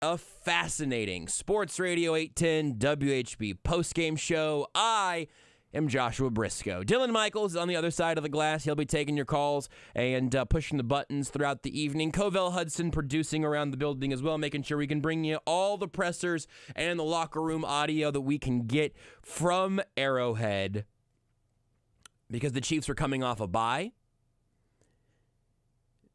A fascinating Sports Radio 810 WHB postgame show. I am Joshua Brisco. Dylan Michaels is on the other side of the glass. He'll be taking your calls and pushing the buttons throughout the evening. Covell Hudson producing around the building as well, making sure we can bring you all the pressers and the locker room audio that we can get from Arrowhead, because the Chiefs were coming off a bye.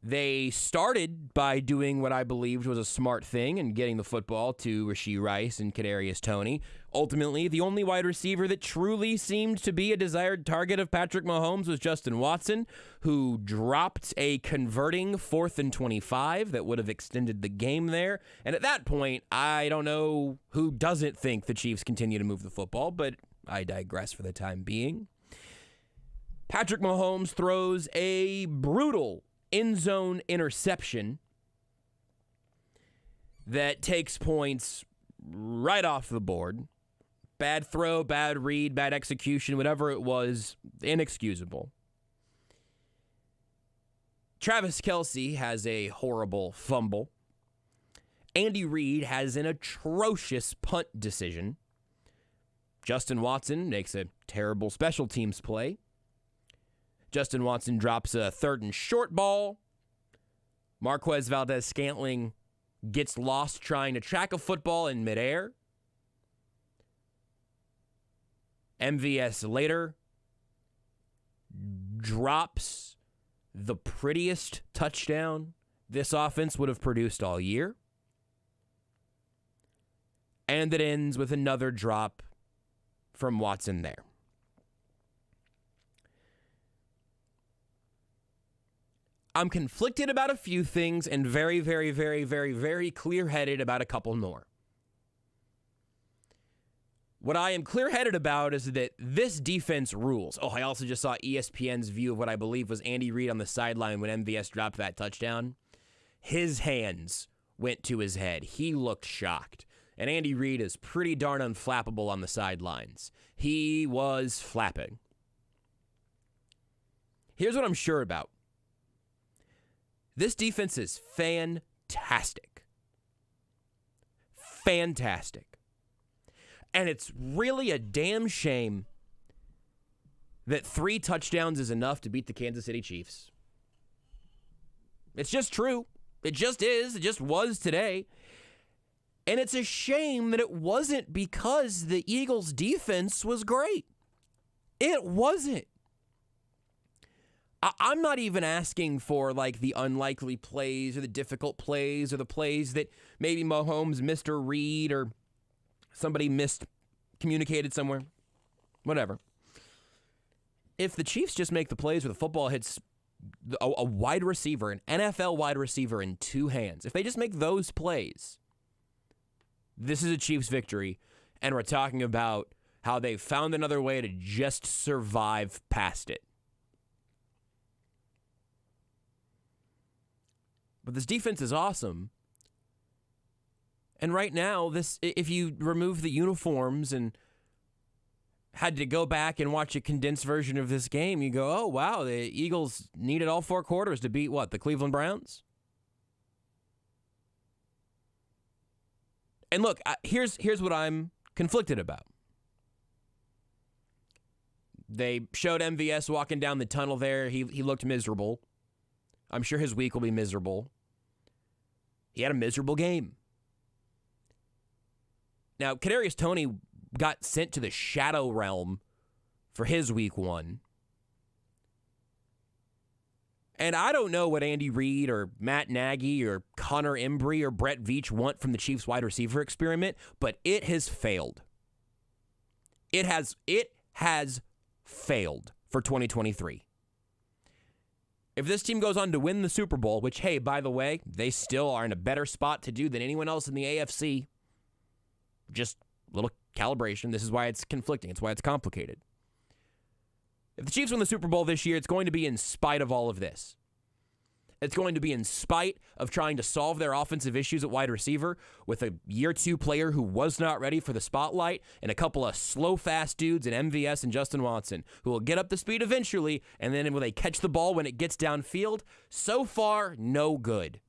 They started by doing what I believed was a smart thing and getting the football to Rashee Rice and Kadarius Toney. Ultimately, the only wide receiver that truly seemed to be a desired target of Patrick Mahomes was Justin Watson, who dropped a converting 4th and 25 that would have extended the game there. And at that point, I don't know who doesn't think the Chiefs continue to move the football, but I digress for the time being. Patrick Mahomes throws a brutal end zone interception that takes points right off the board. Bad throw, bad read, bad execution, whatever it was, inexcusable. Travis Kelce has a horrible fumble. Andy Reid has an atrocious punt decision. Justin Watson makes a terrible special teams play. Justin Watson drops a 3rd and short ball. Marquez Valdez-Scantling gets lost trying to track a football in midair. MVS later drops the prettiest touchdown this offense would have produced all year. And it ends with another drop from Watson there. I'm conflicted about a few things and very, very, very, very, very clear-headed about a couple more. What I am clear-headed about is that this defense rules. Oh, I also just saw ESPN's view of what I believe was Andy Reid on the sideline when MVS dropped that touchdown. His hands went to his head. He looked shocked. And Andy Reid is pretty darn unflappable on the sidelines. He was flapping. Here's what I'm sure about. This defense is fantastic. Fantastic. And it's really a damn shame that 3 touchdowns is enough to beat the Kansas City Chiefs. It's just true. It just is. It just was today. And it's a shame that it wasn't because the Eagles' defense was great. It wasn't. I'm not even asking for like the unlikely plays or the difficult plays or the plays that maybe Mahomes missed or Reid or somebody miscommunicated somewhere. Whatever. If the Chiefs just make the plays where the football hits a wide receiver, an NFL wide receiver in 2 hands, if they just make those plays, this is a Chiefs victory, and we're talking about how they found another way to just survive past it. But this defense is awesome. And right now, if you remove the uniforms and had to go back and watch a condensed version of this game, you go, oh, wow, the Eagles needed all 4 quarters to beat what, the Cleveland Browns? And look, here's what I'm conflicted about. They showed MVS walking down the tunnel there. He looked miserable. I'm sure his week will be miserable. He had a miserable game. Now, Kadarius Toney got sent to the shadow realm for his week 1. And I don't know what Andy Reid or Matt Nagy or Connor Embry or Brett Veach want from the Chiefs wide receiver experiment, but it has failed. It has failed for 2023. If this team goes on to win the Super Bowl, which, hey, by the way, they still are in a better spot to do than anyone else in the AFC, just a little calibration. This is why it's conflicting. It's why it's complicated. If the Chiefs win the Super Bowl this year, it's going to be in spite of all of this. It's going to be in spite of trying to solve their offensive issues at wide receiver with a year 2 player who was not ready for the spotlight and a couple of slow, fast dudes in MVS and Justin Watson who will get up to speed eventually, and then will they catch the ball when it gets downfield? So far, no good.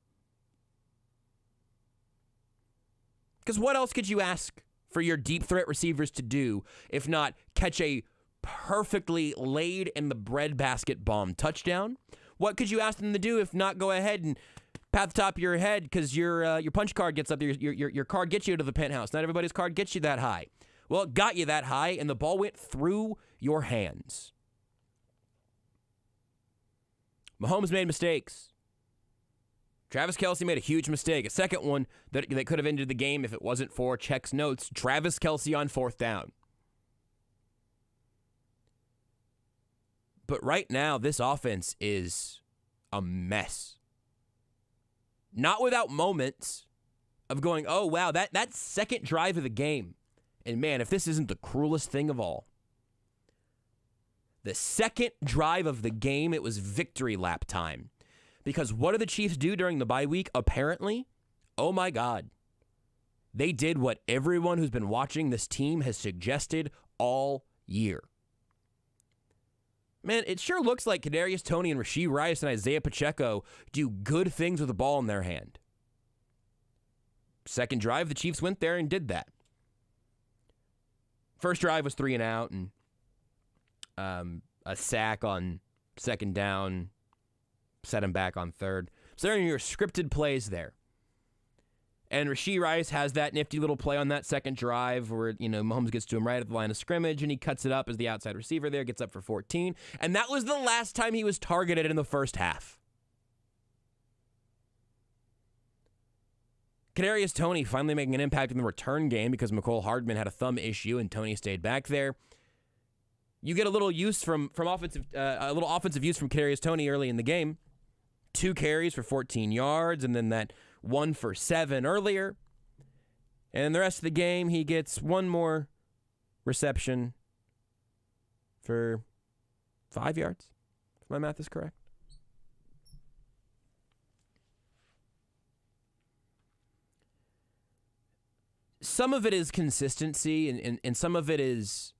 Because what else could you ask for your deep threat receivers to do if not catch a perfectly laid in the breadbasket bomb touchdown? What could you ask them to do if not go ahead and pat the top of your head because your punch card gets up there, your card gets you to the penthouse. Not everybody's card gets you that high. Well, it got you that high, and the ball went through your hands. Mahomes made mistakes. Travis Kelce made a huge mistake. A second one that could have ended the game if it wasn't for Check's notes. Travis Kelce on 4th down. But right now, this offense is a mess. Not without moments of going, oh, wow, that second drive of the game. And man, if this isn't the cruelest thing of all. The second drive of the game, it was victory lap time. Because what do the Chiefs do during the bye week? Apparently, oh my God, they did what everyone who's been watching this team has suggested all year. Man, it sure looks like Kadarius Toney and Rashee Rice and Isaiah Pacheco do good things with the ball in their hand. Second drive, the Chiefs went there and did that. First drive was 3 and out, and a sack on second down set him back on third. So there are your scripted plays there. And Rashee Rice has that nifty little play on that second drive where, Mahomes gets to him right at the line of scrimmage, and he cuts it up as the outside receiver there, gets up for 14. And that was the last time he was targeted in the first half. Kadarius Toney finally making an impact in the return game because Mecole Hardman had a thumb issue and Toney stayed back there. You get a little use from offensive use from Kadarius Toney early in the game. 2 carries for 14 yards, and then that 1 for 7 earlier. And the rest of the game, he gets 1 more reception for 5 yards, if my math is correct. Some of it is consistency, and some of it is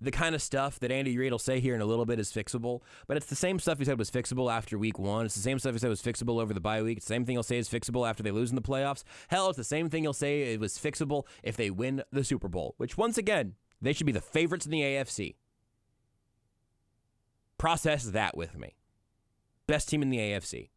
the kind of stuff that Andy Reid will say here in a little bit is fixable, but it's the same stuff he said was fixable after week 1. It's the same stuff he said was fixable over the bye week. It's the same thing he'll say is fixable after they lose in the playoffs. Hell, it's the same thing he'll say it was fixable if they win the Super Bowl, which once again, they should be the favorites in the AFC. Process that with me. Best team in the AFC.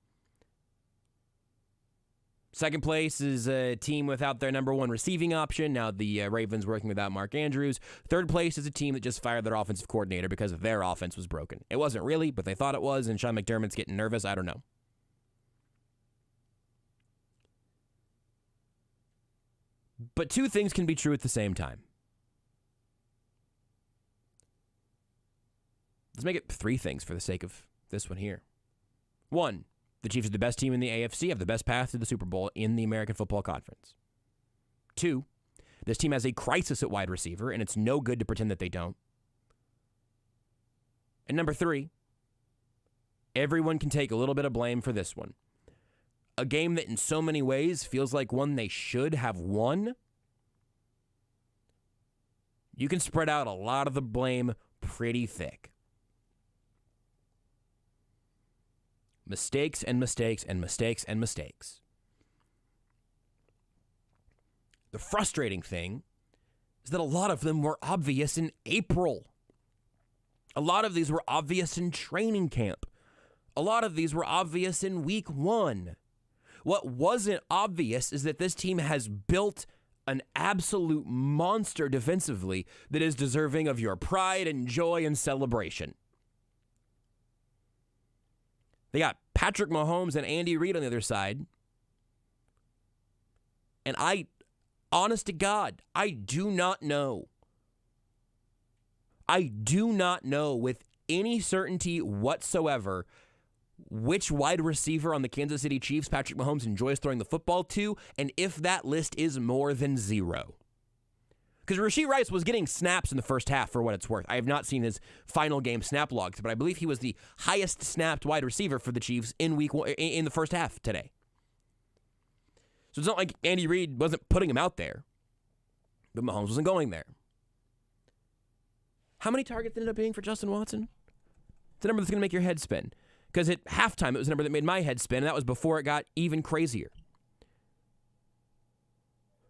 Second place is a team without their number 1 receiving option. Now the Ravens working without Mark Andrews. Third place is a team that just fired their offensive coordinator because their offense was broken. It wasn't really, but they thought it was, and Sean McDermott's getting nervous. I don't know. But 2 things can be true at the same time. Let's make it 3 things for the sake of this one here. 1, the Chiefs are the best team in the AFC, have the best path to the Super Bowl in the American Football Conference. 2, this team has a crisis at wide receiver, and it's no good to pretend that they don't. And number 3, everyone can take a little bit of blame for this one. A game that in so many ways feels like one they should have won. You can spread out a lot of the blame pretty thick. Mistakes and mistakes and mistakes and mistakes. The frustrating thing is that a lot of them were obvious in April. A lot of these were obvious in training camp. A lot of these were obvious in week 1. What wasn't obvious is that this team has built an absolute monster defensively that is deserving of your pride and joy and celebration. They got Patrick Mahomes and Andy Reid on the other side. And honest to God, I do not know. I do not know with any certainty whatsoever which wide receiver on the Kansas City Chiefs Patrick Mahomes enjoys throwing the football to, and if that list is more than 0. Because Rashee Rice was getting snaps in the first half for what it's worth. I have not seen his final game snap logs, but I believe he was the highest snapped wide receiver for the Chiefs in week 1, in the first half today. So it's not like Andy Reid wasn't putting him out there, but Mahomes wasn't going there. How many targets ended up being for Justin Watson? It's a number that's going to make your head spin. Because at halftime, it was a number that made my head spin, and that was before it got even crazier.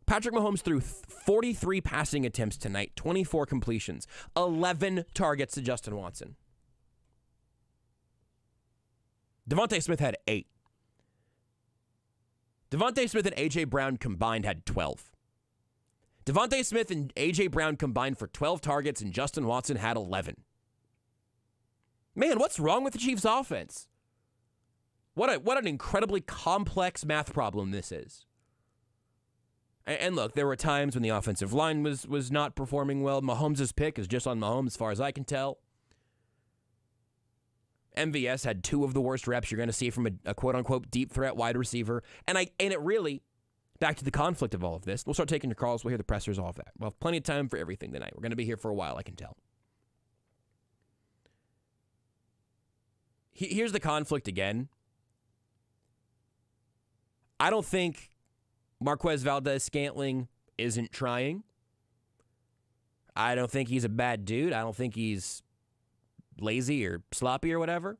Patrick Mahomes threw 43 passing attempts tonight, 24 completions, 11 targets to Justin Watson. Devontae Smith had 8. Devontae Smith and A.J. Brown combined had 12. Devontae Smith and A.J. Brown combined for 12 targets, and Justin Watson had 11. Man, what's wrong with the Chiefs' offense? What an incredibly complex math problem this is. And look, there were times when the offensive line was not performing well. Mahomes' pick is just on Mahomes, as far as I can tell. MVS had 2 of the worst reps you're going to see from a quote-unquote deep threat wide receiver. And it really, back to the conflict of all of this, we'll start taking your calls, we'll hear the pressers, all of that. We'll have plenty of time for everything tonight. We're going to be here for a while, I can tell. Here's the conflict again. I don't think Marquez Valdez-Scantling isn't trying. I don't think he's a bad dude. I don't think he's lazy or sloppy or whatever.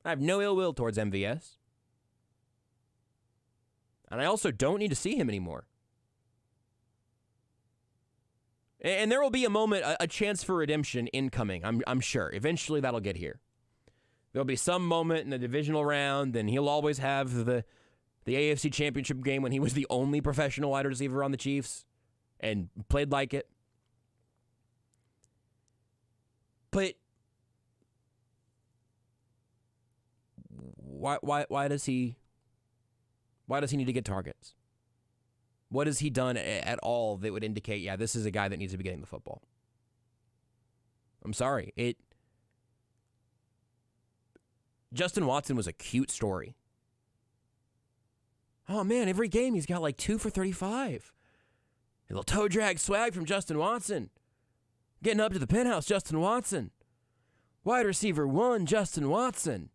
I have no ill will towards MVS. And I also don't need to see him anymore. And there will be a moment, a chance for redemption incoming, I'm sure. Eventually that'll get here. There'll be some moment in the divisional round, and he'll always have the AFC Championship game when he was the only professional wide receiver on the Chiefs and played like it. But why does he need to get targets? What has he done at all that would indicate, yeah, this is a guy that needs to be getting the football? I'm sorry. Justin Watson was a cute story. Oh, man, every game he's got like 2 for 35. A little toe drag swag from Justin Watson. Getting up to the penthouse, Justin Watson. Wide receiver 1, Justin Watson.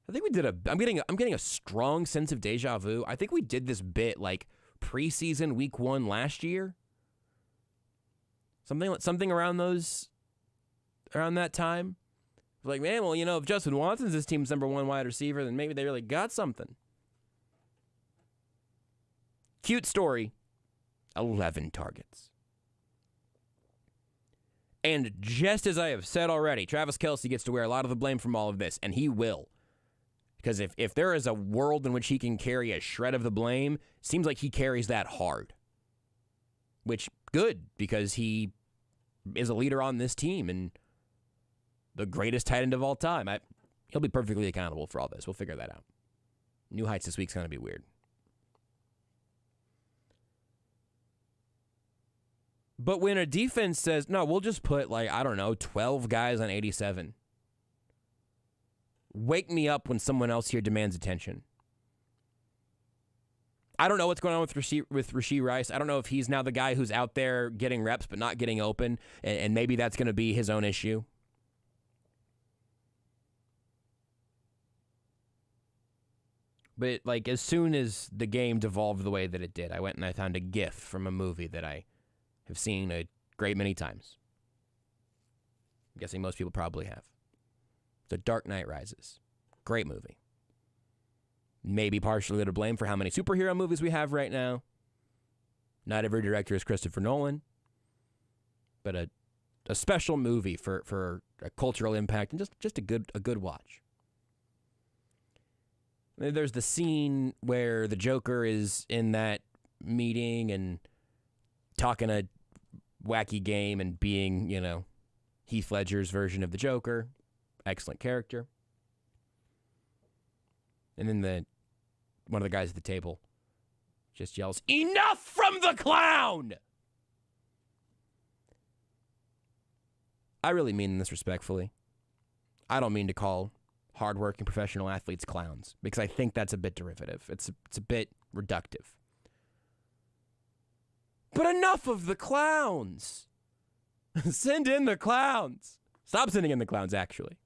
I think we did I'm getting a strong sense of deja vu. I think we did this bit like preseason week 1 last year. Something around that time. Like, man, well, if Justin Watson's this team's number 1 wide receiver, then maybe they really got something. Cute story. 11 targets. And just as I have said already, Travis Kelce gets to wear a lot of the blame from all of this, and he will. Because if there is a world in which he can carry a shred of the blame, seems like he carries that hard. Which, good, because he is a leader on this team, and the greatest tight end of all time. He'll be perfectly accountable for all this. We'll figure that out. New heights this week's going to be weird. But when a defense says, no, we'll just put 12 guys on 87. Wake me up when someone else here demands attention. I don't know what's going on with Rashee Rice. I don't know if he's now the guy who's out there getting reps but not getting open, and maybe that's going to be his own issue. But as soon as the game devolved the way that it did, I went and I found a GIF from a movie that I have seen a great many times. I'm guessing most people probably have. The Dark Knight Rises. Great movie. Maybe partially to blame for how many superhero movies we have right now. Not every director is Christopher Nolan. But a special movie for a cultural impact and just a good watch. There's the scene where the Joker is in that meeting and talking a wacky game and being, Heath Ledger's version of the Joker. Excellent character. And then one of the guys at the table just yells, "Enough from the clown!" I really mean this respectfully. I don't mean to call hardworking professional athletes clowns, because I think that's a bit derivative. It's a bit reductive. But enough of the clowns. Send in the clowns. Stop sending in the clowns, actually.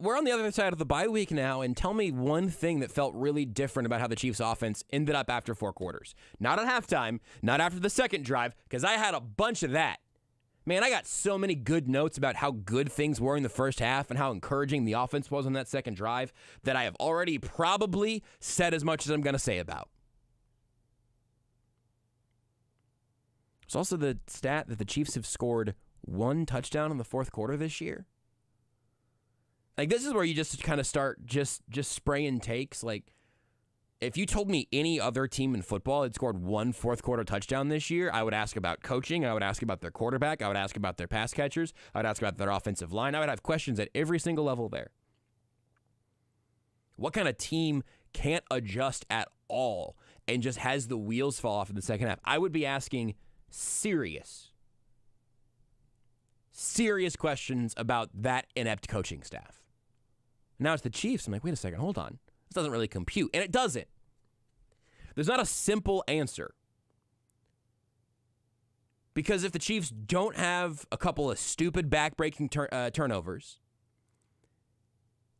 We're on the other side of the bye week now, and tell me one thing that felt really different about how the Chiefs' offense ended up after 4 quarters. Not at halftime, not after the second drive, because I had a bunch of that. Man, I got so many good notes about how good things were in the first half and how encouraging the offense was on that second drive that I have already probably said as much as I'm going to say about. It's also the stat that the Chiefs have scored 1 touchdown in the fourth quarter this year. Like, this is where you just kind of start just spraying takes. Like, if you told me any other team in football had scored 1 fourth quarter touchdown this year, I would ask about coaching. I would ask about their quarterback. I would ask about their pass catchers. I would ask about their offensive line. I would have questions at every single level there. What kind of team can't adjust at all and just has the wheels fall off in the second half? I would be asking serious questions about that inept coaching staff. Now it's the Chiefs. I'm like, wait a second, hold on. This doesn't really compute. And it doesn't. There's not a simple answer. Because if the Chiefs don't have a couple of stupid back-breaking turnovers,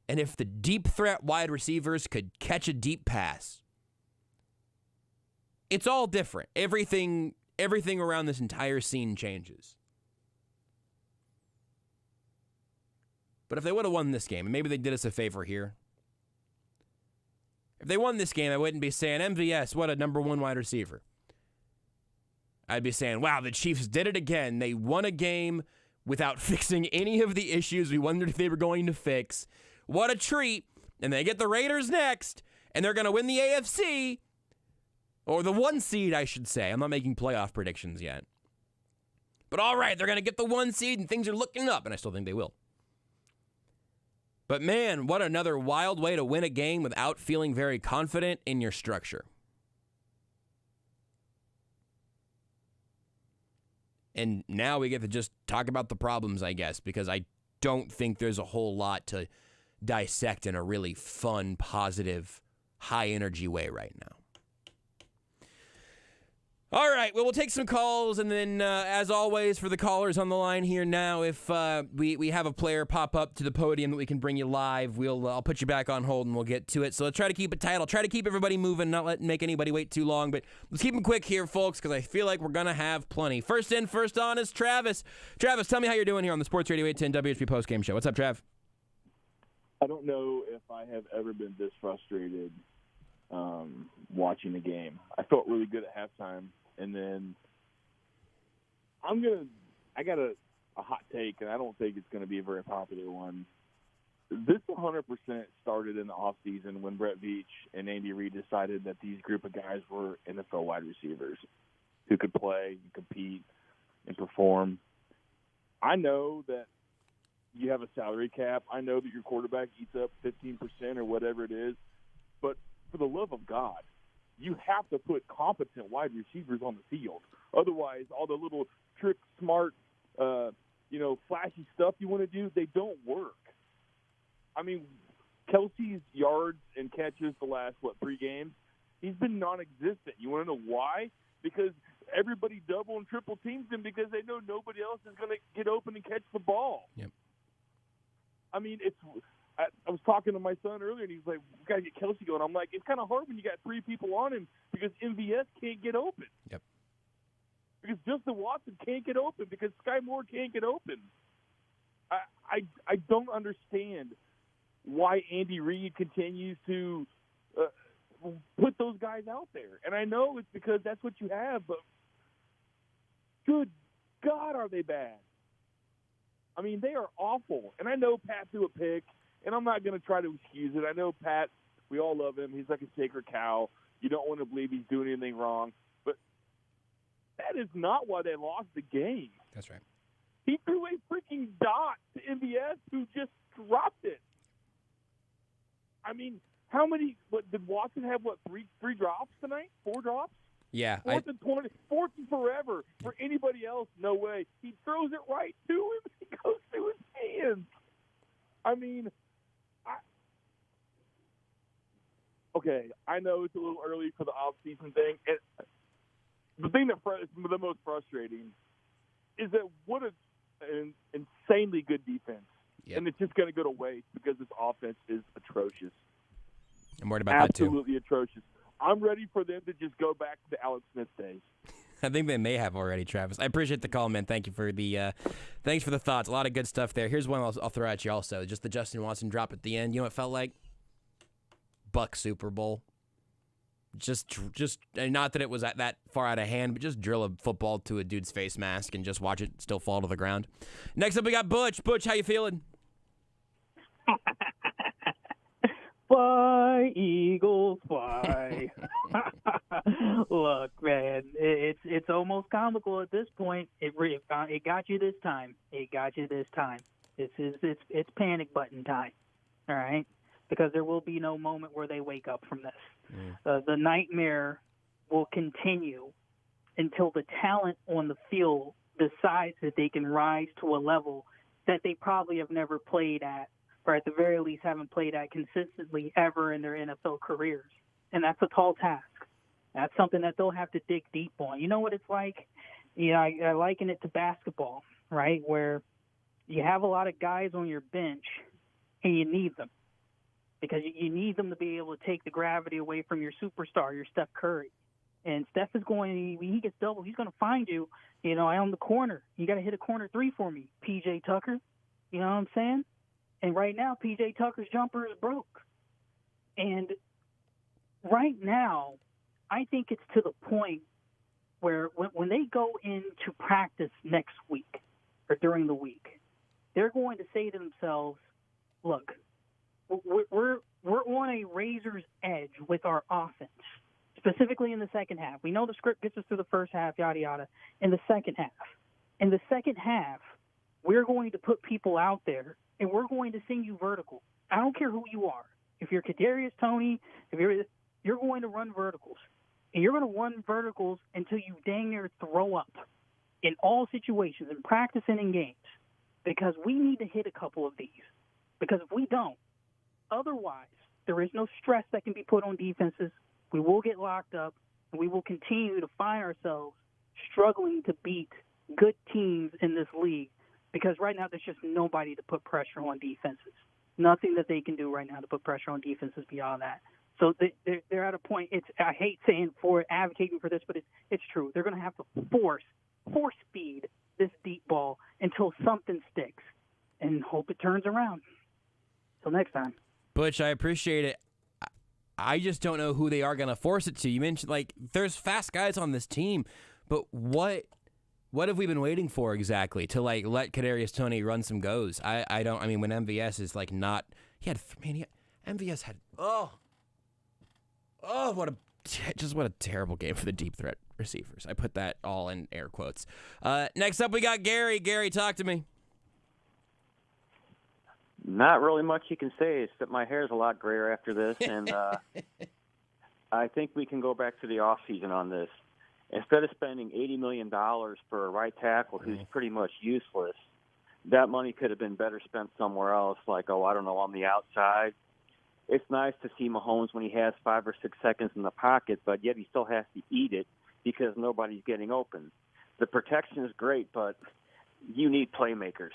and if the deep threat wide receivers could catch a deep pass, it's all different. Everything around this entire scene changes. But if they would have won this game, and maybe they did us a favor here, if they won this game, I wouldn't be saying, MVS, what a number 1 wide receiver. I'd be saying, wow, the Chiefs did it again. They won a game without fixing any of the issues we wondered if they were going to fix. What a treat. And they get the Raiders next, and they're going to win the AFC, or the 1 seed, I should say. I'm not making playoff predictions yet. But all right, they're going to get the 1 seed, and things are looking up, and I still think they will. But man, what another wild way to win a game without feeling very confident in your structure. And now we get to just talk about the problems, I guess, because I don't think there's a whole lot to dissect in a really fun, positive, high-energy way right now. All right, well, we'll take some calls, and then, as always, for the callers on the line here now, if we have a player pop up to the podium that we can bring you live, I'll put you back on hold, and we'll get to it. So let's try to keep it tight. I'll try to keep everybody moving, not make anybody wait too long, but let's keep them quick here, folks, because I feel like we're going to have plenty. First in, first on is Travis. Travis, tell me how you're doing here on the Sports Radio 810 WHP Postgame Show. What's up, Trav? I don't know if I have ever been this frustrated watching a game. I felt really good at halftime. And then I got a hot take, and I don't think it's going to be a very popular one. This 100% started in the offseason when Brett Veach and Andy Reid decided that these group of guys were NFL wide receivers who could play and compete and perform. I know that you have a salary cap. I know that your quarterback eats up 15% or whatever it is. But for the love of God, you have to put competent wide receivers on the field. Otherwise, all the little trick, smart, flashy stuff you want to do, they don't work. I mean, Kelsey's yards and catches the last, 3 games, he's been non-existent. You want to know why? Because everybody double and triple teams him because they know nobody else is going to get open and catch the ball. Yep. I mean, I was talking to my son earlier, and he's like, we got to get Kelsey going. I'm like, it's kind of hard when you got 3 people on him because MVS can't get open. Yep. Because Justin Watson can't get open because Sky Moore can't get open. I don't understand why Andy Reid continues to put those guys out there. And I know it's because that's what you have, but good God, are they bad? I mean, they are awful. And I know Pat threw a pick. And I'm not going to try to excuse it. I know Pat, we all love him. He's like a sacred cow. You don't want to believe he's doing anything wrong. But that is not why they lost the game. That's right. He threw a freaking dot to MVS who just dropped it. I mean, how many – did Watson have, 3 drops tonight? 4 drops? Yeah. 4th and 20. 4th and forever. For anybody else, no way. He throws it right to him. He goes through his hands. I mean – okay, I know it's a little early for the off-season thing. And the thing that is the most frustrating is that what an insanely good defense. Yep. And it's just going to go to waste because this offense is atrocious. I'm worried about that, too. Absolutely atrocious. I'm ready for them to just go back to the Alex Smith days. I think they may have already, Travis. I appreciate the call, man. Thanks for the thoughts. A lot of good stuff there. Here's one I'll throw at you also. Just the Justin Watson drop at the end. You know what it felt like? Buck Super Bowl. Just not that it was that far out of hand, but just drill a football to a dude's face mask and just watch it still fall to the ground. Next up, we got Butch. Butch, how you feeling? Fly, Eagles, fly. Look, man, it's almost comical at this point. It got you this time. It got you this time. It's panic button time. All right, because there will be no moment where they wake up from this. The nightmare will continue until the talent on the field decides that they can rise to a level that they probably have never played at, or at the very least haven't played at consistently ever in their NFL careers. And that's a tall task. That's something that they'll have to dig deep on. You know what it's like? I liken it to basketball, right, where you have a lot of guys on your bench and you need them because you need them to be able to take the gravity away from your superstar, your Steph Curry. And Steph is when he gets double, he's going to find you, on the corner. You got to hit a corner three for me, P.J. Tucker. You know what I'm saying? And right now, P.J. Tucker's jumper is broke. And right now, I think it's to the point where when they go into practice next week or during the week, they're going to say to themselves, look, we're on a razor's edge with our offense, specifically in the second half. We know the script gets us through the first half, yada, yada. In the second half, we're going to put people out there and we're going to send you vertical. I don't care who you are. If you're Kadarius Toney, you're going to run verticals. And you're going to run verticals until you dang near throw up in all situations, in practice and in games, because we need to hit a couple of these. Because if we don't, otherwise, there is no stress that can be put on defenses. We will get locked up, and we will continue to find ourselves struggling to beat good teams in this league. Because right now there's just nobody to put pressure on defenses. Nothing that they can do right now to put pressure on defenses beyond that. So they're at a point. I hate saying advocating for this, but it's true. They're going to have to force feed this deep ball until something sticks, and hope it turns around. Till next time. Butch, I appreciate it. I just don't know who they are going to force it to. You mentioned there's fast guys on this team, but what have we been waiting for exactly to let Kadarius Toney run some goes? I don't. I mean, when MVS is not, MVS had what a terrible game for the deep threat receivers. I put that all in air quotes. Next up, we got Gary. Gary, talk to me. Not really much you can say, except my hair's a lot grayer after this, and I think we can go back to the offseason on this. Instead of spending $80 million for a right tackle who's pretty much useless, that money could have been better spent somewhere else, on the outside. It's nice to see Mahomes when he has 5 or 6 seconds in the pocket, but yet he still has to eat it because nobody's getting open. The protection is great, but you need playmakers.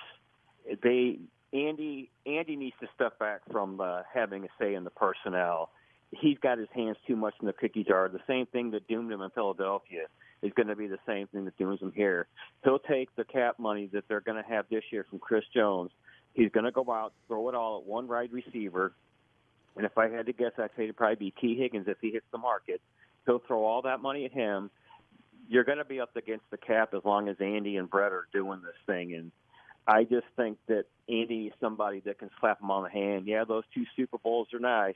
Andy needs to step back from having a say in the personnel. He's got his hands too much in the cookie jar. The same thing that doomed him in Philadelphia is going to be the same thing that dooms him here. He'll take the cap money that they're going to have this year from Chris Jones. He's going to go out, throw it all at one wide receiver. And if I had to guess, I'd say it'd probably be T. Higgins if he hits the market. He'll throw all that money at him. You're going to be up against the cap as long as Andy and Brett are doing this thing. And I just think that Andy is somebody that can slap him on the hand. Yeah, those 2 Super Bowls are nice,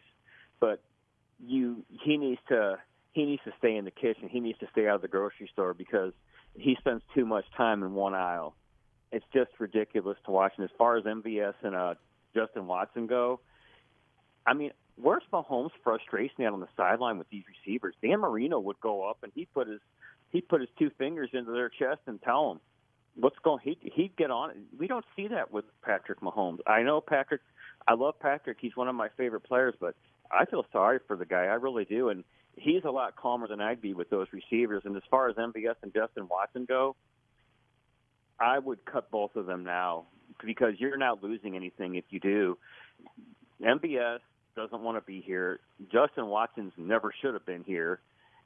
but he needs to stay in the kitchen. He needs to stay out of the grocery store because he spends too much time in one aisle. It's just ridiculous to watch. And as far as MVS and Justin Watson go, I mean, where's Mahomes' frustration at on the sideline with these receivers? Dan Marino would go up and he'd put his 2 fingers into their chest and tell them what's going. He'd get on it. We don't see that with Patrick Mahomes. I know Patrick. I love Patrick. He's one of my favorite players, but I feel sorry for the guy. I really do. And he's a lot calmer than I'd be with those receivers. And as far as MVS and Justin Watson go, I would cut both of them now because you're not losing anything if you do. MVS doesn't want to be here. Justin Watson's never should have been here.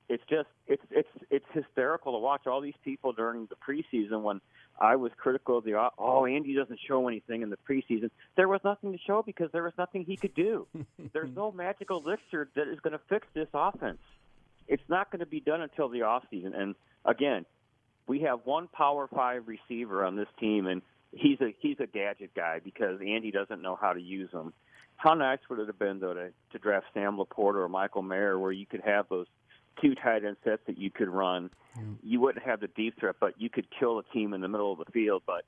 it's hysterical to watch all these people during the preseason when I was critical of Andy doesn't show anything in the preseason. There was nothing to show because there was nothing he could do. There's no magical elixir that is going to fix this offense. It's not going to be done until the offseason. And again, we have one Power 5 receiver on this team, and he's a gadget guy because Andy doesn't know how to use them. How nice would it have been, though, to draft Sam Laporta or Michael Mayer, where you could have those two tight end sets that you could run. You wouldn't have the deep threat, but you could kill a team in the middle of the field. But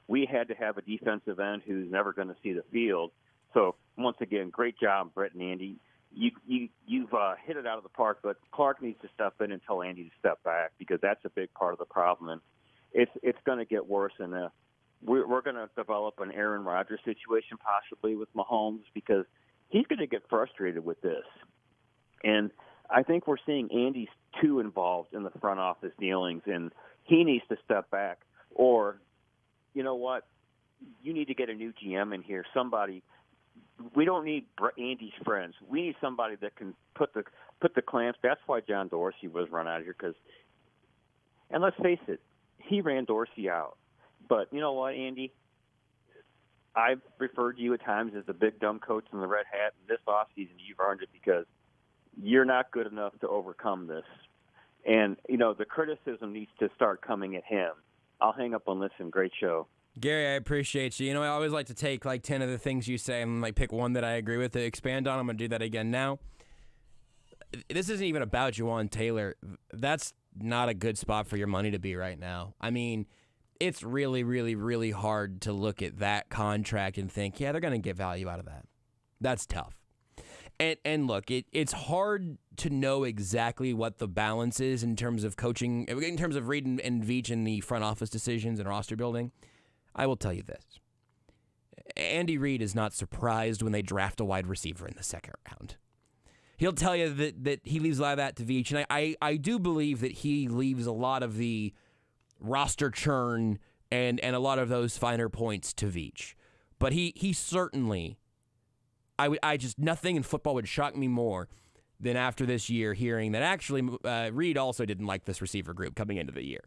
we had to have a defensive end who's never going to see the field. So, once again, great job, Brett and Andy. You've hit it out of the park, but Clark needs to step in and tell Andy to step back because that's a big part of the problem. And it's going to get worse. And we're going to develop an Aaron Rodgers situation possibly with Mahomes because he's going to get frustrated with this. And I think we're seeing Andy's too involved in the front office dealings, and he needs to step back. Or, you know what? You need to get a new GM in here. Somebody. We don't need Andy's friends. We need somebody that can put the clamps. That's why John Dorsey was run out of here. And let's face it, he ran Dorsey out. But you know what, Andy? I've referred to you at times as the big dumb coach in the red hat. And this offseason, you've earned it because you're not good enough to overcome this. And, the criticism needs to start coming at him. I'll hang up and listen. Great show. Gary, I appreciate you. I always like to take 10 of the things you say and pick one that I agree with to expand on. I'm going to do that again now. This isn't even about Juwan Taylor. That's not a good spot for your money to be right now. I mean, it's really, really, really hard to look at that contract and think, yeah, they're going to get value out of that. That's tough. And look, it's hard to know exactly what the balance is in terms of coaching, in terms of Reid and Veach in the front office decisions and roster building. I will tell you this. Andy Reid is not surprised when they draft a wide receiver in the second round. He'll tell you that he leaves a lot of that to Veach, and I do believe that he leaves a lot of the roster churn and a lot of those finer points to Veach. But he certainly, nothing in football would shock me more than after this year hearing that actually Reid also didn't like this receiver group coming into the year.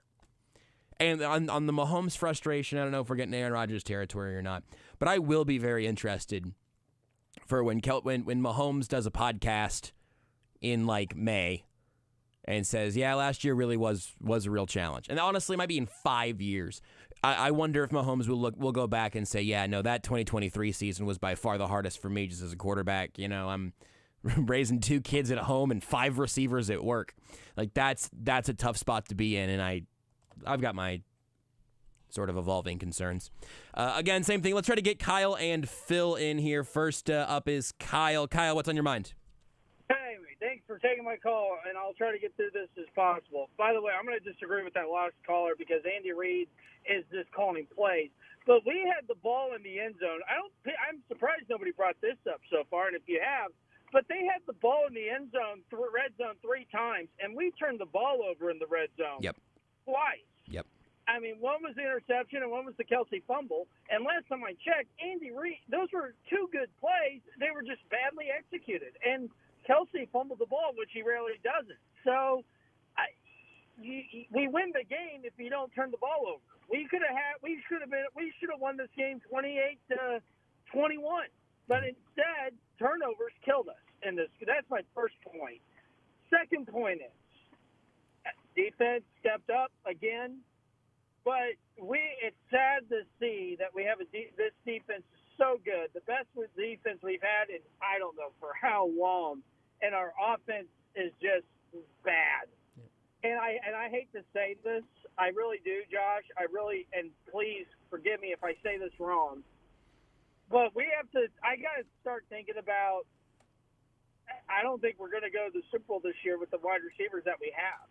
And on the Mahomes frustration, I don't know if we're getting Aaron Rodgers territory or not, but I will be very interested for when Mahomes does a podcast in May and says, yeah, last year really was a real challenge. And honestly, it might be in 5 years. I wonder if Mahomes will go back and say, yeah, no, that 2023 season was by far the hardest for me just as a quarterback. I'm raising 2 kids at home and 5 receivers at work. That's a tough spot to be in, and I've got my sort of evolving concerns. Again, same thing. Let's try to get Kyle and Phil in here. First up is Kyle. Kyle, what's on your mind? Hey, thanks for taking my call, and I'll try to get through this as possible. By the way, I'm going to disagree with that last caller because Andy Reid is just calling plays. But we had the ball in the end zone. I'm surprised nobody brought this up so far, and if you have, but they had the ball in the end zone, red zone 3 times, and we turned the ball over in the red zone. Yep. Twice. Yep. I mean, one was the interception and one was the Kelsey fumble. And last time I checked, Andy Reid, those were 2 good plays. They were just badly executed. And Kelsey fumbled the ball, which he rarely doesn't. So we win the game if you don't turn the ball over. We should have won this game 28-21. But instead, turnovers killed us. And that's my first point. Second point is, defense stepped up again, but it's sad to see that we have this defense is so good, the best defense we've had in I don't know for how long, and our offense is just bad. And I hate to say this, I really do, Josh. And please forgive me if I say this wrong, but I got to start thinking about. I don't think we're going to go to the Super Bowl this year with the wide receivers that we have.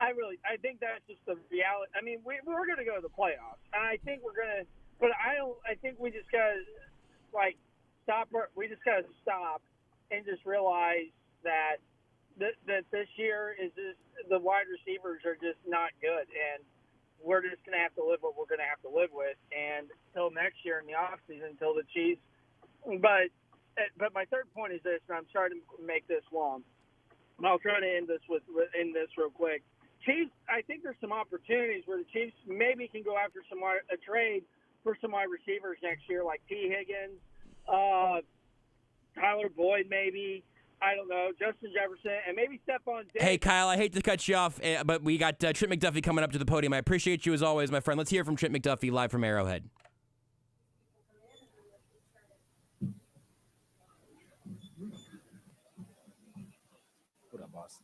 I think that's just the reality. I mean, we're going to go to the playoffs, and I think we're going to. But I think we just got to stop. We just got to stop and just realize that this year is just the wide receivers are just not good, and we're just going to have to live what we're going to have to live with, and until next year in the offseason, until the Chiefs. But my third point is this, and I'm sorry to make this long. I'll try to end this real quick. Chiefs, I think there's some opportunities where the Chiefs maybe can go after a trade for some wide receivers next year, like T. Higgins, Tyler Boyd, maybe. I don't know, Justin Jefferson, and maybe Stephon Diggs. Hey, Kyle, I hate to cut you off, but we got Trent McDuffie coming up to the podium. I appreciate you as always, my friend. Let's hear from Trent McDuffie live from Arrowhead. What up, boss?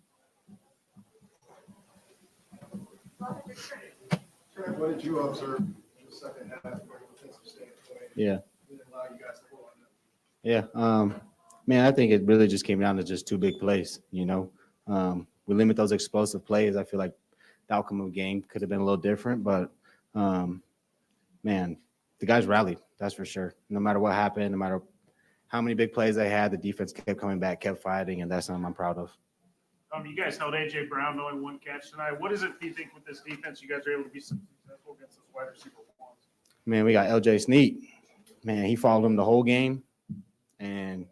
Trent, what did you observe in the second half from a defensive standpoint? Yeah. Didn't allow you guys to pull on them. Yeah. Man, I think it really just came down to just two big plays. We limit those explosive plays. I feel like the outcome of the game could have been a little different, but man, the guys rallied. That's for sure. No matter what happened, no matter how many big plays they had, the defense kept coming back, kept fighting, and that's something I'm proud of. You guys held A.J. Brown to only one catch tonight. What is it, do you think, with this defense, you guys are able to be successful against those wide receiver ones? Man, we got L.J. Snead. Man, he followed him the whole game, and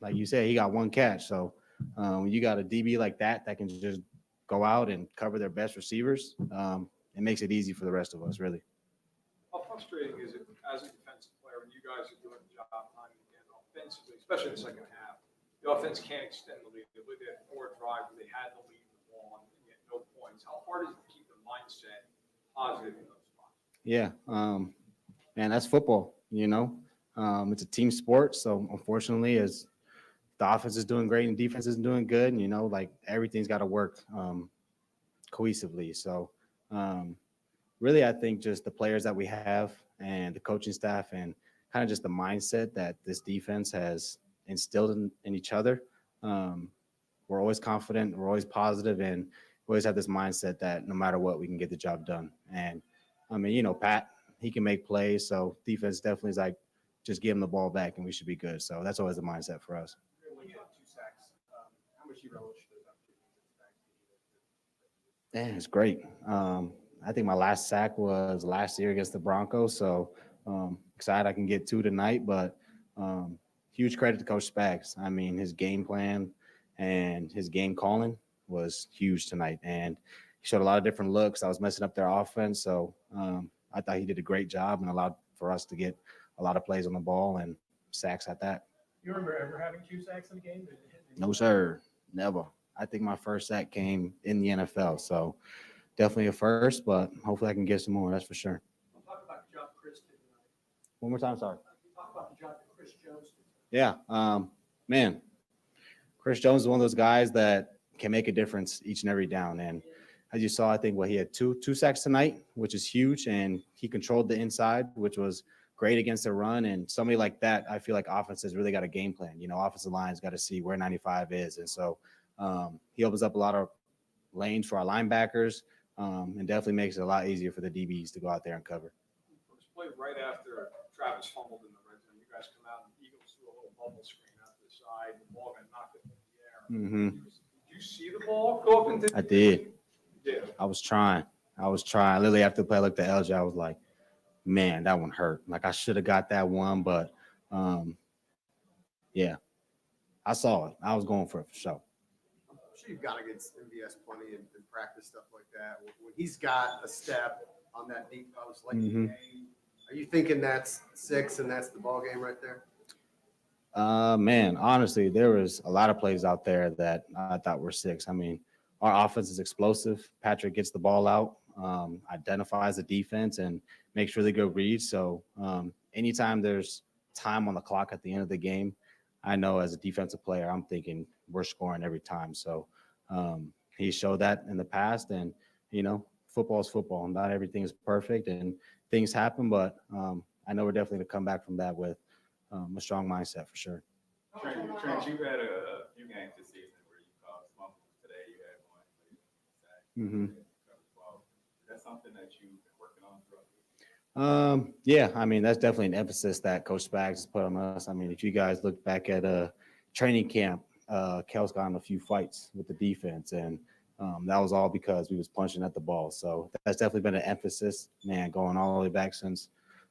like you said, he got one catch. So when you got a DB like that can just go out and cover their best receivers, it makes it easy for the rest of us, really. How frustrating is it as a defensive player when you guys are doing the job time and again offensively, especially in the second half? The offense can't extend the lead. They had a forward drive where they had the lead in the ball and yet no points. How hard is it to keep the mindset positive in those spots? Yeah, man, that's football. It's a team sport. So unfortunately, as the offense is doing great and defense isn't doing good, like everything's got to work cohesively. So really, I think just the players that we have and the coaching staff and kind of just the mindset that this defense has instilled in each other. We're always confident, we're always positive, and we always have this mindset that no matter what, we can get the job done. And Pat, he can make plays. So defense definitely is like, just give him the ball back and we should be good. So that's always the mindset for us. When you have 2 sacks, how much you relish those opportunities? Yeah, it's great. I think my last sack was last year against the Broncos. So excited I can get 2 tonight, but huge credit to Coach Spags. I mean, his game plan and his game calling was huge tonight. And he showed a lot of different looks. I was messing up their offense. So I thought he did a great job and allowed for us to get a lot of plays on the ball and sacks at that. You remember ever having 2 sacks in a game? No, sir. Never. I think my first sack came in the NFL. So definitely a first, but hopefully I can get some more. That's for sure. Talk about the job Chris did tonight. One more time, sorry. Talk about the job that Chris Jones did. Yeah. Man, Chris Jones is one of those guys that can make a difference each and every down. And as you saw, I think he had two sacks tonight, which is huge. And he controlled the inside, which was great against the run. And somebody like that, I feel like offenses really got a game plan. Offensive line's got to see where 95 is. And so he opens up a lot of lanes for our linebackers and definitely makes it a lot easier for the DBs to go out there and cover. It was played right after Travis fumbled in the red zone. You guys come out and the Eagles threw a little bubble screen out to the side. The ball got knocked up in the air. Mm-hmm. Did you see the ball go up into? I did. Yeah. I was trying. Literally after the play, I looked at LJ. I was like, man, that one hurt. Like I should have got that one, but yeah, I saw it. I was going for it for sure. I'm sure you've got against MVS plenty in practice, stuff like that. When he's got a step on that deep post like Mm-hmm. are you thinking that's 6 and that's the ball game right there? Man, honestly, there was a lot of plays out there that I thought were 6. I mean, our offense is explosive. Patrick gets the ball out, identifies the defense, and makes really good reads. So anytime there's time on the clock at the end of the game, I know as a defensive player, I'm thinking we're scoring every time. So he showed that in the past, and football is football. Not everything is perfect, and things happen. But I know we're definitely going to come back from that with a strong mindset for sure. Trent, you've had a few games this season where you caused fumbles. Today you had one. Mm-hmm. That's something that you've been working on throughout. Yeah, I mean, that's definitely an emphasis that Coach Spags has put on us. I mean, if you guys look back at training camp, Kel's got in a few fights with the defense, and that was all because we was punching at the ball. So that's definitely been an emphasis, man, going all the way back since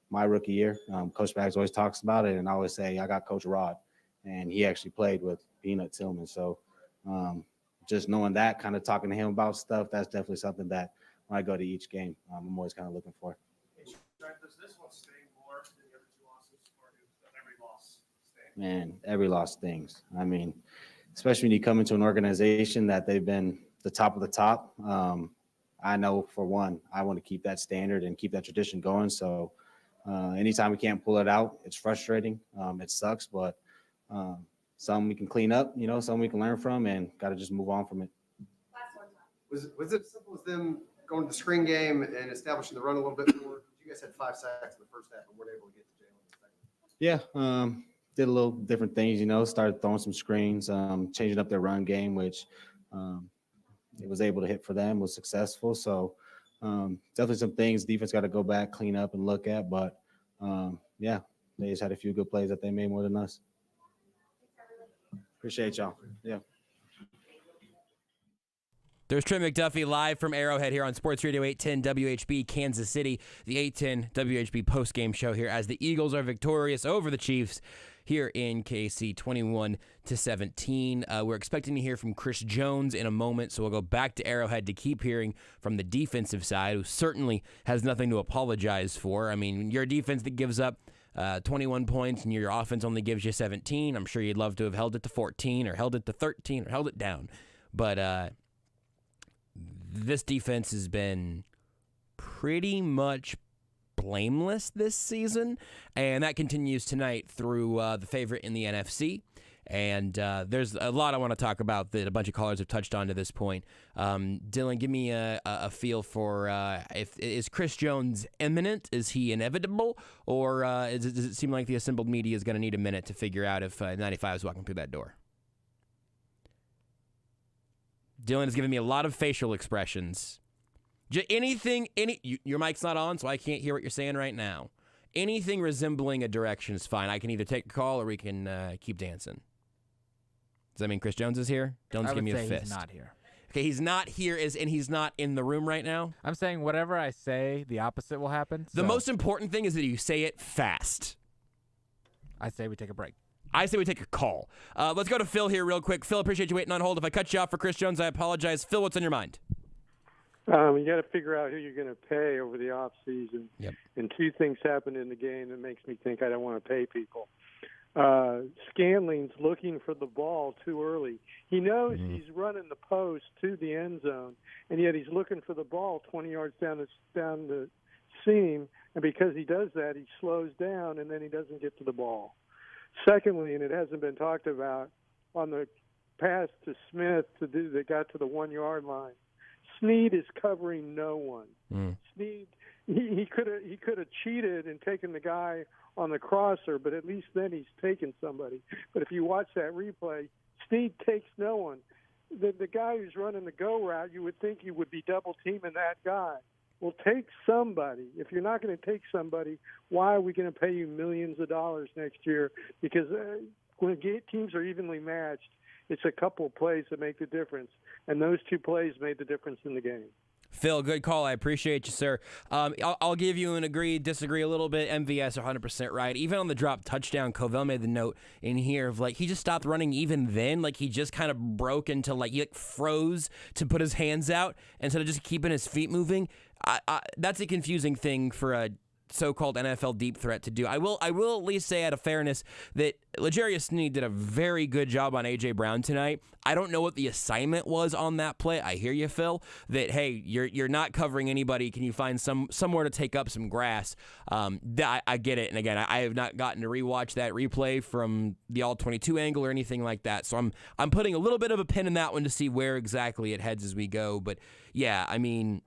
my rookie year. Coach Spags always talks about it, and I always say I got Coach Rod, and he actually played with Peanut Tillman. So just knowing that, kind of talking to him about stuff, that's definitely something that when I go to each game, I'm always kind of looking for. Does this one sting more than the other two losses, or does every loss sting? Man, every loss stings. I mean, especially when you come into an organization that they've been the top of the top. I know for one, I want to keep that standard and keep that tradition going. So anytime we can't pull it out, it's frustrating. It sucks, but some we can clean up, some we can learn from, and got to just move on from it. Was it as simple as them going to the screen game and establishing the run a little bit more? You guys had 5 sacks in the first half and weren't able to get to Jalen in the second. Yeah, did a little different things, started throwing some screens, changing up their run game, which it was able to hit for them, was successful. So definitely some things defense got to go back, clean up, and look at. But, yeah, they just had a few good plays that they made more than us. Appreciate y'all. Yeah. There's Trent McDuffie live from Arrowhead here on Sports Radio 810 WHB Kansas City, the 810 WHB postgame show here as the Eagles are victorious over the Chiefs here in KC 21-17. We're expecting to hear from Chris Jones in a moment, so we'll go back to Arrowhead to keep hearing from the defensive side, who certainly has nothing to apologize for. I mean, your defense that gives up 21 points and your offense only gives you 17. I'm sure you'd love to have held it to 14 or held it to 13 or held it down. But this defense has been pretty much blameless this season, and that continues tonight through the favorite in the NFC. And there's a lot I want to talk about that a bunch of callers have touched on to this point. Dylan, give me a feel for is Chris Jones imminent? Is he inevitable? Or does it seem like the assembled media is going to need a minute to figure out if 95 is walking through that door? Dylan is giving me a lot of facial expressions. Your mic's not on, so I can't hear what you're saying right now. Anything resembling a direction is fine. I can either take a call or we can keep dancing. Does that mean Chris Jones is here? Dylan's giving me a fist. He's not here. Okay, he's not here, and he's not in the room right now? I'm saying whatever I say, the opposite will happen. The most important thing is that you say it fast. I say we take a break. I say we take a call. Let's go to Phil here real quick. Phil, appreciate you waiting on hold. If I cut you off for Chris Jones, I apologize. Phil, what's on your mind? You got to figure out who you're going to pay over the off season. Yep. And 2 things happened in the game that makes me think I don't want to pay people. Scanling's looking for the ball too early. He knows he's running the post to the end zone, and yet he's looking for the ball 20 yards down the seam. And because he does that, he slows down, and then he doesn't get to the ball. Secondly, and it hasn't been talked about, on the pass to Smith that got to the 1 yard line, Snead is covering no one. Snead, he could have cheated and taken the guy on the crosser, but at least then he's taken somebody. But if you watch that replay, Snead takes no one. The guy who's running the go route, you would think you would be double teaming that guy. Well, take somebody. If you're not going to take somebody, why are we going to pay you millions of dollars next year? Because when teams are evenly matched, it's a couple of plays that make the difference, and those 2 plays made the difference in the game. Phil, good call. I appreciate you, sir. I'll give you an agree, disagree a little bit. MVS 100% right. Even on the drop touchdown, Covell made the note in here of he just stopped running even then. He just kind of broke into he froze to put his hands out instead of just keeping his feet moving. That's a confusing thing for a so-called NFL deep threat to do. I will at least say out of fairness that L'Jarius Sneed did a very good job on A.J. Brown tonight. I don't know what the assignment was on that play. I hear you, Phil, that, hey, you're not covering anybody. Can you find somewhere to take up some grass? I get it. And again, I have not gotten to rewatch that replay from the all-22 angle or anything like that. So I'm putting a little bit of a pin in that one to see where exactly it heads as we go. But yeah, I mean,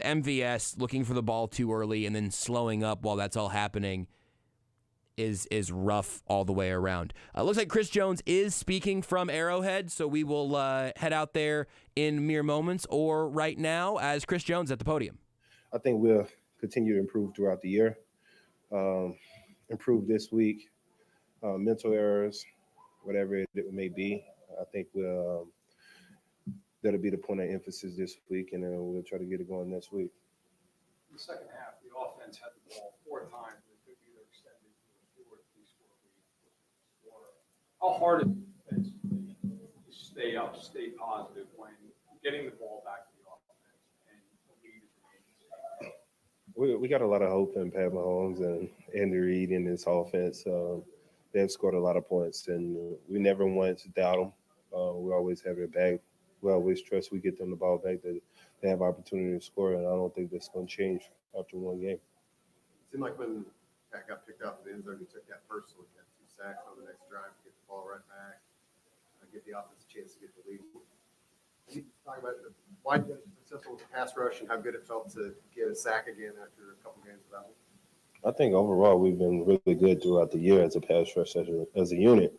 MVS looking for the ball too early and then slowing up while that's all happening is rough all the way around. Looks like Chris Jones is speaking from Arrowhead, so we will head out there in mere moments or right now as Chris Jones at the podium. I think we'll continue to improve throughout the year, improve this week, mental errors, whatever it may be. I think that'll be the point of emphasis this week, and then we'll try to get it going next week. In the second half, the offense had the ball 4 times. It could be either extended to a 4 or 3-score lead. How hard is it to stay up, stay positive when getting the ball back to the offense and the lead is remaining the same? We got a lot of hope in Pat Mahomes and Andy Reid in this offense. They've scored a lot of points, and we never wanted to doubt them. We always have it back. We always trust we get them the ball back, that they have opportunity to score, and I don't think that's going to change after one game. It seemed like when Pat got picked up in the end zone, he took that personally. He had 2 sacks on the next drive to get the ball right back, give the offense a chance to get the lead. Can you talk about why you got successful with the pass rush and how good it felt to get a sack again after a couple games without one? I think overall we've been really good throughout the year as a pass rush as a unit.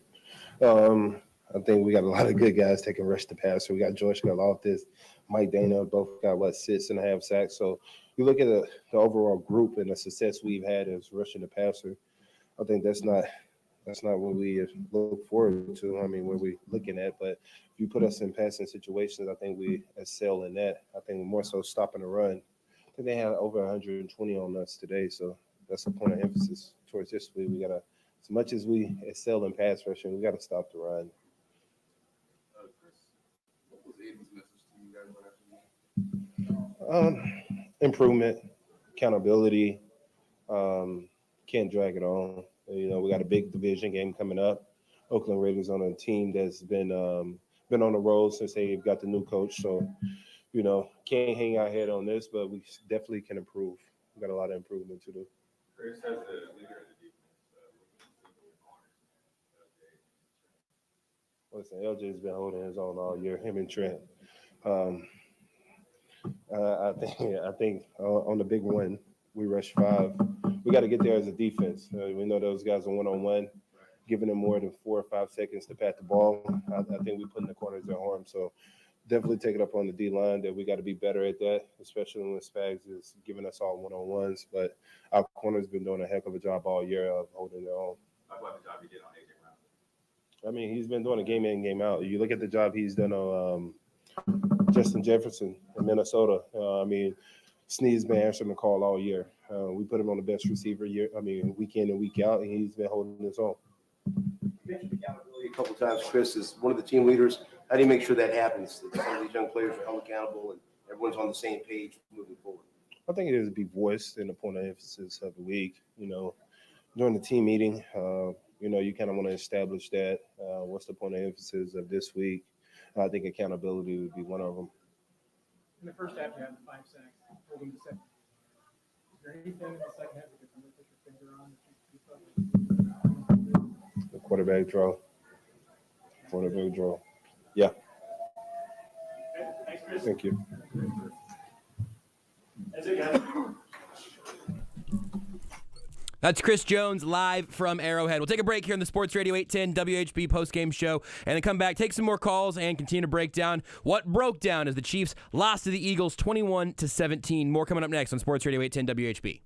I think we got a lot of good guys taking rush the passer. We got George Karlaftis, Mike Dana, both got 6.5 sacks. So you look at the overall group and the success we've had as rushing the passer. I think that's not what we look forward to. I mean, what we're looking at. But if you put us in passing situations, I think we excel in that. I think more so stopping the run. I think they had over 120 on us today. So that's a point of emphasis towards this week. We got to, as much as we excel in pass rushing, we got to stop the run. Chris, what was Aiden's message to you guys after the game? Improvement, accountability. Can't drag it on. You know, we got a big division game coming up. Oakland Raiders on a team that's been on the road since they got the new coach. So, you know, can't hang our head on this, but we definitely can improve. We got a lot of improvement to do. Chris, as the leader of the defense, Listen, LJ's been holding his own all year. Him and Trent. I think on the big one, we rushed 5. We got to get there as a defense. We know those guys are one-on-one, giving them more than 4 or 5 seconds to pat the ball. I think we put in the corners at harm. So definitely take it up on the D-line that we got to be better at that, especially when Spags is giving us all one-on-ones. But our corner's been doing a heck of a job all year of holding their own. how about the job he did on AJ Brown? I mean, he's been doing a game in, game out. You look at the job he's done on Justin Jefferson in Minnesota. I mean, Snead's been answering the call all year. We put him on the best receiver week in and week out, and he's been holding his own. You mentioned accountability a couple times, Chris, as one of the team leaders. How do you make sure that happens, that some of these young players are held accountable and everyone's on the same page moving forward? I think it is to be voiced in the point of emphasis of the week. You know, during the team meeting, you know, you kind of want to establish that. What's the point of emphasis of this week? I think accountability would be one of them. In the first half, you had the 5 sacks, holding the second. Is there anything in the second half you can put your finger on that you thought? The quarterback draw. Quarterback draw. Yeah. Thanks, Chris. Thank you. That's it, guys. That's Chris Jones live from Arrowhead. We'll take a break here on the Sports Radio 810 WHB postgame show and then come back, take some more calls, and continue to break down what broke down as the Chiefs lost to the Eagles 21-17. More coming up next on Sports Radio 810 WHB.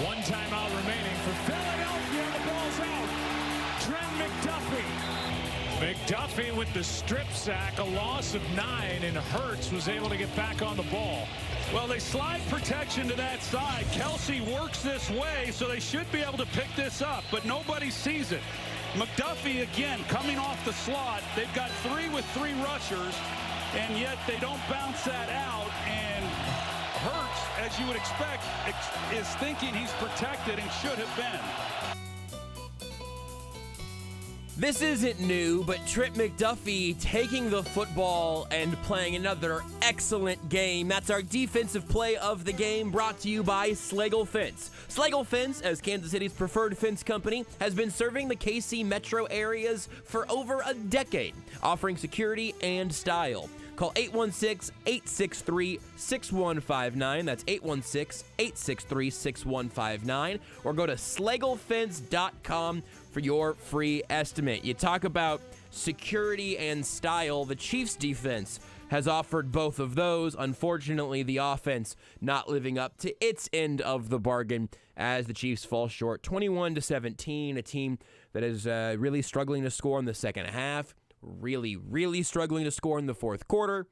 One timeout remaining for Philadelphia. The ball's out. Trent McDuffie. McDuffie with the strip sack, a loss of 9, and Hurts was able to get back on the ball. Well, they slide protection to that side. Kelsey works this way, so they should be able to pick this up, but nobody sees it. McDuffie, again, coming off the slot. They've got 3 with 3 rushers, and yet they don't bounce that out, and Hurts, as you would expect, is thinking he's protected and should have been. This isn't new, but Trent McDuffie taking the football and playing another excellent game. That's our defensive play of the game, brought to you by Slagle Fence. Slagle Fence, as Kansas City's preferred fence company, has been serving the KC metro areas for over a decade, offering security and style. Call 816-863-6159. That's 816-863-6159. Or go to slaglefence.com for your free estimate. You talk about security and style. The Chiefs defense has offered both of those. Unfortunately, the offense not living up to its end of the bargain as the Chiefs fall short 21-17, a team that is really struggling to score in the second half. Really struggling to score in the fourth quarter,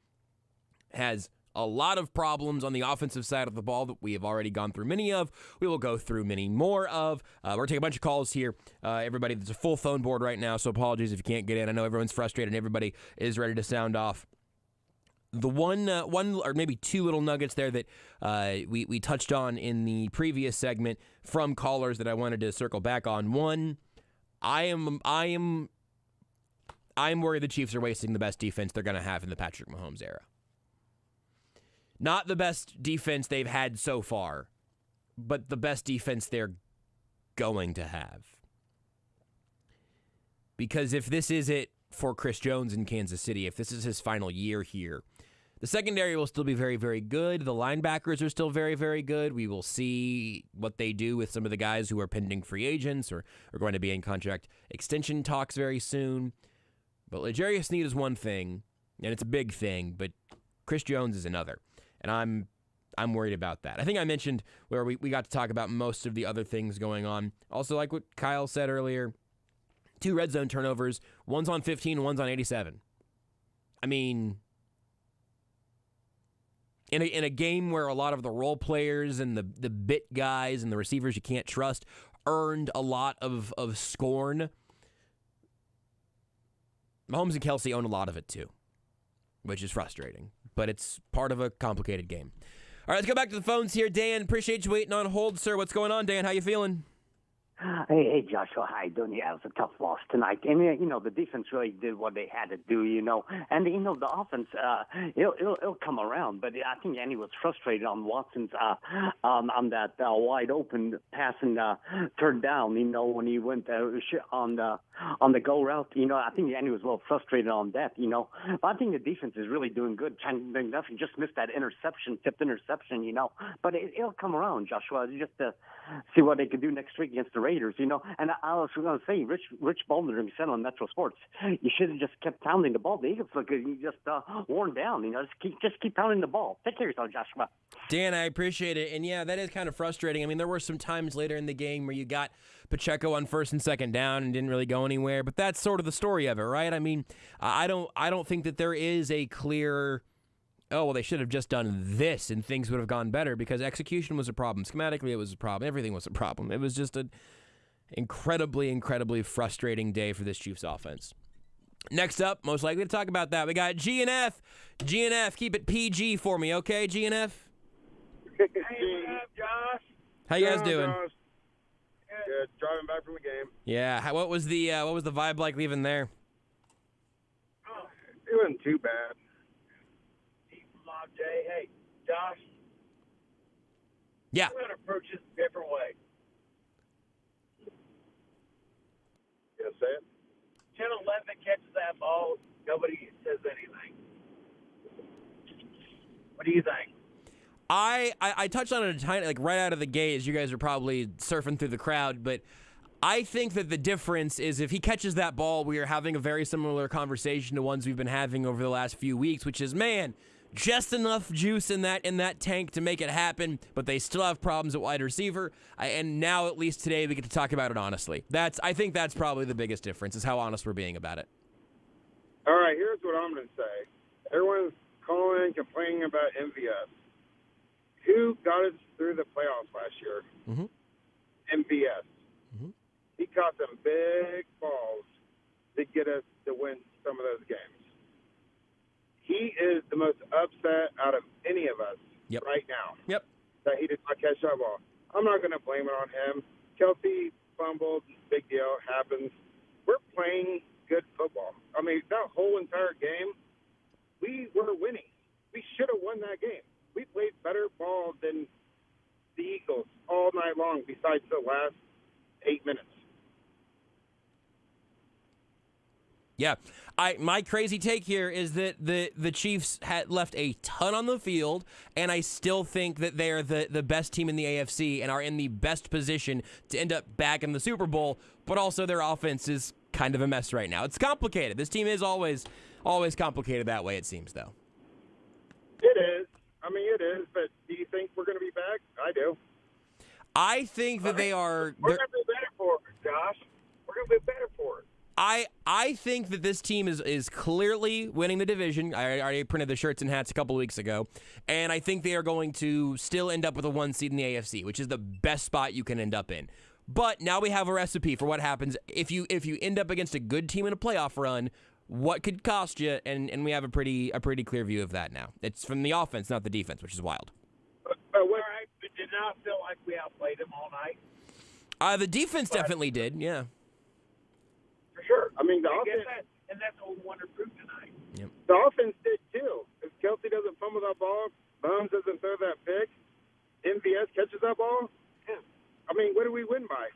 has a lot of problems on the offensive side of the ball that we have already gone through many of. We will go through many more of. We're going to take a bunch of calls here. Everybody, there's a full phone board right now, so apologies if you can't get in. I know everyone's frustrated and everybody is ready to sound off. The one or maybe 2 little nuggets there that we touched on in the previous segment from callers that I wanted to circle back on. One, I'm worried the Chiefs are wasting the best defense they're going to have in the Patrick Mahomes era. Not the best defense they've had so far, but the best defense they're going to have. Because if this is it for Chris Jones in Kansas City, if this is his final year here, the secondary will still be very, very good. The linebackers are still very, very good. We will see what they do with some of the guys who are pending free agents or are going to be in contract extension talks very soon. But L'Jarius Sneed is one thing, and it's a big thing, but Chris Jones is another. And I'm worried about that. I think I mentioned where we got to talk about most of the other things going on. Also, like what Kyle said earlier, 2 red zone turnovers, one's on 15 and one's on 87. I mean, in a game where a lot of the role players and the bit guys and the receivers you can't trust earned a lot of scorn, Mahomes and Kelsey own a lot of it too, which is frustrating, but it's part of a complicated game. All right, let's go back to the phones here. Dan, appreciate you waiting on hold, sir. What's going on, Dan? How you feeling? Hey, Joshua, how you doing? Yeah, it was a tough loss tonight. And, the defense really did what they had to do, And, the offense, it'll come around. But I think Andy was frustrated on Watson's, on that wide open pass and third down, when he went on the go route. I think Andy was a little frustrated on that, But I think the defense is really doing good. Nothing, just missed that tipped interception, But it'll come around, Joshua, just to see what they could do next week against the Raiders, And I was going to say, Rich Baldwin said on Metro Sports, you should have just kept pounding the ball. The Eagles look just worn down. Just keep pounding the ball. Take care of yourself, Joshua. Dan, I appreciate it. And yeah, that is kind of frustrating. I mean, there were some times later in the game where you got Pacheco on 1st and 2nd down and didn't really go anywhere. But that's sort of the story of it, right? I mean, I don't think that there is a clear, oh, well, they should have just done this and things would have gone better, because execution was a problem. Schematically, it was a problem. Everything was a problem. It was just an incredibly frustrating day for this Chiefs offense. Next up, most likely to talk about that, we got G&F. G&F, keep it PG for me, okay, G&F? Hey, what's up, Josh? How you guys doing? Good. Driving back from the game. Yeah. What was the vibe like leaving there? Oh, it wasn't too bad. Jay, hey, Josh. Yeah. I'm going to approach this a different way. Yeah, say it. 10-11 catches that ball. Nobody says anything. What do you think? I touched on it a tiny, like right out of the gate, as you guys are probably surfing through the crowd, but I think that the difference is if he catches that ball, we are having a very similar conversation to ones we've been having over the last few weeks, which is, man, just enough juice in that tank to make it happen, but they still have problems at wide receiver. And now, at least today, we get to talk about it honestly. I think that's probably the biggest difference, is how honest we're being about it. All right, here's what I'm going to say. Everyone's calling, complaining about MVS. Who got us through the playoffs last year? Mm-hmm. MVS. Mm-hmm. He caught some big balls to get us to win some of those games. He is the most upset out of any of us right now. Yep. That he did not catch that ball. I'm not going to blame it on him. Kelsey fumbled. Big deal. Happens. We're playing good football. I mean, that whole entire game, we were winning. We should have won that game. We played better ball than the Eagles all night long besides the last 8 minutes. Yeah. My crazy take here is that the Chiefs had left a ton on the field, and I still think that they're the best team in the AFC and are in the best position to end up back in the Super Bowl, but also their offense is kind of a mess right now. It's complicated. This team is always complicated that way, it seems, though. It is. I mean, it is, but do you think we're going to be back? I do. I think that they are... We're going to be better for it, Josh. We're going to be better for it. I think that this team is clearly winning the division. I already printed the shirts and hats a couple of weeks ago. And I think they are going to still end up with a 1 seed in the AFC, which is the best spot you can end up in. But now we have a recipe for what happens if you end up against a good team in a playoff run, what could cost you, and we have a pretty clear view of that now. It's from the offense, not the defense, which is wild. All right, but did not feel like we outplayed them all night. The defense definitely did, yeah. For sure. I mean, the offense... And that's what we want to prove tonight. Yep. The offense did, too. If Kelsey doesn't fumble that ball, Mahomes doesn't throw that pick, MVS catches that ball, I mean, what do we win by?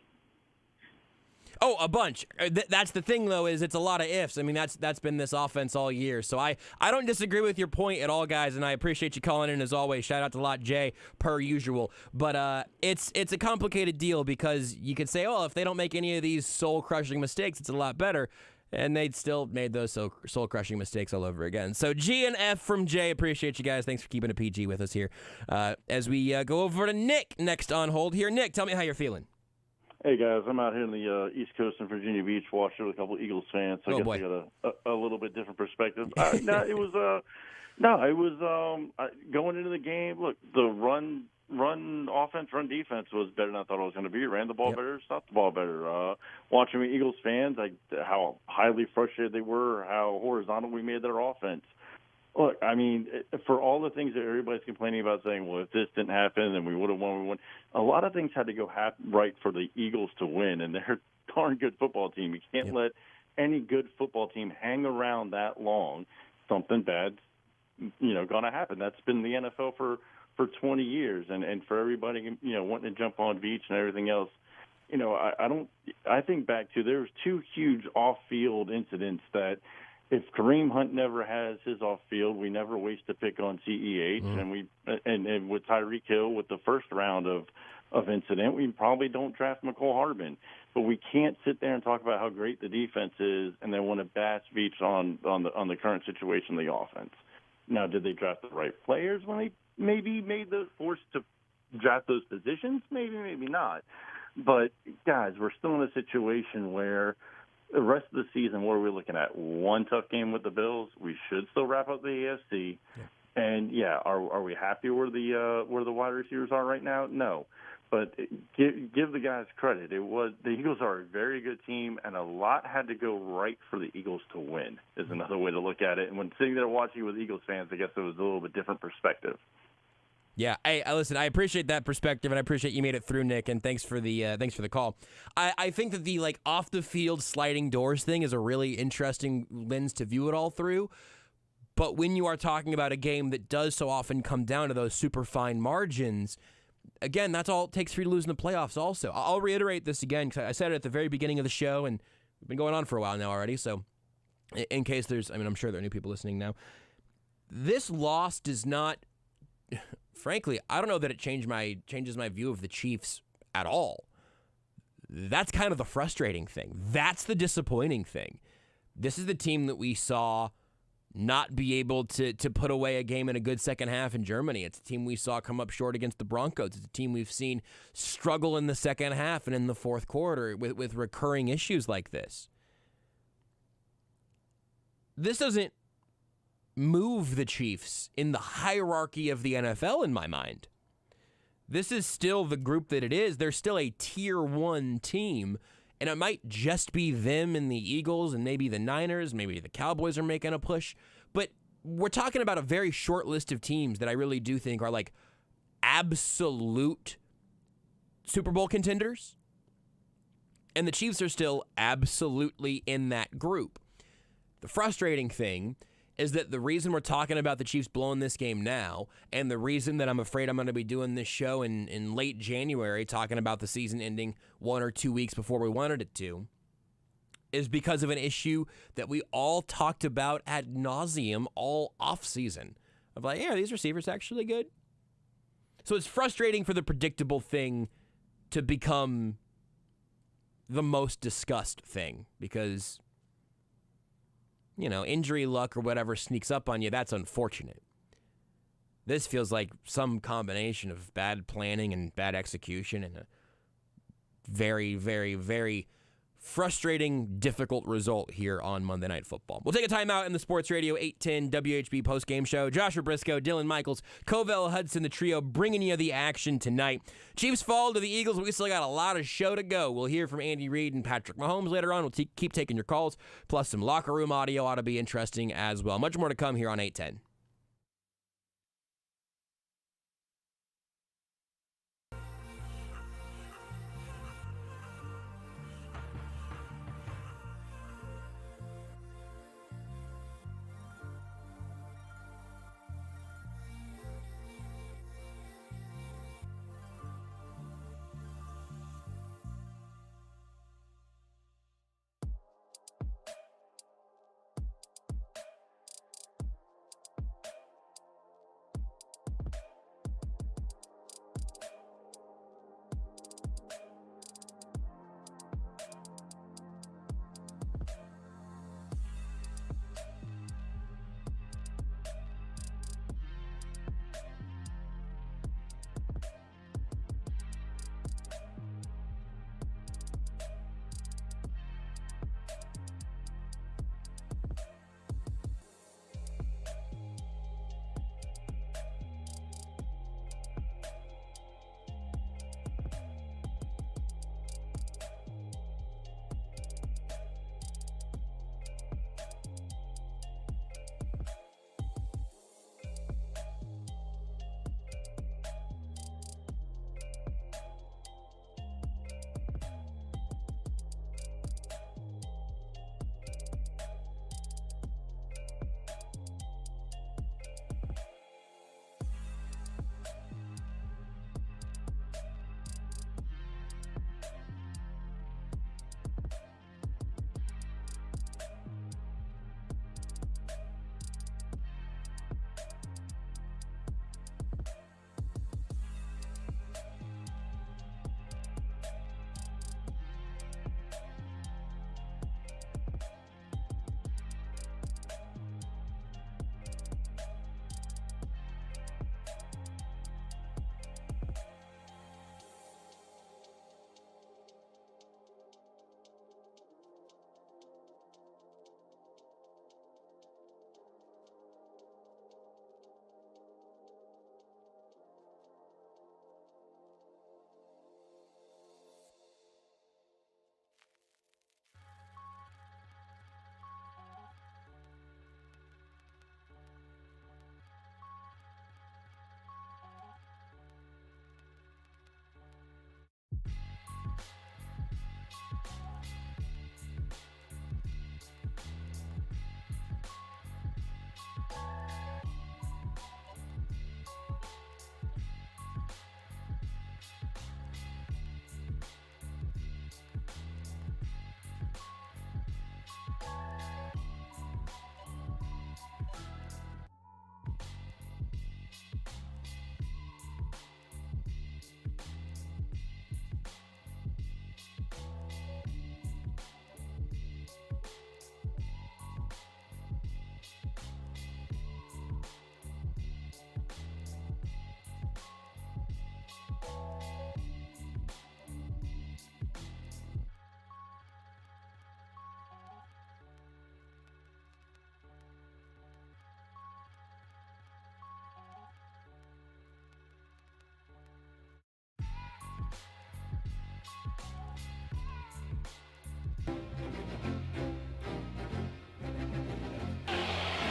Oh, a bunch. That's the thing, though, is it's a lot of ifs. I mean, that's been this offense all year. So I don't disagree with your point at all, guys, and I appreciate you calling in as always. Shout out to Lot J, per usual. But it's a complicated deal because you could say, oh, if they don't make any of these soul-crushing mistakes, it's a lot better. And they'd still made those soul-crushing mistakes all over again. So G and F from J. Appreciate you guys. Thanks for keeping a PG with us here. As we go over to Nick next on hold here. Nick, tell me how you're feeling. Hey, guys, I'm out here in the East Coast in Virginia Beach watching with a couple of Eagles fans, so I guess I got a little bit different perspective. It was going into the game, look, the run offense, run defense was better than I thought it was going to be. Ran the ball better, stopped the ball better. Watching the Eagles fans, how highly frustrated they were, how horizontal we made their offense. Look, I mean, for all the things that everybody's complaining about, saying, well, if this didn't happen, then we would have won, a lot of things had to go right for the Eagles to win, and they're a darn good football team. You can't let any good football team hang around that long. Something bad's, going to happen. That's been the NFL for 20 years, and for everybody, wanting to jump on Beach and everything else. I think back to there was 2 huge off-field incidents that if Kareem Hunt never has his off-field, we never waste a pick on CEH, and with Tyreek Hill with the first round of incident, we probably don't draft McCole Hardman. But we can't sit there and talk about how great the defense is and then want to bash Beach on the current situation of the offense. Now, did they draft the right players when they maybe made the force to draft those positions? Maybe, maybe not. But, guys, we're still in a situation where the rest of the season, what are we looking at? 1 tough game with the Bills. We should still wrap up the AFC. Yeah. And, are we happy where the wide receivers are right now? No. But give the guys credit. The Eagles are a very good team, and a lot had to go right for the Eagles to win is another way to look at it. And when sitting there watching with Eagles fans, I guess it was a little bit different perspective. Yeah, hey, listen, I appreciate that perspective, and I appreciate you made it through, Nick, and thanks for the call. I think that the off the field sliding doors thing is a really interesting lens to view it all through. But when you are talking about a game that does so often come down to those super fine margins, again, that's all it takes for you to lose in the playoffs. Also, I'll reiterate this again because I said it at the very beginning of the show, and we've been going on for a while now already. So, in case I'm sure there are new people listening now. This loss does not. Frankly, I don't know that it changes my view of the Chiefs at all. That's kind of the frustrating thing. That's the disappointing thing. This is the team that we saw not be able to put away a game in a good second half in Germany. It's a team we saw come up short against the Broncos. It's a team we've seen struggle in the second half and in the fourth quarter with recurring issues like this. This doesn't move the Chiefs in the hierarchy of the NFL in my mind. This is still the group that it is. They're still a tier 1 team, and it might just be them and the Eagles and maybe the Niners, maybe the Cowboys are making a push, but we're talking about a very short list of teams that I really do think are like absolute Super Bowl contenders, and the Chiefs are still absolutely in that group. The frustrating thing is that the reason we're talking about the Chiefs blowing this game now, and the reason that I'm afraid I'm going to be doing this show in late January, talking about the season ending 1 or 2 weeks before we wanted it to, is because of an issue that we all talked about ad nauseum all offseason. Of like, yeah, are these receivers actually good? So it's frustrating for the predictable thing to become the most discussed thing because, you know, injury luck or whatever sneaks up on you, that's unfortunate. This feels like some combination of bad planning and bad execution and a very, very, very frustrating, difficult result here on Monday Night Football. We'll take a timeout in the Sports Radio 810 WHB postgame show. Joshua Brisco, Dylan Michaels, Covell Hudson, the trio bringing you the action tonight. Chiefs fall to the Eagles, but we still got a lot of show to go. We'll hear from Andy Reid and Patrick Mahomes later on. We'll keep taking your calls, plus some locker room audio ought to be interesting as well. Much more to come here on 810.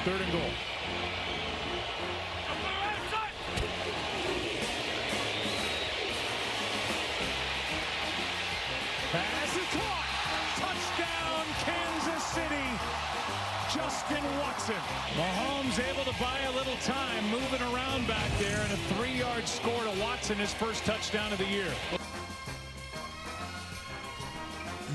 3rd and goal. Pass is caught. Touchdown, Kansas City. Justin Watson. Mahomes able to buy a little time moving around back there, and a 3-yard score to Watson, his first touchdown of the year.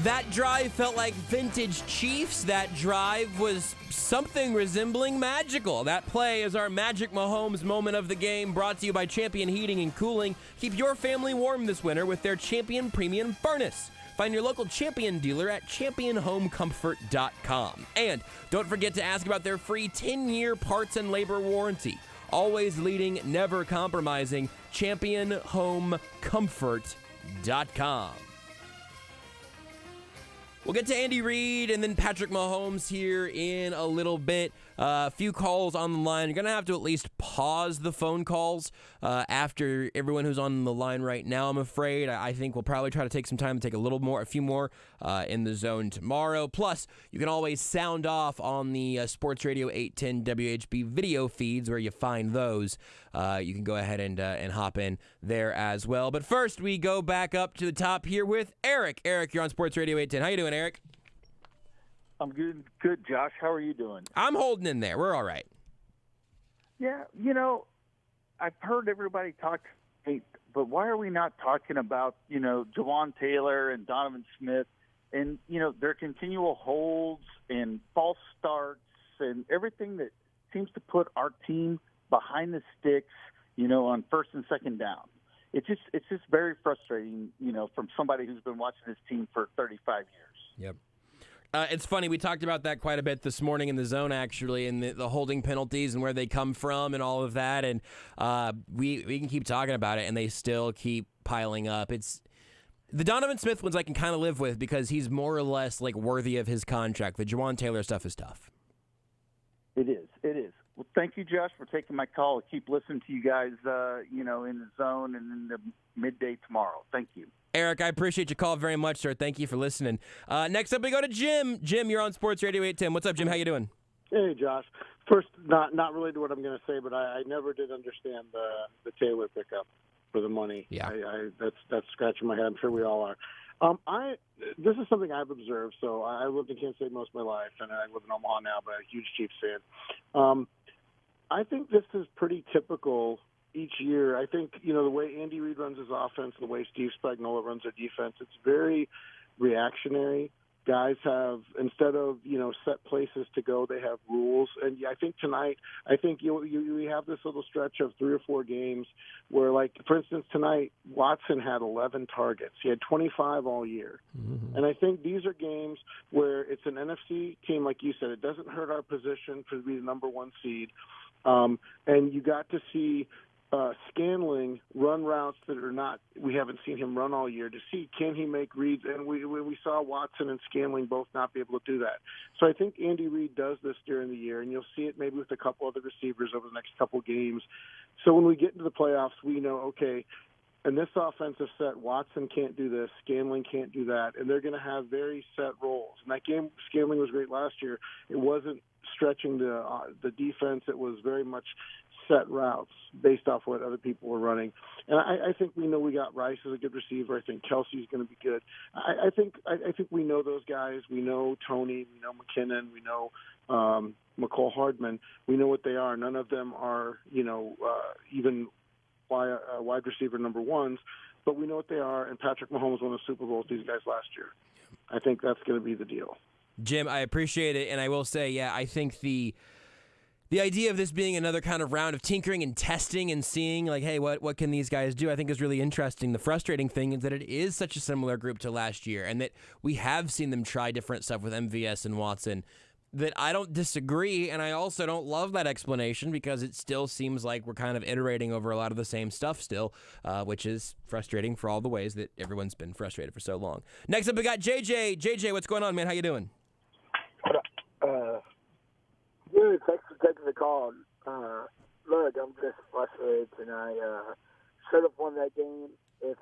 That drive felt like vintage Chiefs. That drive was something resembling magical. That play is our Magic Mahomes moment of the game, brought to you by Champion Heating and Cooling. Keep your family warm this winter with their Champion Premium Furnace. Find your local Champion dealer at championhomecomfort.com. And don't forget to ask about their free 10-year parts and labor warranty. Always leading, never compromising, championhomecomfort.com. We'll get to Andy Reid and then Patrick Mahomes here in a little bit. A few calls on the line. You're going to have to at least pause the phone calls after everyone who's on the line right now, I'm afraid. I think we'll probably try to take some time to take a few more in the zone tomorrow. Plus, you can always sound off on the Sports Radio 810 WHB video feeds where you find those. You can go ahead and hop in there as well. But first, we go back up to the top here with Eric. Eric, you're on Sports Radio 810. How you doing, Eric? I'm good, Josh. How are you doing? I'm holding in there. We're all right. Yeah, I've heard everybody talk, but why are we not talking about, Jawan Taylor and Donovan Smith and, their continual holds and false starts and everything that seems to put our team behind the sticks, on 1st and 2nd down. It's just very frustrating, from somebody who's been watching this team for 35 years. Yep. It's funny, we talked about that quite a bit this morning in the zone, actually, and the holding penalties and where they come from and all of that, and we can keep talking about it, and they still keep piling up. It's the Donovan Smith ones I can kind of live with because he's more or less like worthy of his contract. The Jawan Taylor stuff is tough. It is. Well, thank you, Josh, for taking my call. I'll keep listening to you guys, in the zone and in the midday tomorrow. Thank you. Eric, I appreciate your call very much, sir. Thank you for listening. Next up, we go to Jim. Jim, you're on Sports Radio 810. What's up, Jim? How you doing? Hey, Josh. First, not related to what I'm going to say, but I never did understand the Taylor pickup for the money. Yeah, that's scratching my head. I'm sure we all are. This is something I've observed. So I lived in Kansas City most of my life, and I live in Omaha now, but a huge Chiefs fan. I think this is pretty typical each year. I think, the way Andy Reid runs his offense, the way Steve Spagnuolo runs their defense, it's very reactionary. Guys have, instead of, set places to go, they have rules. And I think tonight, we have this little stretch of 3 or 4 games where, like, for instance, tonight, Watson had 11 targets. He had 25 all year. Mm-hmm. And I think these are games where it's an NFC team, like you said. It doesn't hurt our position to be the number 1 seed. And you got to see Scanling run routes that are not, we haven't seen him run all year, to see can he make reads, and we saw Watson and Scanling both not be able to do that. So I think Andy Reid does this during the year, and you'll see it maybe with a couple other receivers over the next couple games. So when we get into the playoffs, we know, okay, in this offensive set, Watson can't do this, Scanling can't do that, and they're going to have very set roles. And that game, Scanling was great last year. It wasn't stretching the defense. It was very much set routes based off what other people were running. And I think we know we got Rice as a good receiver. I think Kelsey's going to be good. I think we know those guys. We know Tony. We know McKinnon. We know McCole Hardman. We know what they are. None of them are, even wide receiver number 1s, but we know what they are. And Patrick Mahomes won a Super Bowl with these guys last year. I think that's going to be the deal. Jim, I appreciate it, and I will say, I think the idea of this being another kind of round of tinkering and testing and seeing, like, hey, what can these guys do, I think is really interesting. The frustrating thing is that it is such a similar group to last year, and that we have seen them try different stuff with MVS and Watson, that I don't disagree, and I also don't love that explanation because it still seems like we're kind of iterating over a lot of the same stuff still, which is frustrating for all the ways that everyone's been frustrated for so long. Next up, we got JJ. JJ, what's going on, man? How you doing? Dude, thanks for taking the call. Look, I'm just frustrated tonight. Should have won that game if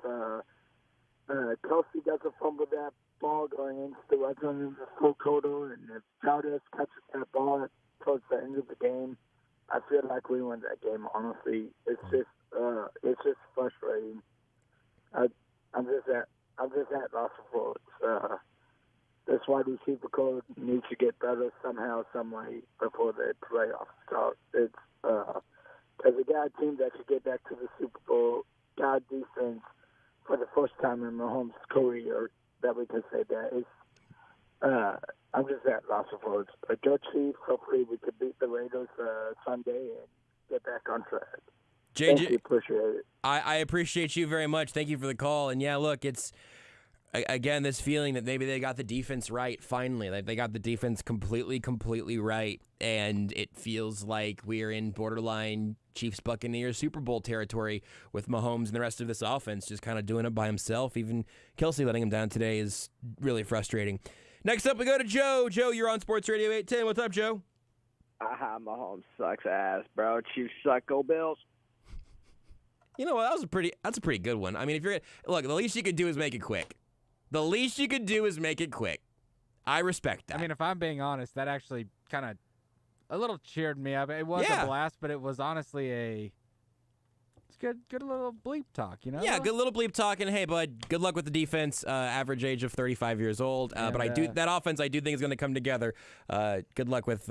Kelsey doesn't fumble that ball going into the red zone in the full total, and if Childress catches that ball towards the end of the game, I feel like we won that game. Honestly, it's just frustrating. I'm just at loss for words. This wide receiver core needs to get better somehow, some way before the playoffs start. It's because we got a team that should get back to the Super Bowl. Got defense for the first time in Mahomes' career that we can say that. I'm just at loss of words. Go Chiefs. Hopefully we can beat the Raiders Sunday and get back on track. JJ, Thank you. Appreciate it. I appreciate you very much. Thank you for the call. And yeah, look, it's again this feeling that maybe they got the defense right finally. Like they got the defense completely right, and it feels like we're in borderline Chiefs Buccaneers Super Bowl territory with Mahomes and the rest of this offense just kind of doing it by himself. Even Kelsey letting him down today is really frustrating. Next up, we go to Joe. Joe, you're on Sports Radio 810. What's up, Joe? Mahomes sucks ass, bro. Chiefs suck. Go Bills. You know what? That's a pretty good one. I mean, if you're look, the least you could do is make it quick. The least you could do is make it quick. I respect that. I mean, if I'm being honest, that actually kind of a little cheered me up. It was a blast, but it was honestly it's good little bleep talk, you know? Yeah, good little bleep talk. And hey, bud, good luck with the defense. Average age of 35 years old. But that offense I do think is going to come together. Good luck with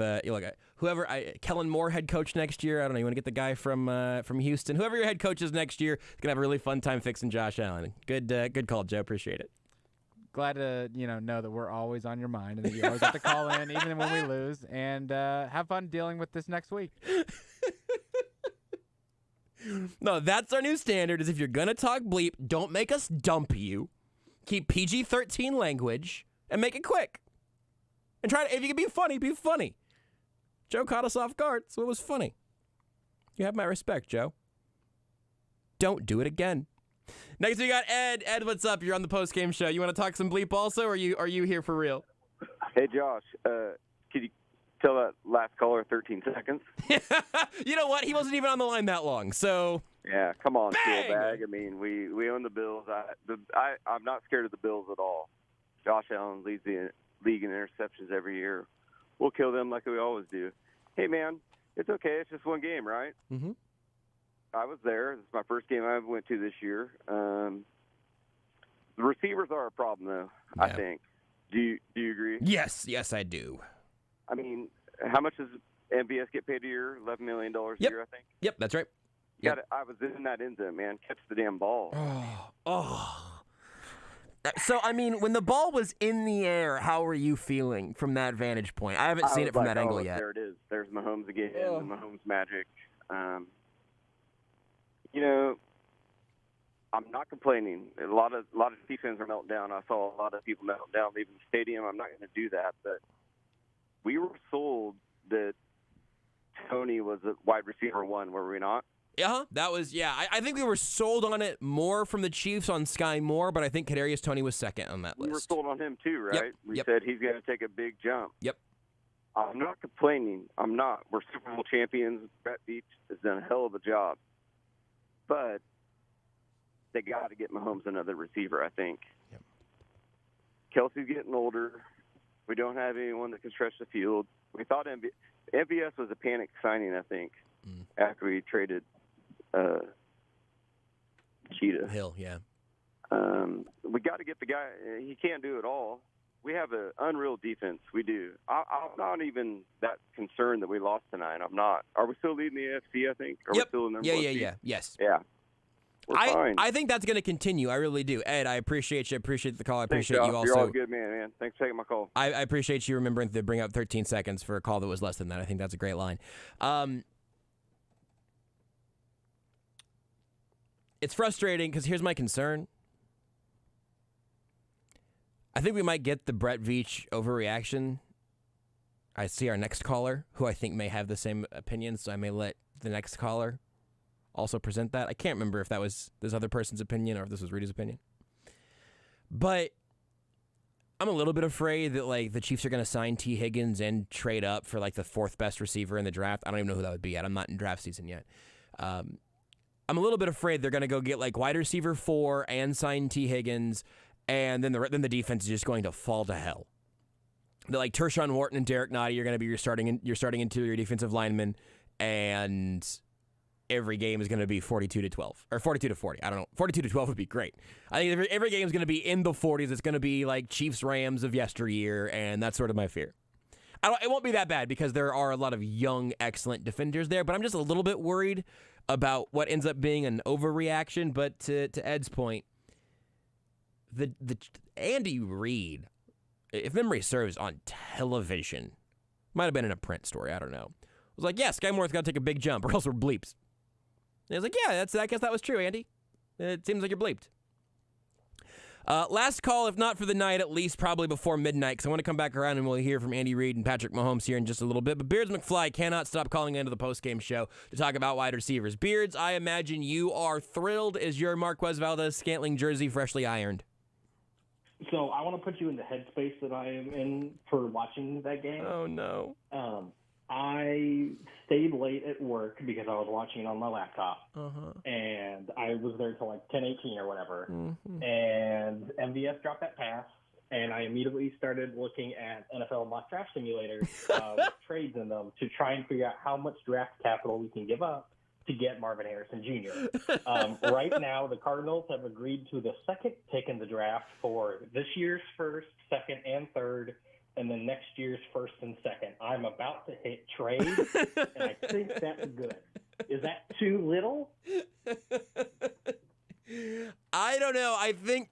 whoever Kellen Moore head coach next year. I don't know. You want to get the guy from Houston. Whoever your head coach is next year is going to have a really fun time fixing Josh Allen. Good call, Joe. Appreciate it. Glad to know that we're always on your mind and that you always have to call in even when we lose, and have fun dealing with this next week. No, that's our new standard is if you're going to talk bleep, don't make us dump you. Keep PG-13 language and make it quick. And if you can be funny. Joe caught us off guard, so it was funny. You have my respect, Joe. Don't do it again. Next we got Ed. Ed, what's up? You're on the Postgame Show. You want to talk some bleep also, or are you here for real? Hey, Josh. Could you tell that last caller 13 seconds? You know what? He wasn't even on the line that long, so... Yeah, come on, Steelbag. I mean, we own the Bills. I'm not scared of the Bills at all. Josh Allen leads the league in interceptions every year. We'll kill them like we always do. Hey, man, it's okay. It's just one game, right? Mm-hmm. I was there. This is my first game I went to this year. The receivers are a problem, though, yeah. I think. Do you agree? Yes, I do. I mean, how much does MVS get paid a year? $11 million a year, I think? Yep, that's right. I was in that end zone, man. Catch the damn ball. So, I mean, when the ball was in the air, how were you feeling from that vantage point? I haven't seen it from that angle yet. There it is. There's Mahomes again, the Mahomes magic. I'm not complaining. A lot of defense are melting down. I saw a lot of people melt down leaving the stadium. I'm not going to do that, but we were sold that Tony was a wide receiver one, were we not? Yeah, that was, I think we were sold on it more from the Chiefs on Sky Moore, but I think Kadarius Toney was second on that list. We were sold on him too, right? Yep. We said he's going to take a big jump. Yep. I'm not complaining. I'm not. We're Super Bowl champions. Brett Veach has done a hell of a job. But they got to get Mahomes another receiver, I think. Yep. Kelsey's getting older. We don't have anyone that can stretch the field. We thought MVS was a panic signing, I think, after we traded Cheetah. Hill, yeah. We got to get the guy. He can't do it all. We have an unreal defense. We do. I'm not even that concerned that we lost tonight. I'm not. Are we still leading the AFC, I think? Are we still in number one seed? Yes. Yeah. We're fine. I think that's going to continue. I really do. Ed, I appreciate you. Appreciate the call. I appreciate Thanks, you also. You're all a good man. Thanks for taking my call. I appreciate you remembering to bring up 13 seconds for a call that was less than that. I think that's a great line. It's frustrating because here's my concern. I think we might get the Brett Veach overreaction. I see our next caller, who I think may have the same opinion, so I may let the next caller also present that. I can't remember if that was this other person's opinion or if this was Rudy's opinion. But I'm a little bit afraid that the Chiefs are going to sign T. Higgins and trade up for the fourth best receiver in the draft. I don't even know who that would be yet. I'm not in draft season yet. I'm a little bit afraid they're going to go get wide receiver 4 and sign T. Higgins, and then the defense is just going to fall to hell. that like Tershawn Wharton and Derek Nottie are going to be your starting interior defensive linemen, and every game is going to be 42-12 or 42-40. I don't know. 42-12 would be great. I think every game is going to be in the 40s. It's going to be like Chiefs Rams of yesteryear, and that's sort of my fear. It won't be that bad because there are a lot of young, excellent defenders there, but I'm just a little bit worried about what ends up being an overreaction. But to Ed's point, the Andy Reid, if memory serves, on television, might have been in a print story, I don't know, was like, yeah, Sky Moore's got to take a big jump or else we're bleeps. And I was like, yeah, I guess that was true, Andy. It seems like you're bleeped. Last call, if not for the night, at least probably before midnight, because I want to come back around and we'll hear from Andy Reid and Patrick Mahomes here in just a little bit. But Beards McFly cannot stop calling into the postgame show to talk about wide receivers. Beards, I imagine you are thrilled as your Marquez Valdez-Scantling jersey freshly ironed. So I want to put you in the headspace that I am in for watching that game. Oh, no. I stayed late at work because I was watching it on my laptop, and I was there till like 10:18 or whatever, and MVS dropped that pass, and I immediately started looking at NFL mock draft simulators with trades in them to try and figure out how much draft capital we can give up to get Marvin Harrison Jr. Right now, the Cardinals have agreed to the second pick in the draft for this year's first, second, and third, and then next year's first and second. I'm about to hit trade, and I think that's good. Is that too little? I don't know.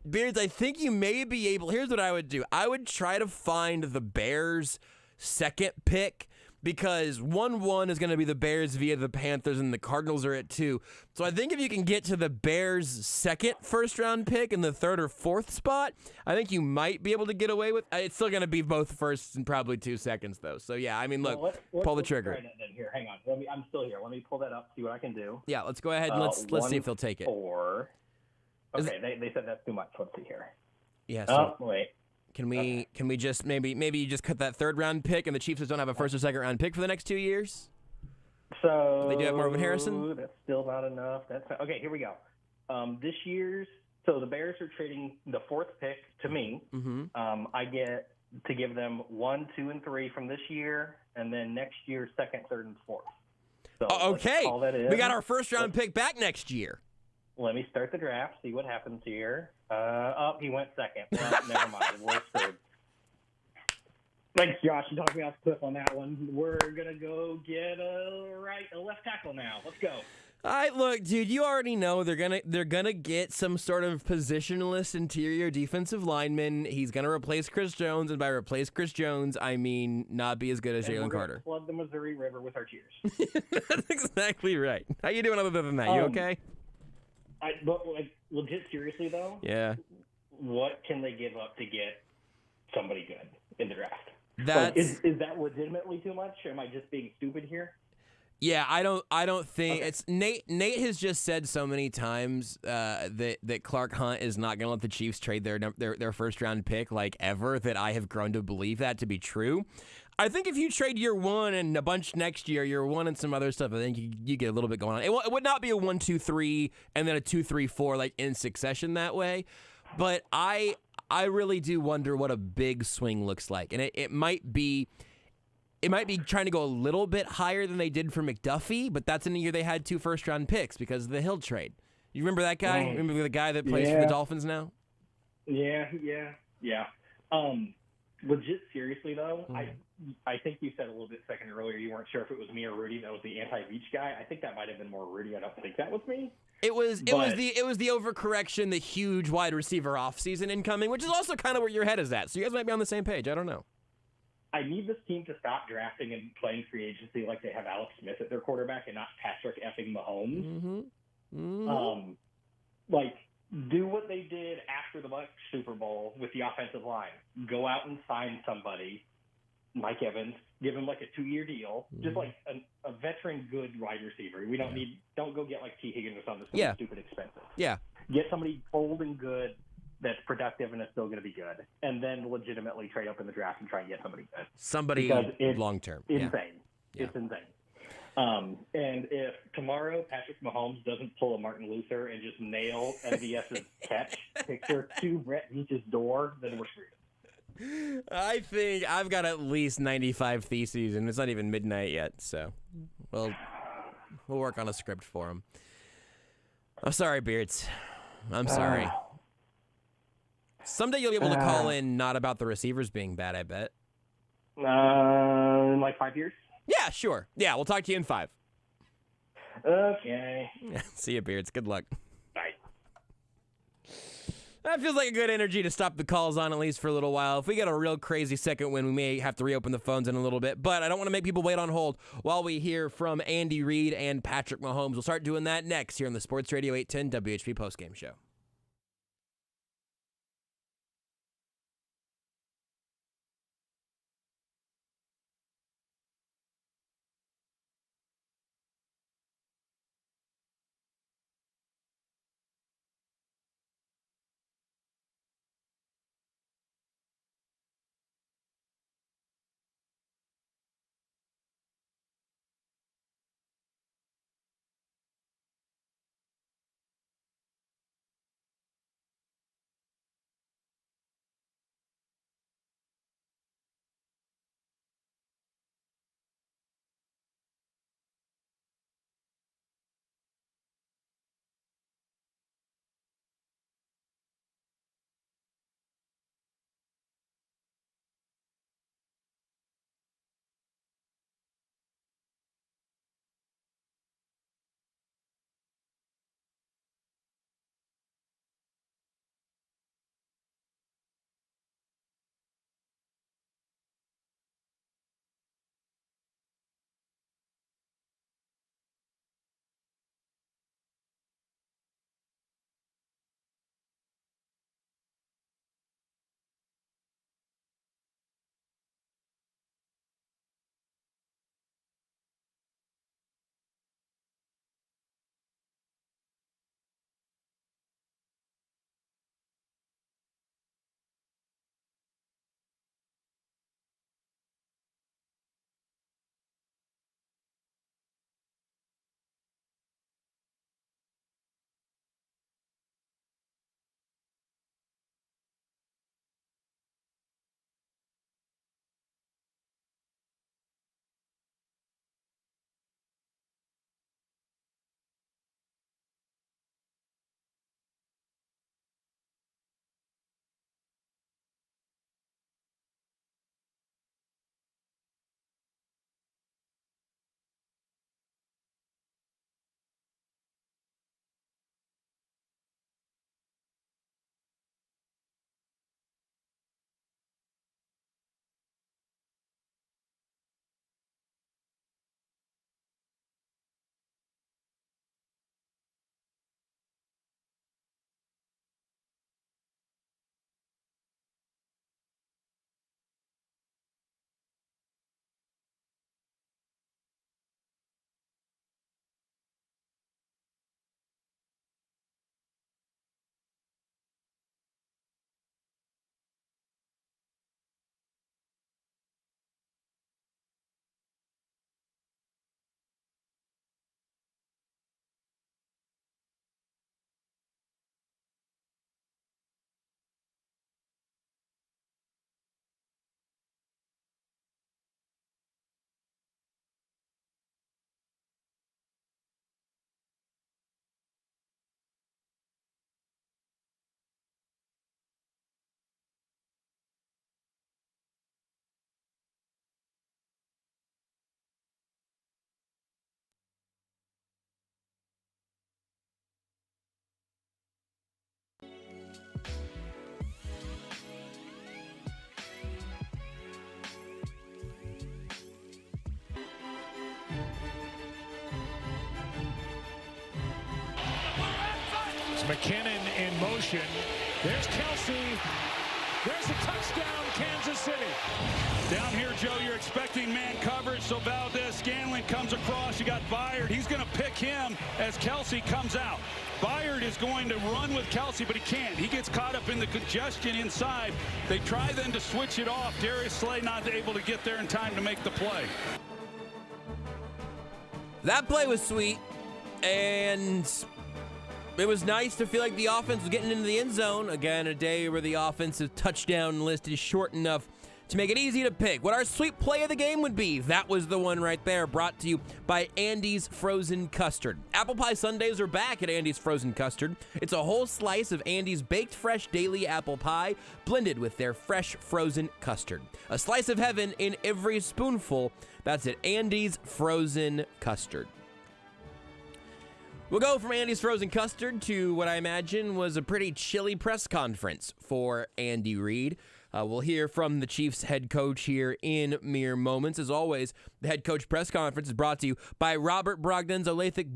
Beards, I think you may be able. Here's what I would do. I would try to find the Bears' second pick, because 1-1 is going to be the Bears via the Panthers, and the Cardinals are at 2. So I think if you can get to the Bears' second first-round pick in the third or fourth spot, I think you might be able to get away with. It's still going to be both firsts and probably 2 seconds, though. So yeah, I mean, look, pull the trigger. Try that then. Here, hang on. I'm still here. Let me pull that up, see what I can do. Yeah, let's go ahead and let's see if they'll take it. 4. Okay, they said that's too much. Let's see here. Yeah. So wait. Can we just maybe you just cut that third round pick, and the Chiefs just don't have a first or second round pick for the next 2 years? So they do have Marvin Harrison. That's still not enough. Okay. Here we go. This year's, so the Bears are trading the 4th pick to me. I get to give them 1, 2, and 3 from this year, and then next year 2nd, 3rd, and 4th. So okay, we got our first round pick back next year. Let me start the draft, see what happens here. He went 2nd. Well, never mind. We're screwed. Thanks, Josh. You talked me off the cliff on that one. We're going to go get a left tackle now. Let's go. All right, look, dude, you already know they're gonna get some sort of positionless interior defensive lineman. He's gonna replace Chris Jones, and by replace Chris Jones, I mean not be as good as Jalen Carter. Flood the Missouri River with our cheers. That's exactly right. How you doing other than that? You okay? But legit, seriously though. Yeah. What can they give up to get somebody good in the draft? That's is that legitimately too much? Or am I just being stupid here? Yeah, I don't think it's Nate has just said so many times that Clark Hunt is not going to let the Chiefs trade their first round pick like ever, that I have grown to believe that to be true. I think if you trade year 1 and a bunch next year 1 and some other stuff, I think you get a little bit going on. It would not be a 1, 2, 3 and then a 2, 3, 4 like in succession that way, but I really do wonder what a big swing looks like, and it might be. It might be trying to go a little bit higher than they did for McDuffie, but that's in the year they had 2 first-round picks because of the Hill trade. You remember that guy? Remember the guy that plays for the Dolphins now? Yeah. Legit, seriously, though, I think you said a little bit second earlier you weren't sure if it was me or Rudy that was the anti-Beach guy. I think that might have been more Rudy. I don't think that was me. It was the overcorrection, the huge wide receiver offseason incoming, which is also kind of where your head is at. So you guys might be on the same page. I don't know. I need this team to stop drafting and playing free agency like they have Alex Smith at their quarterback and not Patrick effing Mahomes. Do what they did after the Bucs Super Bowl with the offensive line. Go out and sign somebody, Mike Evans, give him like a 2-year deal, just like a veteran good wide receiver. We don't go get like T. Higgins or something that's stupid expensive. Yeah. Get somebody old and good that's productive and is still going to be good, and then legitimately trade up in the draft and try and get somebody good. Somebody long term. Insane. Yeah. It's insane. And if tomorrow Patrick Mahomes doesn't pull a Martin Luther and just nail MVS's catch picture to Brett Veach's door, then we're screwed. I think I've got at least 95 theses, and it's not even midnight yet, so we'll work on a script for him. I'm sorry, Beards. I'm sorry. Someday you'll be able to call in not about the receivers being bad, I bet. In like 5 years? Yeah, sure. Yeah, we'll talk to you in 5. Okay. See you, Beards. Good luck. Bye. That feels like a good energy to stop the calls on, at least for a little while. If we get a real crazy second win, we may have to reopen the phones in a little bit. But I don't want to make people wait on hold while we hear from Andy Reid and Patrick Mahomes. We'll start doing that next here on the Sports Radio 810 WHP Postgame Show. McKinnon in motion. There's Kelsey. There's a touchdown, Kansas City. Down here, Joe, you're expecting man coverage, so Valdez-Scanlon comes across. You got Byard. He's going to pick him as Kelsey comes out. Byard is going to run with Kelsey, but he can't. He gets caught up in the congestion inside. They try then to switch it off. Darius Slay not able to get there in time to make the play. That play was sweet, and It was nice to feel like the offense was getting into the end zone. Again, a day where the offensive touchdown list is short enough to make it easy to pick what our sweet play of the game would be. That was the one right there, brought to you by Andy's Frozen Custard. Apple pie sundaes are back at Andy's Frozen Custard. It's a whole slice of Andy's baked fresh daily apple pie blended with their fresh frozen custard. A slice of heaven in every spoonful. That's at Andy's Frozen Custard. We'll go from Andy's Frozen Custard to what I imagine was a pretty chilly press conference for Andy Reid. We'll hear from the Chiefs head coach here in mere moments. As always, the head coach press conference is brought to you by Robert Brogdon's Olathe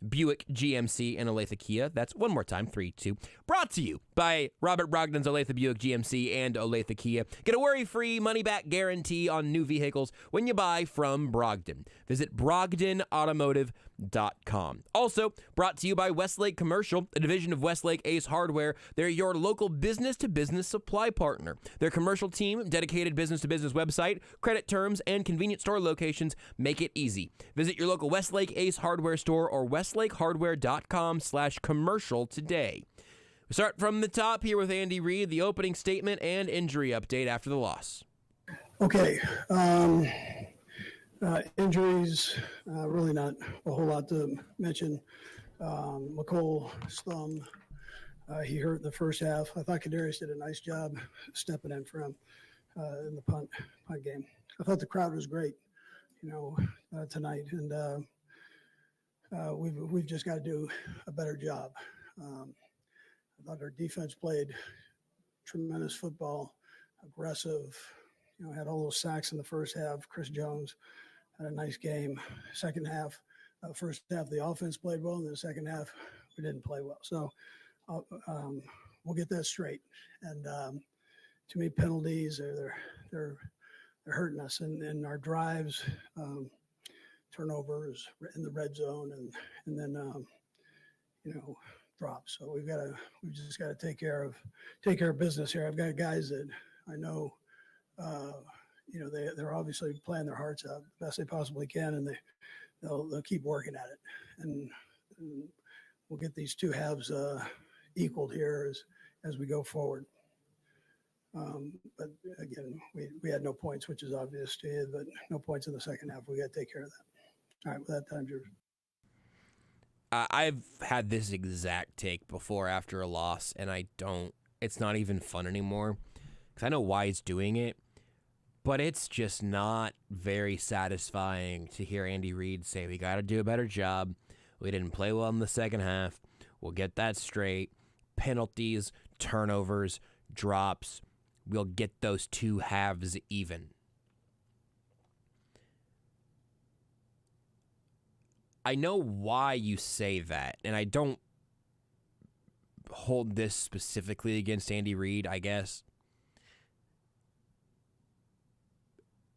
Buick GMC and Olathe Kia. That's one more time, 3, 2. Brought to you by Robert Brogdon's Olathe Buick GMC and Olathe Kia. Get a worry-free money-back guarantee on new vehicles when you buy from Brogdon. Visit BrogdonAutomotive.com. Also brought to you by Westlake Commercial, a division of Westlake Ace Hardware. They're your local business-to-business supply partner. Their commercial team, dedicated business-to-business website, credit terms, and convenient store locations make it easy. Visit your local Westlake Ace Hardware store or westlakehardware.com/commercial today. We start from the top here with Andy Reid, the opening statement and injury update after the loss. Okay. Injuries, really not a whole lot to mention. McColl's thumb, he hurt in the first half. I thought Kadarius did a nice job stepping in for him in the punt game. I thought the crowd was great, tonight, and we've just got to do a better job. I thought our defense played tremendous football, aggressive, had all those sacks in the first half. Chris Jones had a nice game. Second half, first half, the offense played well, and then the second half, we didn't play well. So we'll get that straight. And too many penalties, they're hurting us. And our drives, turnovers in the red zone, and then drops. So we've just got to take care of business here. I've got guys that I know, they're obviously playing their hearts out the best they possibly can, and they'll keep working at it, and we'll get these two halves equaled here as we go forward. But again, we had no points, which is obvious to you, but no points in the second half. We got to take care of that. All right, with that time, George. I've had this exact take before after a loss, and it's not even fun anymore because I know why he's doing it, but it's just not very satisfying to hear Andy Reid say, we got to do a better job. We didn't play well in the second half. We'll get that straight. Penalties, turnovers, drops. We'll get those two halves even. I know why you say that, and I don't hold this specifically against Andy Reid, I guess.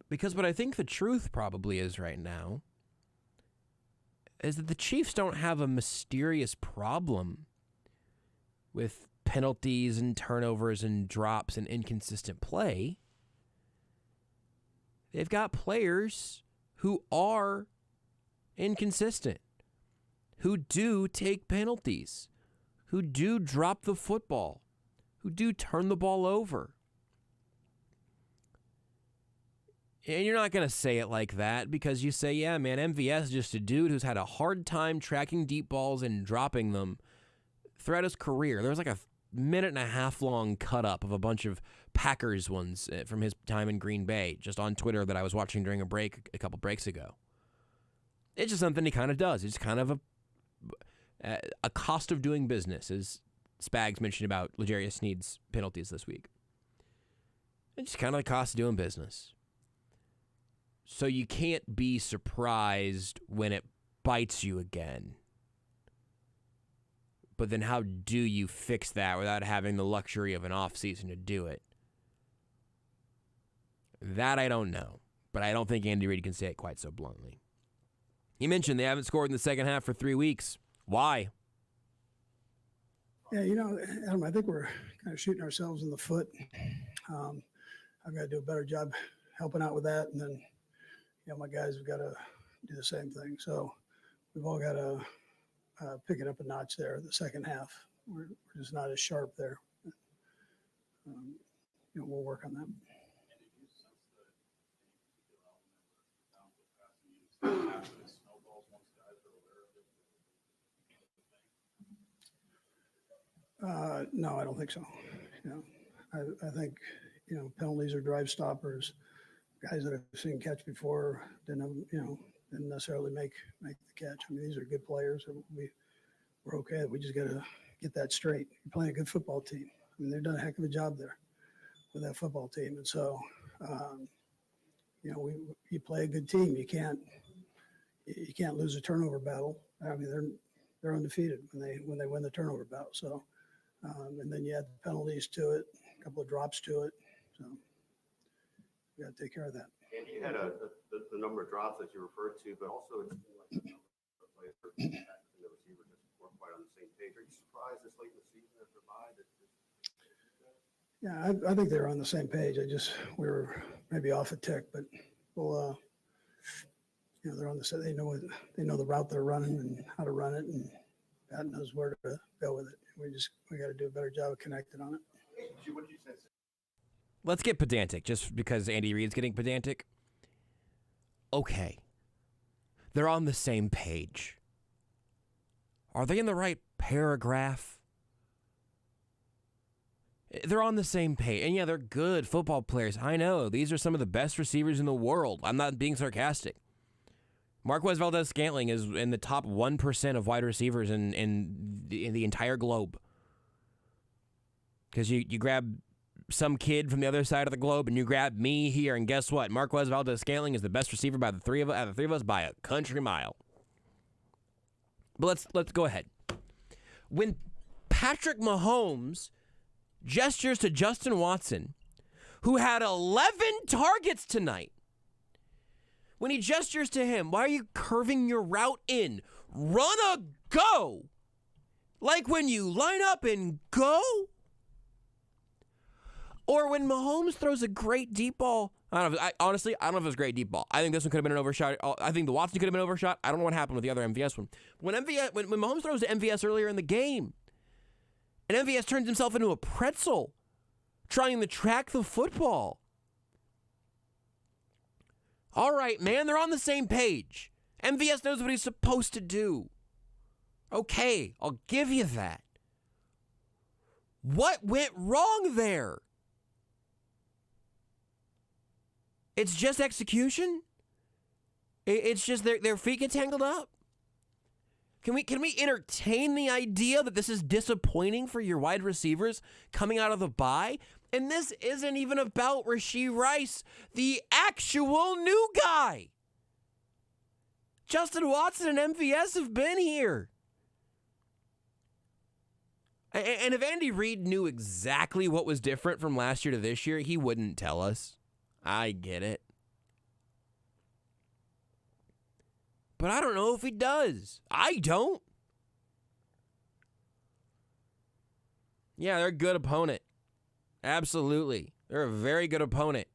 Because what I think the truth probably is right now is that the Chiefs don't have a mysterious problem with penalties and turnovers and drops and inconsistent play. They've got players who are inconsistent, who do take penalties, who do drop the football, who do turn the ball over. And you're not going to say it like that because you say, yeah, man, MVS is just a dude who's had a hard time tracking deep balls and dropping them throughout his career. There was like a minute and a half long cut up of a bunch of Packers ones from his time in Green Bay just on Twitter that I was watching during a couple breaks ago. It's just something he kind of does. It's kind of a cost of doing business, as Spags mentioned about L'Jarius Sneed's penalties this week. It's just kind of the cost of doing business. So you can't be surprised when it bites you again. But then how do you fix that without having the luxury of an offseason to do it? That I don't know. But I don't think Andy Reid can say it quite so bluntly. You mentioned they haven't scored in the second half for 3 weeks. Why? Yeah, Adam, I think we're kind of shooting ourselves in the foot. I've got to do a better job helping out with that. And then, my guys have got to do the same thing. So we've all got to picking up a notch there in the second half. We're just not as sharp there. We'll work on that. No, I don't think so. I think, penalties are drive stoppers. Guys that I've seen catch before didn't necessarily make the catch. I mean, these are good players. We're okay. We just got to get that straight. You're playing a good football team. I mean, they've done a heck of a job there with that football team. And so, you play a good team. You can't lose a turnover battle. I mean, they're undefeated when they win the turnover battle. So, and then you add the penalties to it, a couple of drops to it. So we got to take care of that. And you had the number of drops that you referred to, but also it seemed like the number of players and the receiver just weren't quite on the same page. Are you surprised this late in the season after a bye? Yeah, I think they're on the same page. We were maybe off a tick, but we'll, they're on the same. They know the route they're running and how to run it, and God knows where to go with it. We got to do a better job of connecting on it. What did you say? Let's get pedantic, just because Andy Reid's getting pedantic. Okay. They're on the same page. Are they in the right paragraph? They're on the same page. And yeah, they're good football players. I know. These are some of the best receivers in the world. I'm not being sarcastic. Marquez Valdez-Scantling is in the top 1% of wide receivers in the entire globe. Because you grab some kid from the other side of the globe and you grab me here, and guess what? Marquez Valdez-Scantling is the best receiver out of the three of us by a country mile. But let's go ahead. When Patrick Mahomes gestures to Justin Watson, who had 11 targets tonight, when he gestures to him, why are you curving your route in? Run a go! Like when you line up and go? Or when Mahomes throws a great deep ball. Honestly, I don't know if it was a great deep ball. I think this one could have been an overshot. I think the Watson could have been an overshot. I don't know what happened with the other MVS one. When Mahomes throws to MVS earlier in the game, and MVS turns himself into a pretzel trying to track the football. All right, man, they're on the same page. MVS knows what he's supposed to do. Okay, I'll give you that. What went wrong there? It's just execution? It's just their feet get tangled up? Can we entertain the idea that this is disappointing for your wide receivers coming out of the bye? And this isn't even about Rashee Rice, the actual new guy. Justin Watson and MVS have been here. And if Andy Reid knew exactly what was different from last year to this year, he wouldn't tell us. I get it. But I don't know if he does. I don't. Yeah, they're a good opponent. Absolutely. They're a very good opponent.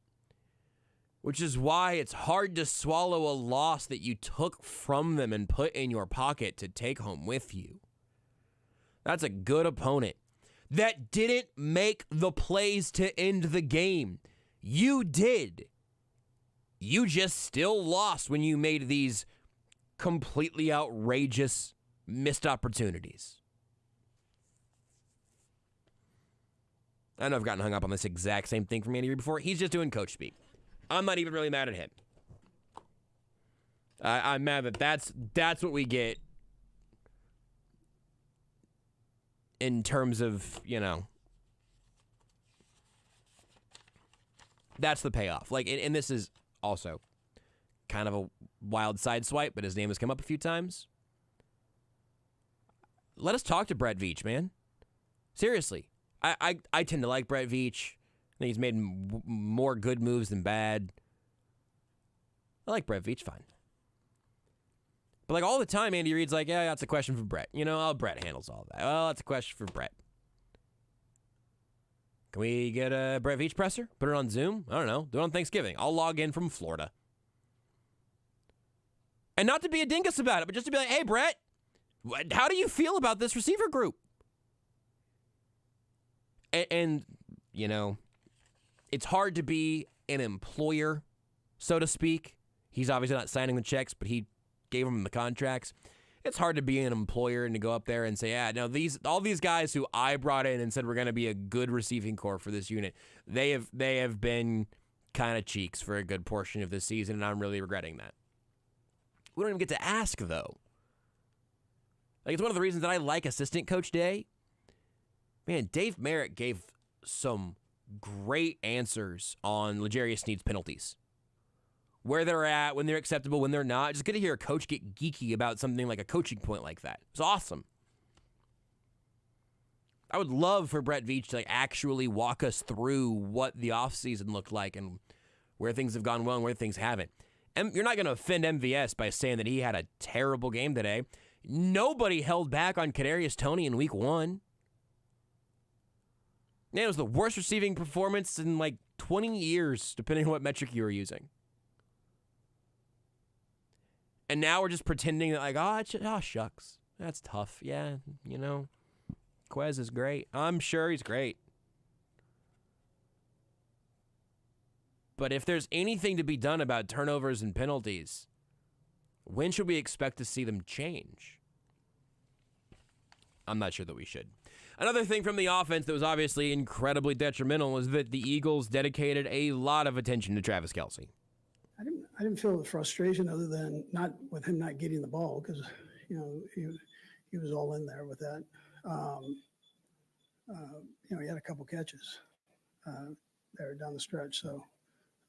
Which is why it's hard to swallow a loss that you took from them and put in your pocket to take home with you. That's a good opponent that didn't make the plays to end the game. You did. You just still lost when you made these completely outrageous missed opportunities. I know I've gotten hung up on this exact same thing from Andy Reid before. He's just doing coach speak. I'm not even really mad at him. I'm mad that that's what we get in terms of, that's the payoff. And this is also kind of a wild side swipe, but his name has come up a few times. Let us talk to Brett Veach, man. Seriously. I tend to like Brett Veach. I think he's made more good moves than bad. I like Brett Veach, fine. But all the time, Andy Reid's like, yeah, that's a question for Brett. Brett handles all that. Well, that's a question for Brett. Can we get a Brett Veach presser? Put it on Zoom? I don't know. Do it on Thanksgiving. I'll log in from Florida. And not to be a dingus about it, but just to be like, hey, Brett, How do you feel about this receiver group? And you know, it's hard to be an employer, so to speak. He's obviously not signing the checks, but he gave them the contracts. It's hard to be an employer and to go up there and say, yeah, no, all these guys who I brought in and said we're going to be a good receiving corps for this unit, they have been kind of cheeks for a good portion of this season, and I'm really regretting that. We don't even get to ask, though. Like, it's one of the reasons that I like assistant coach day. Man, Dave Merritt gave some great answers on L'Jarius Sneed's penalties. Where they're at, when they're acceptable, when they're not. Just good to hear a coach get geeky about something like a coaching point like that. It's awesome. I would love for Brett Veach to actually walk us through what the offseason looked like and where things have gone well and where things haven't. And you're not going to offend MVS by saying that he had a terrible game today. Nobody held back on Kadarius Toney in week 1. Man, it was the worst receiving performance in 20 years, depending on what metric you were using. And now we're just pretending that shucks, that's tough. Yeah, Quez is great. I'm sure he's great. But if there's anything to be done about turnovers and penalties, when should we expect to see them change? I'm not sure that we should. Another thing from the offense that was obviously incredibly detrimental is that the Eagles dedicated a lot of attention to Travis Kelce. I didn't feel the frustration other than not with him not getting the ball because, he was all in there with that. He had a couple catches there down the stretch. So,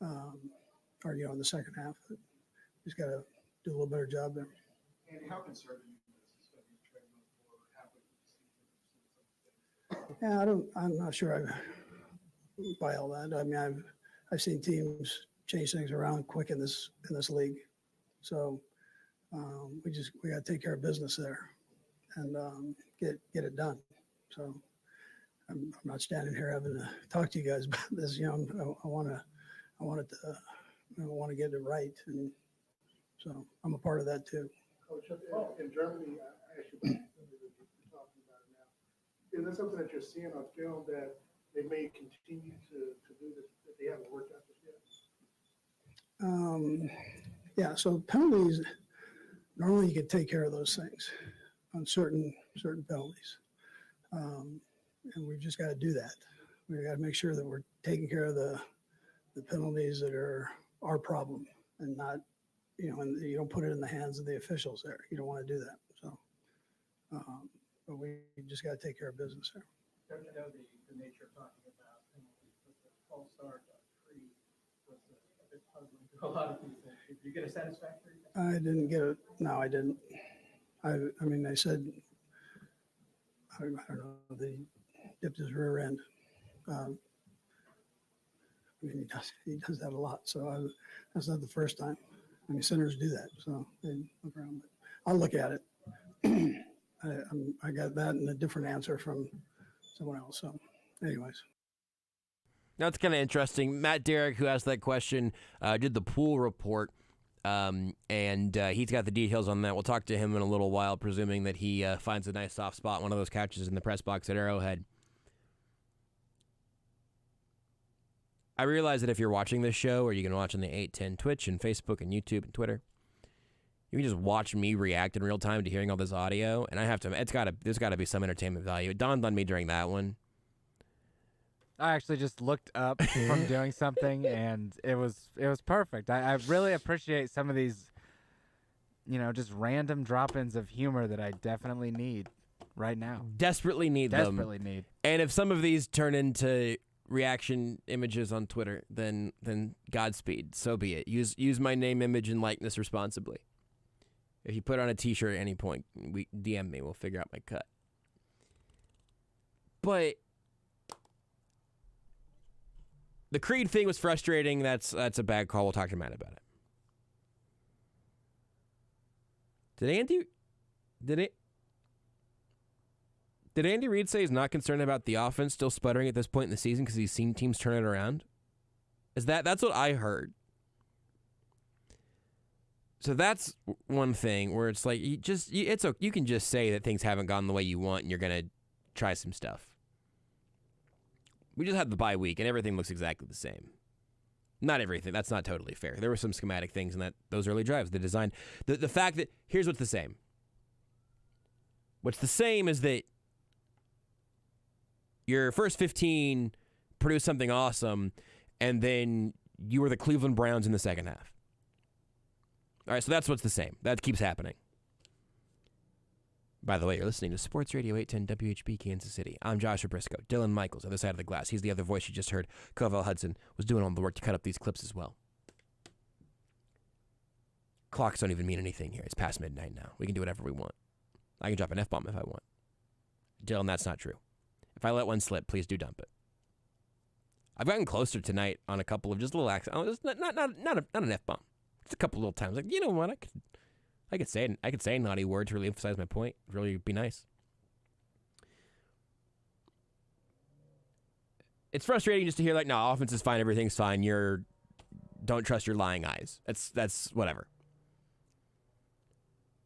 in the second half, he's got to do a little better job there. Andy, how concerned are you with this? I'm not sure I buy all that. I mean, I've seen teams change things around quick in this league, so we got to take care of business there and get it done. So I'm not standing here having to talk to you guys about this. I want to get it right, and so I'm a part of that too. Coach, in Germany, I actually you're talking about it now. Is that something that you're seeing on film that they may continue to do this, that they haven't worked out just yet? So penalties, normally you can take care of those things on certain penalties. And we've just got to do that. We've got to make sure that we're taking care of the penalties that are our problem and not, and you don't put it in the hands of the officials there. You don't want to do that. So, but we just got to take care of business there. Don't you know the nature of talking about penalties? The false start free was a bit puzzling to a lot of people. Did you get a satisfactory? I didn't get it. No, I didn't. I mean, they said, I don't know, they dipped his rear end. He does that a lot. So that's not the first time. I mean, centers do that. So they look around. But I'll look at it. I got that and a different answer from someone else. So anyways. That's kind of interesting. Matt Derrick, who asked that question, did the pool report, and he's got the details on that. We'll talk to him in a little while, presuming that he finds a nice soft spot, one of those couches in the press box at Arrowhead. I realize that if you're watching this show, or you can watch on the 810 Twitch and Facebook and YouTube and Twitter, you can just watch me react in real time to hearing all this audio, and there's got to be some entertainment value. It dawned on me during that one. I actually just looked up from doing something, and it was perfect. I really appreciate some of these, just random drop-ins of humor that I definitely need right now. Desperately need. And if some of these turn into reaction images on Twitter, then Godspeed. So be it. Use my name, image, and likeness responsibly. If you put on a T-shirt at any point, DM me. We'll figure out my cut. But the Creed thing was frustrating. That's a bad call. We'll talk to Matt about it. Did Andy Reid say he's not concerned about the offense still sputtering at this point in the season because he's seen teams turn it around? That's what I heard. So that's one thing where it's like you can just say that things haven't gone the way you want and you're going to try some stuff. We just had the bye week and everything looks exactly the same. Not everything. That's not totally fair. There were some schematic things in those early drives. The design, the fact that here's what's the same. What's the same is that your first 15 produced something awesome, and then you were the Cleveland Browns in the second half. All right, so that's what's the same. That keeps happening. By the way, you're listening to Sports Radio 810 WHB Kansas City. I'm Joshua Brisco. Dylan Michaels, other side of the glass. He's the other voice you just heard. Covell Hudson was doing all the work to cut up these clips as well. Clocks don't even mean anything here. It's past midnight now. We can do whatever we want. I can drop an F-bomb if I want. Dylan, that's not true. If I let one slip, please do dump it. I've gotten closer tonight on a couple of just little accents. Not an F-bomb. Just a couple little times. Like, you know what? I could say a naughty word to really emphasize my point. Really be nice. It's frustrating just to hear like, no, offense is fine, everything's fine. Don't trust your lying eyes. That's whatever.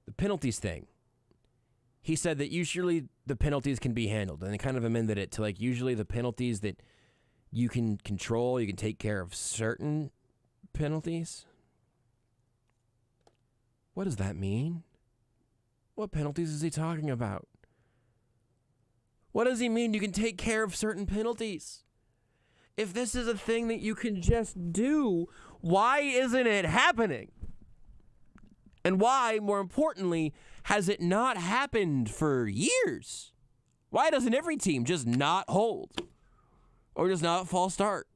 The penalties thing. He said that usually the penalties can be handled, and they kind of amended it to like usually the penalties that you can control, you can take care of certain penalties. What does that mean? What penalties is he talking about? What does he mean you can take care of certain penalties? If this is a thing that you can just do, why isn't it happening? And why, more importantly, has it not happened for years? Why doesn't every team just not hold? Or just not false start?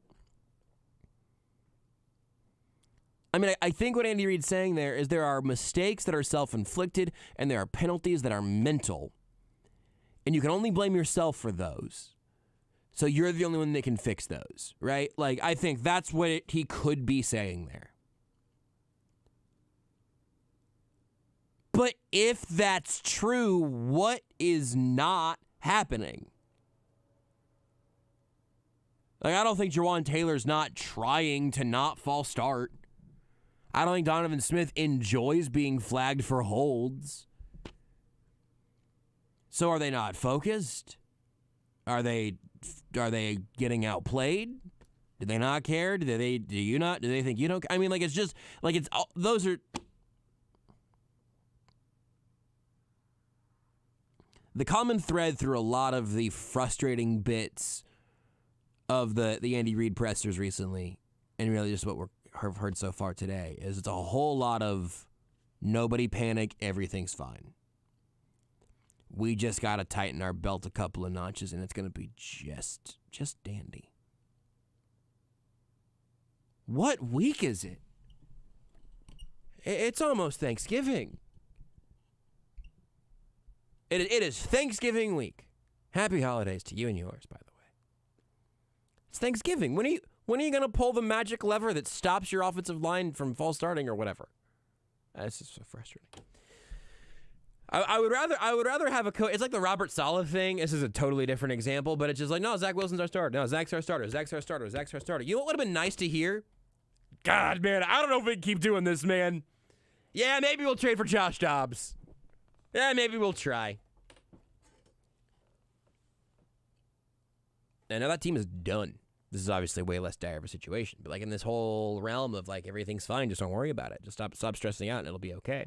I mean, I think what Andy Reid's saying there is there are mistakes that are self-inflicted and there are penalties that are mental. And you can only blame yourself for those. So you're the only one that can fix those, right? Like, I think that's what he could be saying there. But if that's true, what is not happening? Like, I don't think Jawan Taylor's not trying to not false start. I don't think Donovan Smith enjoys being flagged for holds. So are they not focused? Are they getting outplayed? Do they not care? Do you not? Do they think you don't? I mean, like, it's just like it's those are the common thread through a lot of the frustrating bits of the Andy Reid pressers recently, and really just what we've heard so far today, is it's a whole lot of nobody panic, everything's fine. We just got to tighten our belt a couple of notches, and it's going to be just dandy. What week is it? It's almost Thanksgiving. It is Thanksgiving week. Happy holidays to you and yours, by the way. It's Thanksgiving. When are you going to pull the magic lever that stops your offensive line from false starting or whatever? That's just so frustrating. I would rather have a coach. It's like the Robert Saleh thing. This is a totally different example, but it's just like, no, Zach Wilson's our starter. No, Zach's our starter. Zach's our starter. Zach's our starter. You know what would have been nice to hear? God, man, I don't know if we can keep doing this, man. Yeah, maybe we'll trade for Josh Dobbs. Yeah, maybe we'll try. I know that team is done. This is obviously way less dire of a situation, but like in this whole realm of like everything's fine, just don't worry about it. Just stop stressing out, and it'll be okay.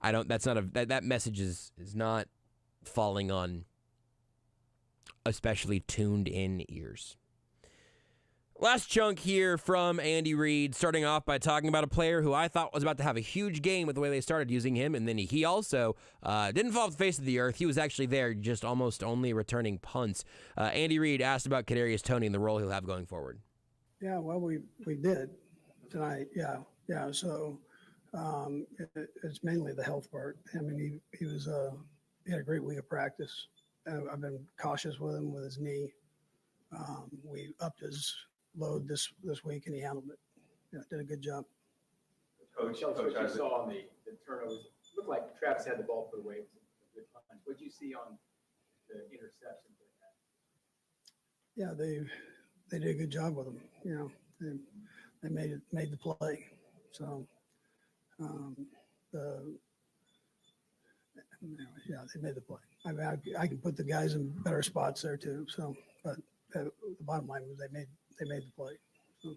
That message is not falling on especially tuned in ears. Last chunk here from Andy Reid, starting off by talking about a player who I thought was about to have a huge game with the way they started using him, and then he also didn't fall off the face of the earth. He was actually there, just almost only returning punts. Andy Reid asked about Kadarius Toney and the role he'll have going forward. Yeah, well, we did tonight. Yeah. So it's mainly the health part. I mean, he had a great week of practice. I've been cautious with him with his knee. We upped his load this week, and he handled it. Yeah, did a good job. Coach, what you saw on the turnovers, it looked like Travis had the ball put away. It was a good punch. What did you see on the interceptions? Yeah, they did a good job with him. You know, made the play. So they made the play. I mean, I can put the guys in better spots there too. So, but the bottom line was they made the play. So.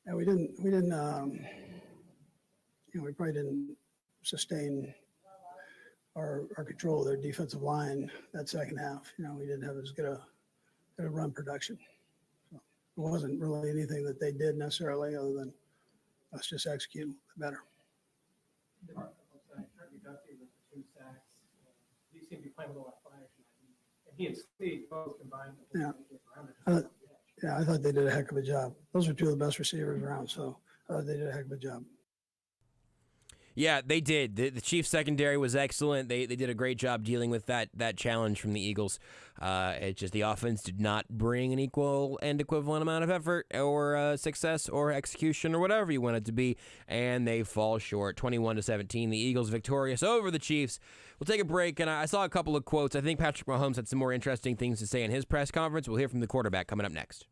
Yeah, we didn't. We probably didn't sustain our control of their defensive line that second half. We didn't have as good a run production. So it wasn't really anything that they did necessarily, other than us just executing better. Two sacks. He seemed to be playing with a lot of fire tonight. And he and Steve both combined. I thought they did a heck of a job. Those are two of the best receivers around, so they did a heck of a job. Yeah, they did. The Chiefs secondary was excellent. They did a great job dealing with that challenge from the Eagles. It's just the offense did not bring an equal and equivalent amount of effort or success or execution or whatever you want it to be, and they fall short. 21-17, the Eagles victorious over the Chiefs. We'll take a break, and I saw a couple of quotes. I think Patrick Mahomes had some more interesting things to say in his press conference. We'll hear from the quarterback coming up next.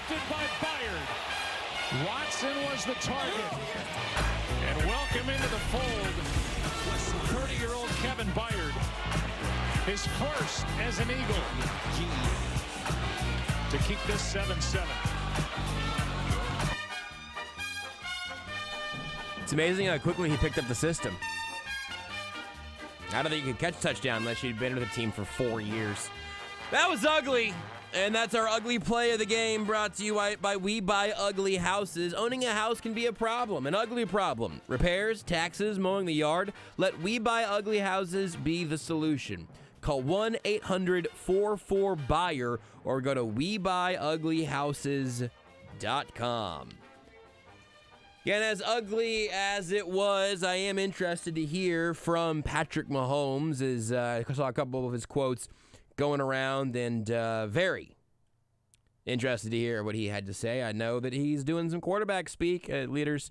intercepted by Byard. Watson was the target. And welcome into the fold, 30-year-old Kevin Byard. His first as an Eagle to keep this 7-7. It's amazing how quickly he picked up the system. I don't think he could catch a touchdown unless he'd been with the team for 4 years. That was ugly. And that's our ugly play of the game, brought to you by We Buy Ugly Houses. Owning a house can be a problem, an ugly problem. Repairs, taxes, mowing the yard. Let We Buy Ugly Houses be the solution. Call 1-800-44-BUYER or go to WeBuyUglyHouses.com. And as ugly as it was, I am interested to hear from Patrick Mahomes. I saw a couple of his quotes going around, and very interested to hear what he had to say. I know that he's doing some quarterback speak. Leaders,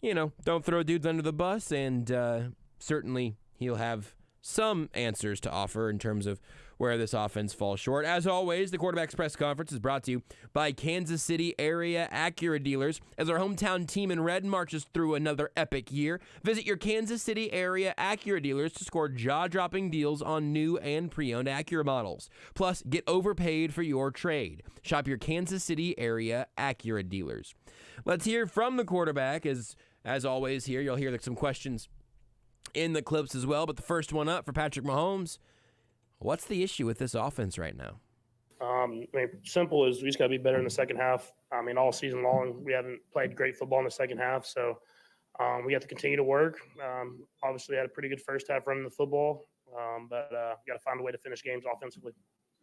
don't throw dudes under the bus, and certainly he'll have some answers to offer in terms of where this offense falls short. As always, the Quarterback's Press Conference is brought to you by Kansas City area Acura dealers. As our hometown team in red marches through another epic year, visit your Kansas City area Acura dealers to score jaw-dropping deals on new and pre-owned Acura models. Plus, get overpaid for your trade. Shop your Kansas City area Acura dealers. Let's hear from the quarterback. As always here, you'll hear some questions in the clips as well. But the first one up for Patrick Mahomes. What's the issue with this offense right now? Simple is we just got to be better in the second half. All season long, we haven't played great football in the second half. So we have to continue to work. Obviously, had a pretty good first half running the football, but got to find a way to finish games offensively.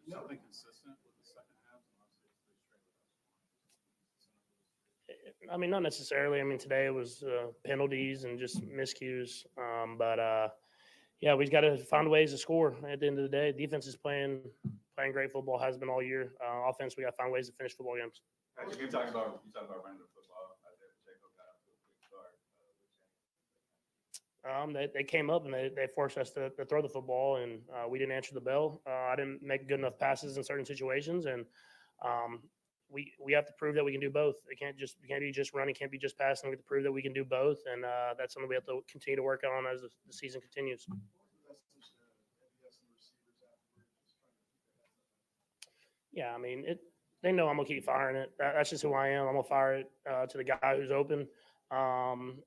Something consistent with the second half? Not necessarily. Today it was penalties and just miscues. Yeah, we've got to find ways to score at the end of the day. Defense is playing great football, has been all year. Offense, we got to find ways to finish football games. Patrick, you talked about running the football. Jacob got off to a quick start. They came up and they forced us to throw the football, and we didn't answer the bell. I didn't make good enough passes in certain situations, and we have to prove that we can do both. It can't be just running, can't be just passing. We have to prove that we can do both, and that's something we have to continue to work on as the season continues. Yeah, they know I'm gonna keep firing it. That's just who I am. I'm gonna fire it to the guy who's open, and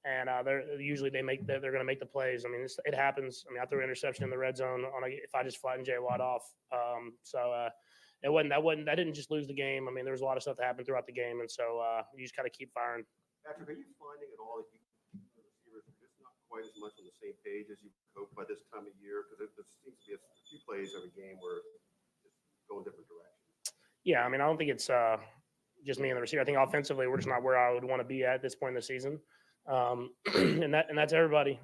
they're gonna make the plays. It happens. I threw an interception in the red zone if I just flattened Jay Watt off. That didn't just lose the game. There was a lot of stuff that happened throughout the game, and so you just got to keep firing. Patrick, are you finding at all that the receivers are just not quite as much on the same page as you hope by this time of year? Because there seems to be a few plays every game where it's going different directions. Yeah, I don't think it's just me and the receiver. I think offensively we're just not where I would want to be at this point in the season, and that's everybody.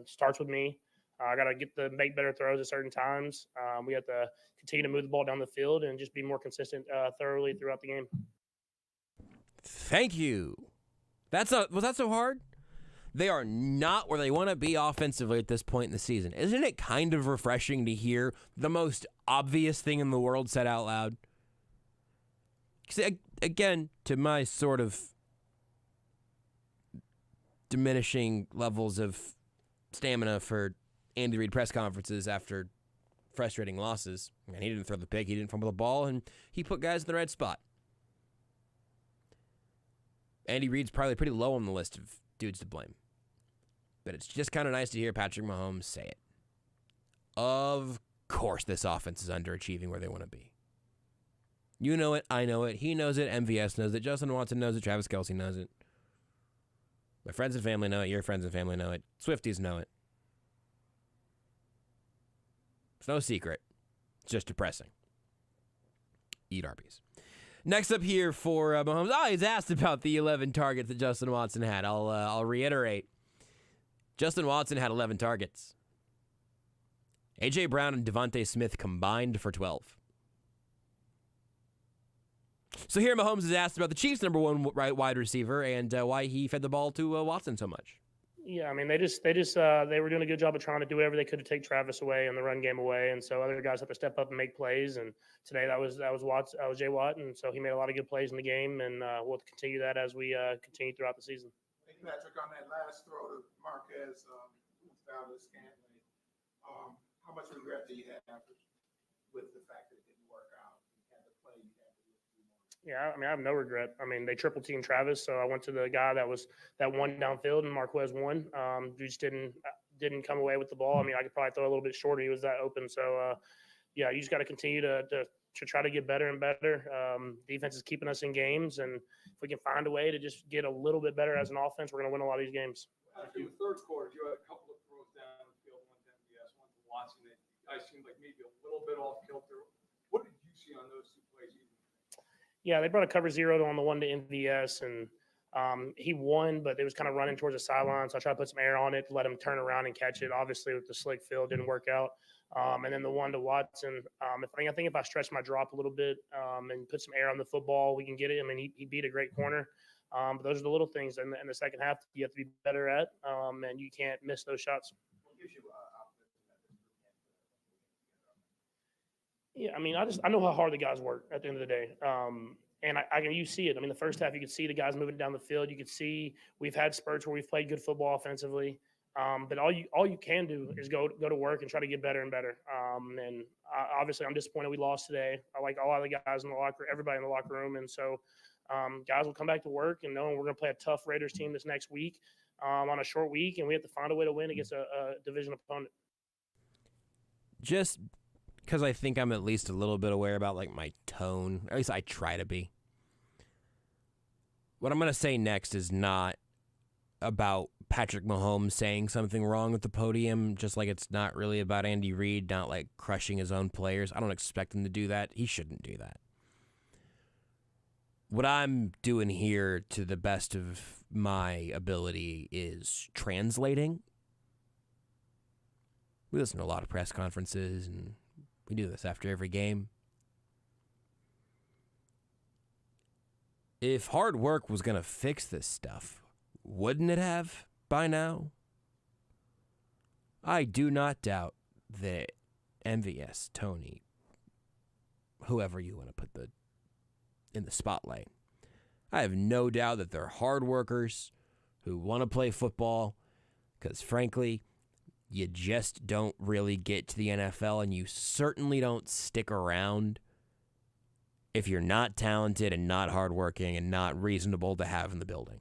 Starts with me. I got to make better throws at certain times. We have to continue to move the ball down the field and just be more consistent thoroughly throughout the game. Thank you. Was that so hard? They are not where they want to be offensively at this point in the season. Isn't it kind of refreshing to hear the most obvious thing in the world said out loud? Again, to my sort of diminishing levels of stamina for Andy Reid press conferences after frustrating losses. He didn't throw the pick, he didn't fumble the ball, and he put guys in the right spot. Andy Reid's probably pretty low on the list of dudes to blame. But it's just kind of nice to hear Patrick Mahomes say it. Of course this offense is underachieving where they want to be. You know it, I know it, he knows it, MVS knows it, Justin Watson knows it, Travis Kelce knows it. My friends and family know it, your friends and family know it, Swifties know it. It's no secret. It's just depressing. Eat Arby's. Next up here for Mahomes. He's asked about the 11 targets that Justin Watson had. I'll reiterate. Justin Watson had 11 targets. A.J. Brown and Devontae Smith combined for 12. So here Mahomes is asked about the Chiefs' number one wide receiver and why he fed the ball to Watson so much. Yeah, I mean, they were doing a good job of trying to do whatever they could to take Travis away and the run game away, and so other guys have to step up and make plays. And today that was Jay Watt, and so he made a lot of good plays in the game, and we'll continue that as we continue throughout the season. Hey, Patrick, on that last throw to Marquez, down to Scantling, how much regret do you have with the fact that it didn't work out? You had to play, you had to do more. Yeah, I mean, I have no regret. I mean, they triple teamed Travis, so I went to the guy that won downfield, and Marquez won. Just didn't come away with the ball. I mean, I could probably throw a little bit shorter. He was that open. So, yeah, you just got to continue to try to get better and better. Defense is keeping us in games, and if we can find a way to just get a little bit better as an offense, we're going to win a lot of these games. In the third quarter, you had a couple of throws down the field, one to MVS, one to Watson. That guys seemed like maybe a little bit off kilter. What did you see on those two plays? Yeah, they brought a cover zero on the one to MVS, and he won, but it was kind of running towards the sideline. So I tried to put some air on it to let him turn around and catch it. Obviously, with the slick field, didn't work out. And then the one to Watson, I think if I stretch my drop a little bit and put some air on the football, we can get it. I mean, he beat a great corner. But those are the little things in the second half you have to be better at, and you can't miss those shots. Yeah, I mean, I know how hard the guys work at the end of the day. And you see it. I mean, the first half, you could see the guys moving down the field. You could see we've had spurts where we've played good football offensively. But all you can do is go to work and try to get better and better. Obviously, I'm disappointed we lost today. I like a lot of the guys in the locker, everybody in the locker room. And so guys will come back to work and knowing we're going to play a tough Raiders team this next week on a short week, and we have to find a way to win against a division opponent. Just because I think I'm at least a little bit aware about like my tone. At least I try to be. What I'm going to say next is not about Patrick Mahomes saying something wrong at the podium, just like it's not really about Andy Reid not like crushing his own players. I don't expect him to do that. He shouldn't do that. What I'm doing here to the best of my ability is translating. We listen to a lot of press conferences, and we do this after every game. If hard work was going to fix this stuff, wouldn't it have by now? I do not doubt that MVS, Tony, whoever you want to put in the spotlight, I have no doubt that they're hard workers who want to play football because, frankly, you just don't really get to the NFL, and you certainly don't stick around if you're not talented and not hardworking and not reasonable to have in the building.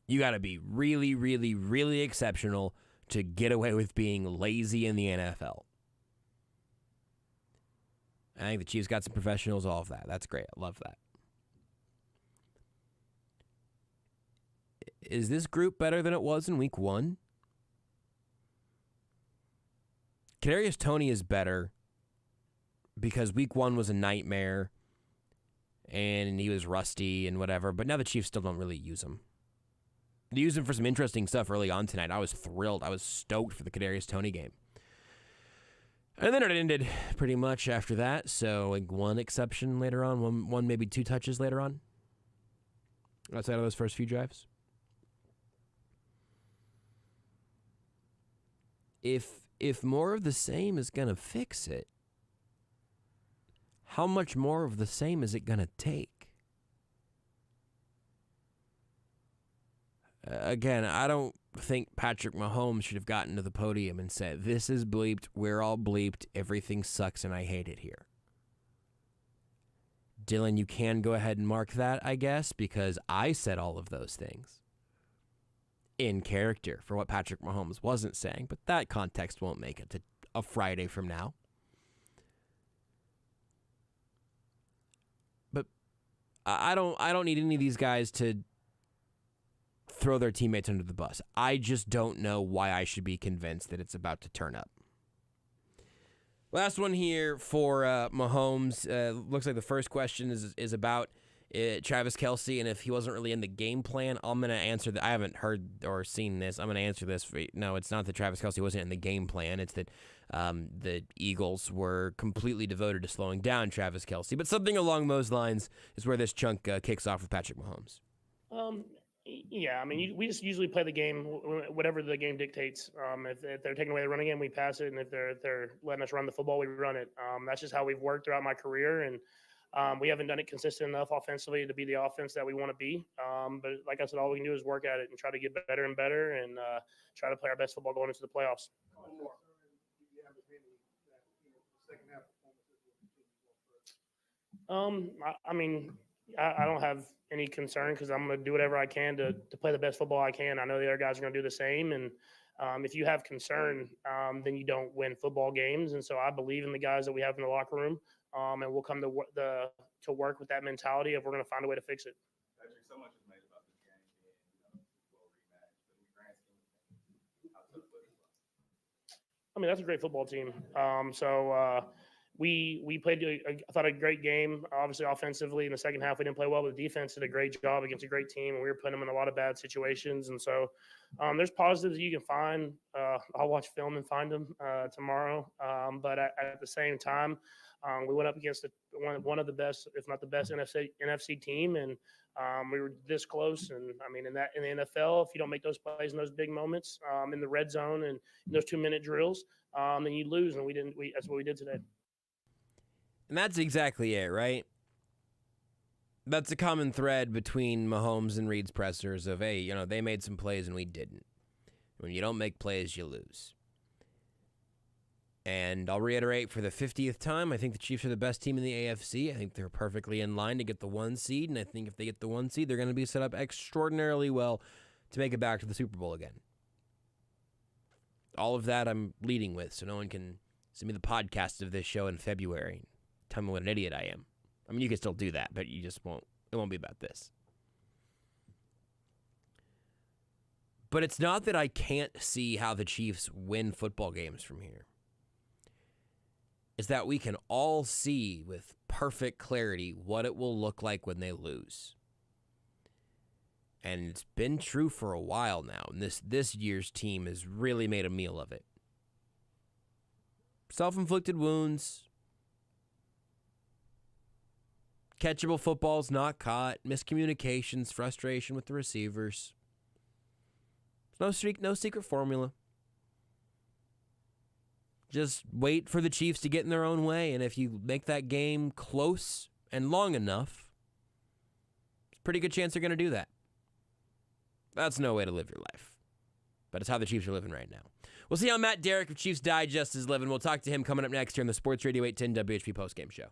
You got to be really, really, really exceptional to get away with being lazy in the NFL. I think the Chiefs got some professionals, all of that. That's great. I love that. Is this group better than it was in week 1? Kadarius Toney is better because week 1 was a nightmare and he was rusty and whatever, but now the Chiefs still don't really use him. They used him for some interesting stuff early on tonight. I was thrilled. I was stoked for the Kadarius Toney game. And then it ended pretty much after that, so like one exception later on, one maybe 2 touches later on, outside of those first few drives. If more of the same is going to fix it, how much more of the same is it going to take? Again, I don't think Patrick Mahomes should have gotten to the podium and said, "This is bleeped, we're all bleeped, everything sucks and I hate it here." Dylan, you can go ahead and mark that, I guess, because I said all of those things in character for what Patrick Mahomes wasn't saying, but that context won't make it to a Friday from now. But I don't need any of these guys to throw their teammates under the bus. I just don't know why I should be convinced that it's about to turn up. Last one here for Mahomes. Looks like the first question is about Travis Kelce, and if he wasn't really in the game plan, I'm going to answer that. I haven't heard or seen this. I'm going to answer this. No, it's not that Travis Kelce wasn't in the game plan. It's that the Eagles were completely devoted to slowing down Travis Kelce. But something along those lines is where this chunk kicks off with Patrick Mahomes. Yeah, I mean, we just usually play the game, whatever the game dictates. If they're taking away the running game, we pass it, and if they're letting us run the football, we run it. That's just how we've worked throughout my career, and we haven't done it consistent enough offensively to be the offense that we want to be. But like I said, all we can do is work at it and try to get better and better, and try to play our best football going into the playoffs. I mean, I don't have any concern because I'm going to do whatever I can to play the best football I can. I know the other guys are going to do the same. And if you have concern, then you don't win football games. And so I believe in the guys that we have in the locker room, and we'll come to work with that mentality of we're going to find a way to fix it. Patrick, so much is made about this game being, Super Bowl rematch, but in the grand scheme of things, how tough was it? I mean, that's a great football team. We played, I thought, a great game. Obviously, offensively, in the second half, we didn't play well, but the defense did a great job against a great team, and we were putting them in a lot of bad situations. And so there's positives that you can find. I'll watch film and find them tomorrow. But at the same time, we went up against one of the best, if not the best, NFC team, and we were this close. And I mean, in the NFL, if you don't make those plays in those big moments, in the red zone and in those 2-minute drills, then you lose. And that's what we did today. And that's exactly it, right? That's a common thread between Mahomes and Reid's pressers of, hey, they made some plays and we didn't. When you don't make plays, you lose. And I'll reiterate for the 50th time, I think the Chiefs are the best team in the AFC. I think they're perfectly in line to get the 1 seed, and I think if they get the 1 seed, they're going to be set up extraordinarily well to make it back to the Super Bowl again. All of that I'm leading with, so no one can send me the podcast of this show in February. Tell me what an idiot I am. I mean, you can still do that, but you just won't. It won't be about this. But it's not that I can't see how the Chiefs win football games from here. It's that we can all see with perfect clarity what it will look like when they lose. And it's been true for a while now. And this year's team has really made a meal of it. Self-inflicted wounds. Catchable footballs not caught, miscommunications, frustration with the receivers. No secret formula. Just wait for the Chiefs to get in their own way, and if you make that game close and long enough, there's a pretty good chance they're going to do that. That's no way to live your life. But it's how the Chiefs are living right now. We'll see how Matt Derrick of Chiefs Digest is living. We'll talk to him coming up next here on the Sports Radio 810 WHP Postgame Show.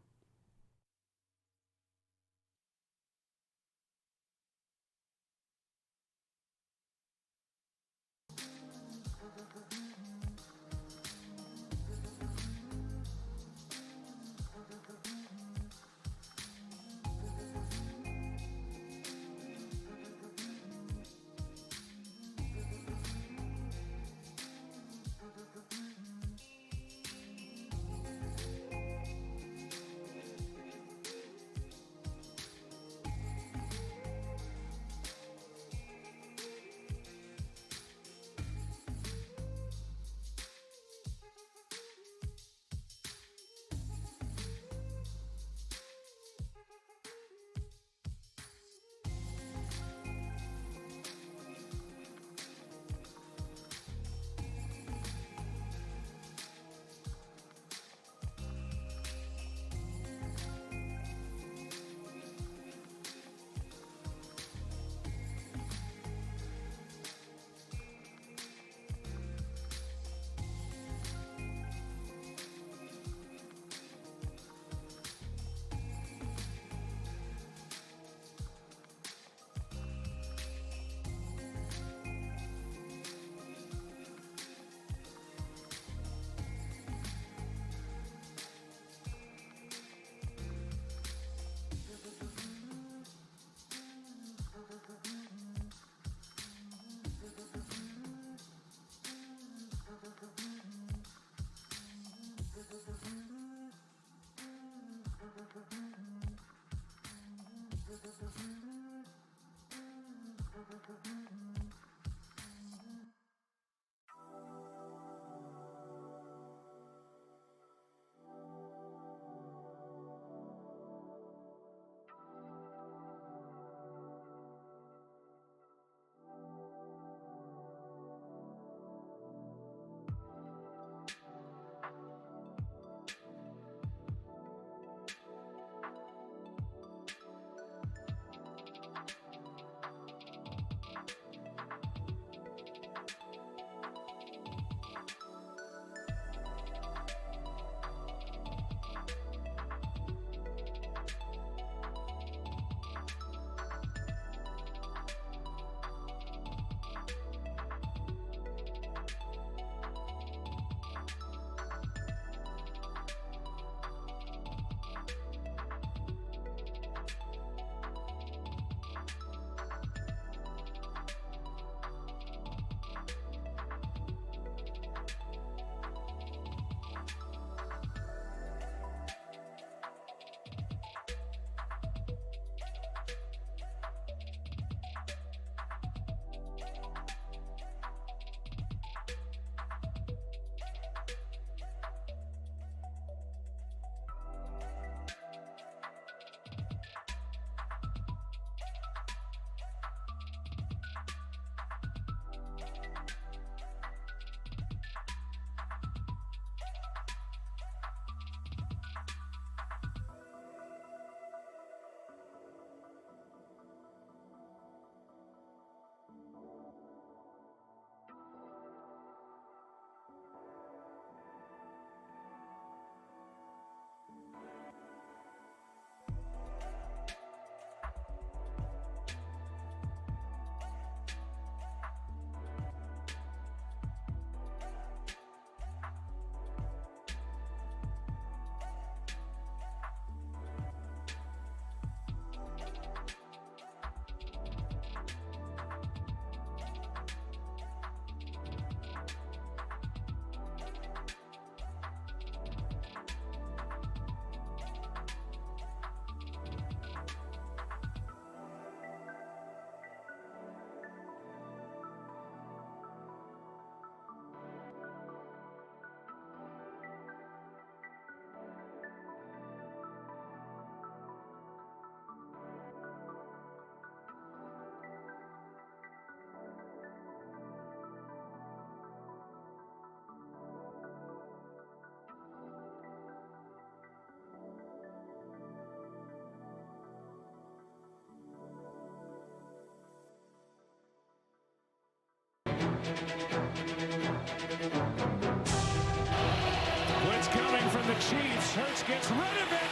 gets rid of it.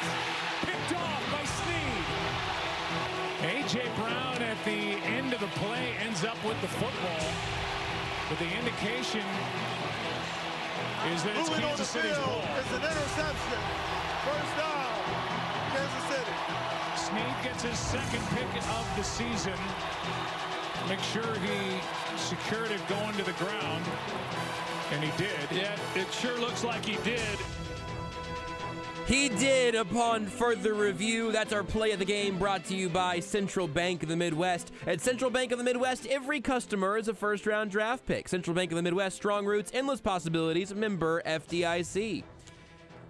Picked off by Snead. A.J. Brown at the end of the play ends up with the football. But the indication is that it's Kansas City's ball. It's an interception. First down, Kansas City. Snead gets his second pick of the season. Make sure he secured it going to the ground. And he did. Yeah, it sure looks like he did. He did upon further review. That's our play of the game, brought to you by Central Bank of the Midwest. At Central Bank of the Midwest, every customer is a first-round draft pick. Central Bank of the Midwest, strong roots, endless possibilities, member FDIC.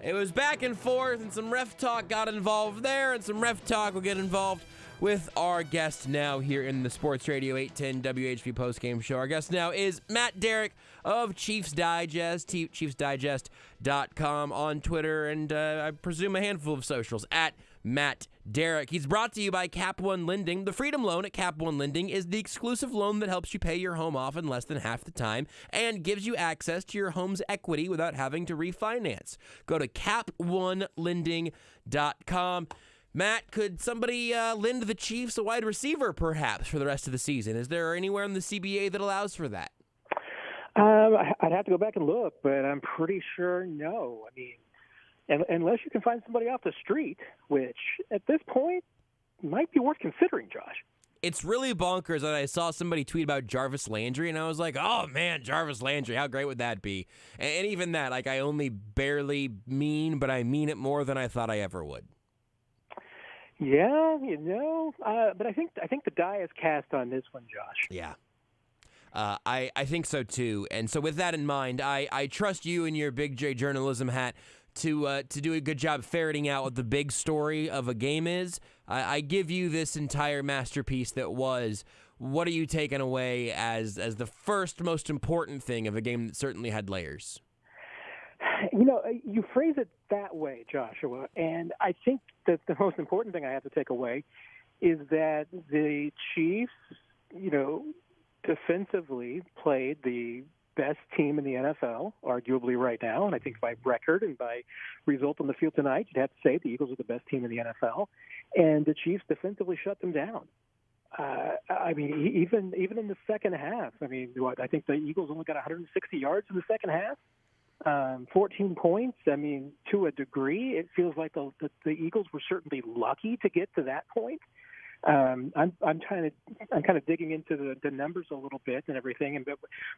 It was back and forth, and some ref talk got involved there, and some ref talk will get involved with our guest now here in the Sports Radio 810 WHB Postgame Show. Our guest now is Matt Derrick of Chiefs Digest, ChiefsDigest.com on Twitter, and I presume a handful of socials, at Matt Derrick. He's brought to you by Cap One Lending. The Freedom Loan at Cap One Lending is the exclusive loan that helps you pay your home off in less than half the time and gives you access to your home's equity without having to refinance. Go to CapOneLending.com. Matt, could somebody lend the Chiefs a wide receiver, perhaps, for the rest of the season? Is there anywhere in the CBA that allows for that? I'd have to go back and look, but I'm pretty sure no. I mean, unless you can find somebody off the street, which at this point might be worth considering, Josh. It's really bonkers that I saw somebody tweet about Jarvis Landry, and I was like, oh, man, Jarvis Landry, how great would that be? And even that, like, I only barely mean, but I mean it more than I thought I ever would. Yeah, but I think the die is cast on this one, Josh. Yeah. I think so, too. And so with that in mind, I trust you and your Big J journalism hat to do a good job ferreting out what the big story of a game is. I give you this entire masterpiece that was. What are you taking away as the first most important thing of a game that certainly had layers? You phrase it that way, Joshua, and I think that the most important thing I have to take away is that the Chiefs, defensively played the best team in the NFL, arguably right now, and I think by record and by result on the field tonight, you'd have to say the Eagles are the best team in the NFL, and the Chiefs defensively shut them down. I mean, even in the second half, I think the Eagles only got 160 yards in the second half. 14 points. I mean, to a degree, it feels like the Eagles were certainly lucky to get to that point. I'm kind of digging into the numbers a little bit and everything.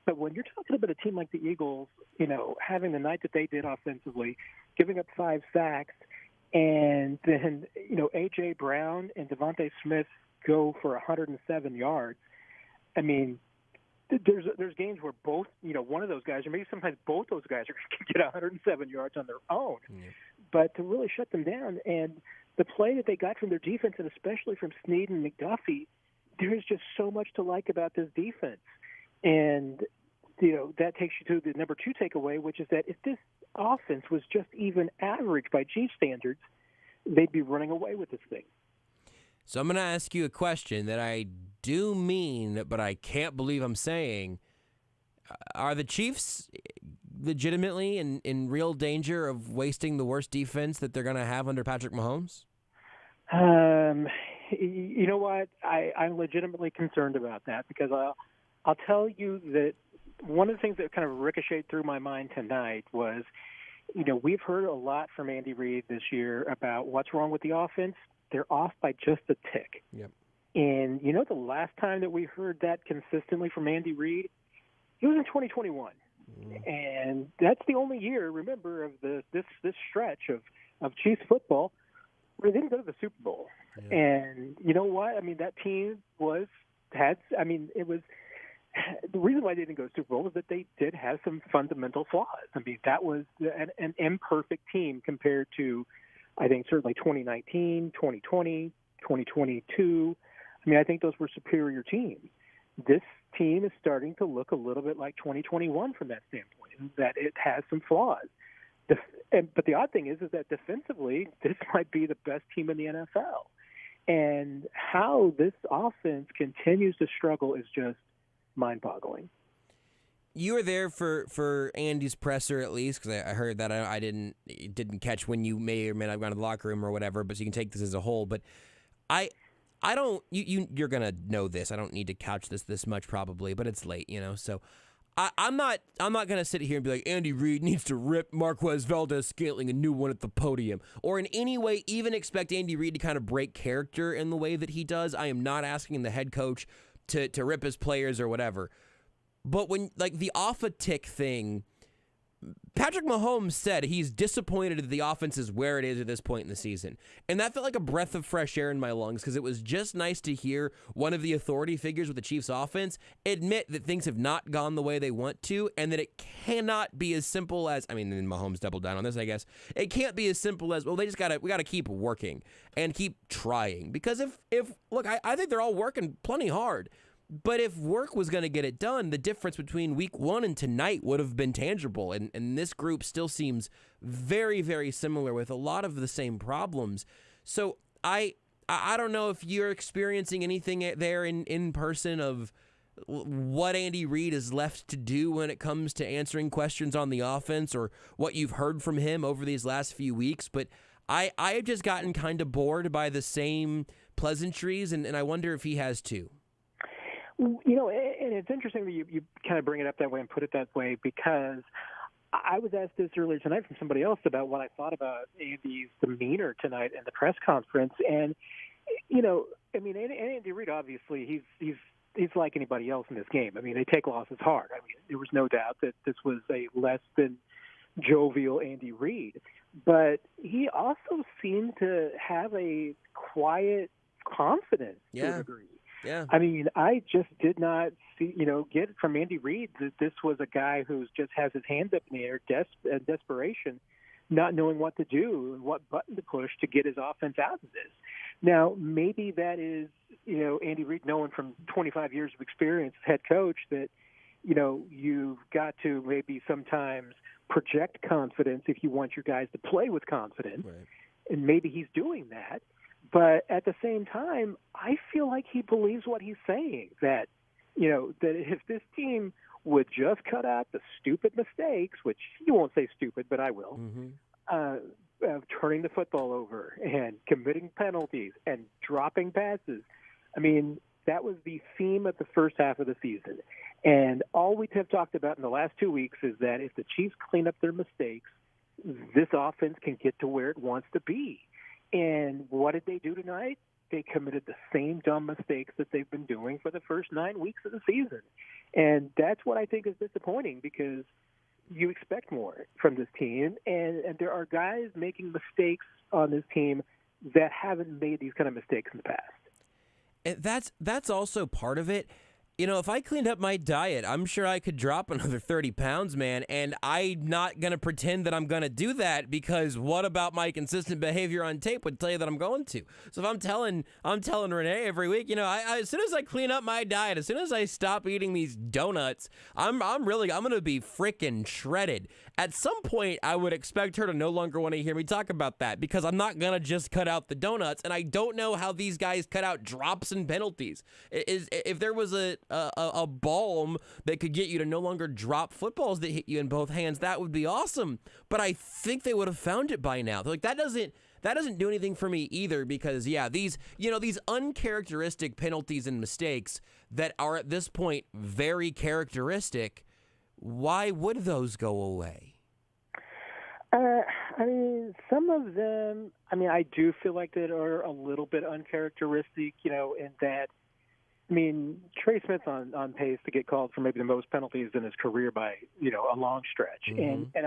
But when you're talking about a team like the Eagles, having the night that they did offensively, giving up 5 sacks, and then A.J. Brown and Devontae Smith go for 107 yards. I mean, there's games where both, one of those guys, or maybe sometimes both those guys are going to get 107 yards on their own. Yeah. But to really shut them down, and the play that they got from their defense, and especially from Snead and McDuffie, there's just so much to like about this defense. And, that takes you to the number 2 takeaway, which is that if this offense was just even average by Chiefs standards, they'd be running away with this thing. So I'm going to ask you a question that I do mean, but I can't believe I'm saying. Are the Chiefs legitimately in real danger of wasting the worst defense that they're going to have under Patrick Mahomes? You know what? I'm legitimately concerned about that because I'll tell you that one of the things that kind of ricocheted through my mind tonight was, we've heard a lot from Andy Reid this year about what's wrong with the offense. They're off by just a tick. Yep. And the last time that we heard that consistently from Andy Reid, it was in 2021. And that's the only year, remember, of this stretch of Chiefs football where they didn't go to the Super Bowl. Yeah. And you know what? I mean, that team the reason why they didn't go to the Super Bowl was that they did have some fundamental flaws. I mean, that was an imperfect team compared to, I think, certainly 2019, 2020, 2022. I mean, I think those were superior teams. This team is starting to look a little bit like 2021 from that standpoint, that it has some flaws. But the odd thing is that defensively, this might be the best team in the NFL. And how this offense continues to struggle is just mind-boggling. you were there for Andy's presser at least, because I heard that. I didn't catch when you may or may not have gone to the locker room or whatever, but so you can take this as a whole. But I don't, you're going to know this. I don't need to couch this much probably, but it's late, so I'm not going to sit here and be like, Andy Reid needs to rip Marquez Valdez-Scantling a new one at the podium, or in any way even expect Andy Reid to kind of break character in the way that he does. I am not asking the head coach to rip his players or whatever. But when, like, the off-a-tick thing, Patrick Mahomes said he's disappointed that the offense is where it is at this point in the season. And that felt like a breath of fresh air in my lungs, because it was just nice to hear one of the authority figures with the Chiefs offense admit that things have not gone the way they want to, and that it cannot be as simple as, then Mahomes doubled down on this, I guess. It can't be as simple as, well, we got to keep working and keep trying. Because if look, I think they're all working plenty hard. But if work was going to get it done, the difference between week 1 and tonight would have been tangible. And this group still seems very, very similar with a lot of the same problems. So I don't know if you're experiencing anything there in person of what Andy Reid is left to do when it comes to answering questions on the offense, or what you've heard from him over these last few weeks. But I've just gotten kind of bored by the same pleasantries, and I wonder if he has too. And it's interesting that you kind of bring it up that way and put it that way, because I was asked this earlier tonight from somebody else about what I thought about Andy's demeanor tonight in the press conference. And, Andy Reid, obviously, he's like anybody else in this game. They take losses hard. There was no doubt that this was a less than jovial Andy Reid. But he also seemed to have a quiet confidence to a degree. Yeah. I just did not get from Andy Reid that this was a guy who just has his hands up in the air, desperation, not knowing what to do and what button to push to get his offense out of this. Now, maybe that is, Andy Reid knowing from 25 years of experience as head coach that, you've got to maybe sometimes project confidence if you want your guys to play with confidence. Right. And maybe he's doing that. But at the same time, I feel like he believes what he's saying, that, that if this team would just cut out the stupid mistakes, which he won't say stupid, but I will, of turning the football over and committing penalties and dropping passes. That was the theme of the first half of the season. And all we have talked about in the last 2 weeks is that if the Chiefs clean up their mistakes, this offense can get to where it wants to be. And what did they do tonight? They committed the same dumb mistakes that they've been doing for the first 9 weeks of the season. And that's what I think is disappointing, because you expect more from this team. And there are guys making mistakes on this team that haven't made these kind of mistakes in the past. And that's also part of it. If I cleaned up my diet, I'm sure I could drop another 30 pounds, man. And I'm not going to pretend that I'm going to do that, because what about my consistent behavior on tape would tell you that I'm going to. So if I'm telling Renee every week, as soon as I clean up my diet, as soon as I stop eating these donuts, I'm going to be freaking shredded. At some point, I would expect her to no longer want to hear me talk about that, because I'm not going to just cut out the donuts. And I don't know how these guys cut out drops and penalties. If there was a balm that could get you to no longer drop footballs that hit you in both hands, that would be awesome. But I think they would have found it by now. They're like, that doesn't do anything for me either, because these uncharacteristic penalties and mistakes that are at this point very characteristic, why would those go away? Some of them, I do feel like that are a little bit uncharacteristic, in that, Trey Smith's on pace to get called for maybe the most penalties in his career by, a long stretch. Mm-hmm. And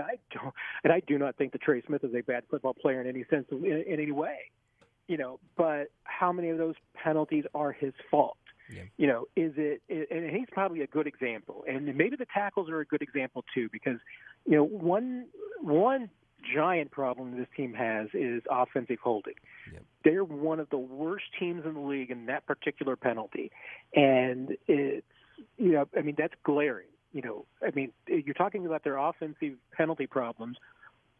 I do not think that Trey Smith is a bad football player in any sense, in any way, but how many of those penalties are his fault? Yeah. Is it, and he's probably a good example, and maybe the tackles are a good example too, because, one giant problem this team has is offensive holding. Yep. They're one of the worst teams in the league in that particular penalty. And it's, that's glaring. You're talking about their offensive penalty problems.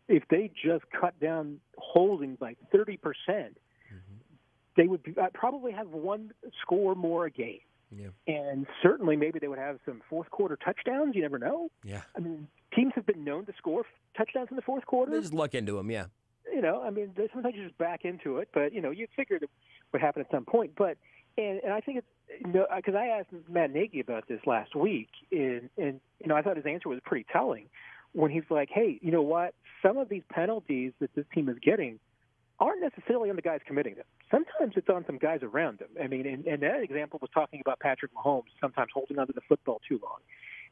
If they just cut down holding by 30%, they would probably have one score more a game. Yeah. And certainly maybe they would have some fourth-quarter touchdowns. You never know. Yeah. I mean, teams have been known to score touchdowns in the fourth quarter. They just luck into them, yeah. You know, I mean, sometimes you just back into it, but, you know, you figured it would happen at some point. But, and I think it's, you know, because I asked Matt Nagy about this last week, and, you know, I thought his answer was pretty telling when he's like, hey, you know what, some of these penalties that this team is getting aren't necessarily on the guys committing them. Sometimes it's on some guys around them. I mean, and that example was talking about Patrick Mahomes sometimes holding onto the football too long.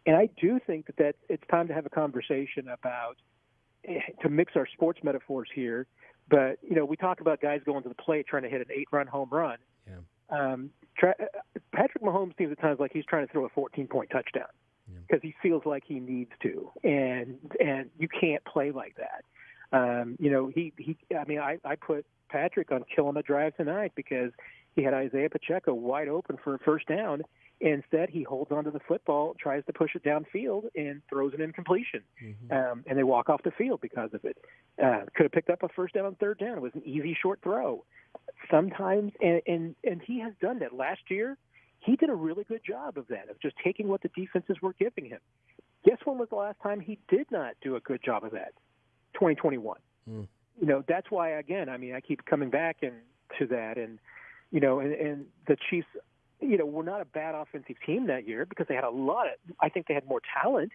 And I do think that it's time to have a conversation about, to mix our sports metaphors here, but, you know, we talk about guys going to the plate trying to hit an 8-run home run. Yeah. Patrick Mahomes seems at times like he's trying to throw a 14-point touchdown because he feels like he needs to, and you can't play like that. You know, I mean, I put Patrick on killing a drive tonight because he had Isaiah Pacheco wide open for a first down. Instead, he holds onto the football, tries to push it downfield, and throws an incompletion. And they walk off the field because of it. Could have picked up a first down on third down. It was an easy, short throw. Sometimes, and he has done that. Last year, he did a really good job of that, of just taking what the defenses were giving him. Guess when was the last time he did not do a good job of that? 2021. You know, that's why, again, I mean, I keep coming back to that. And, you know, and the Chiefs, you know, were not a bad offensive team that year because they had I think they had more talent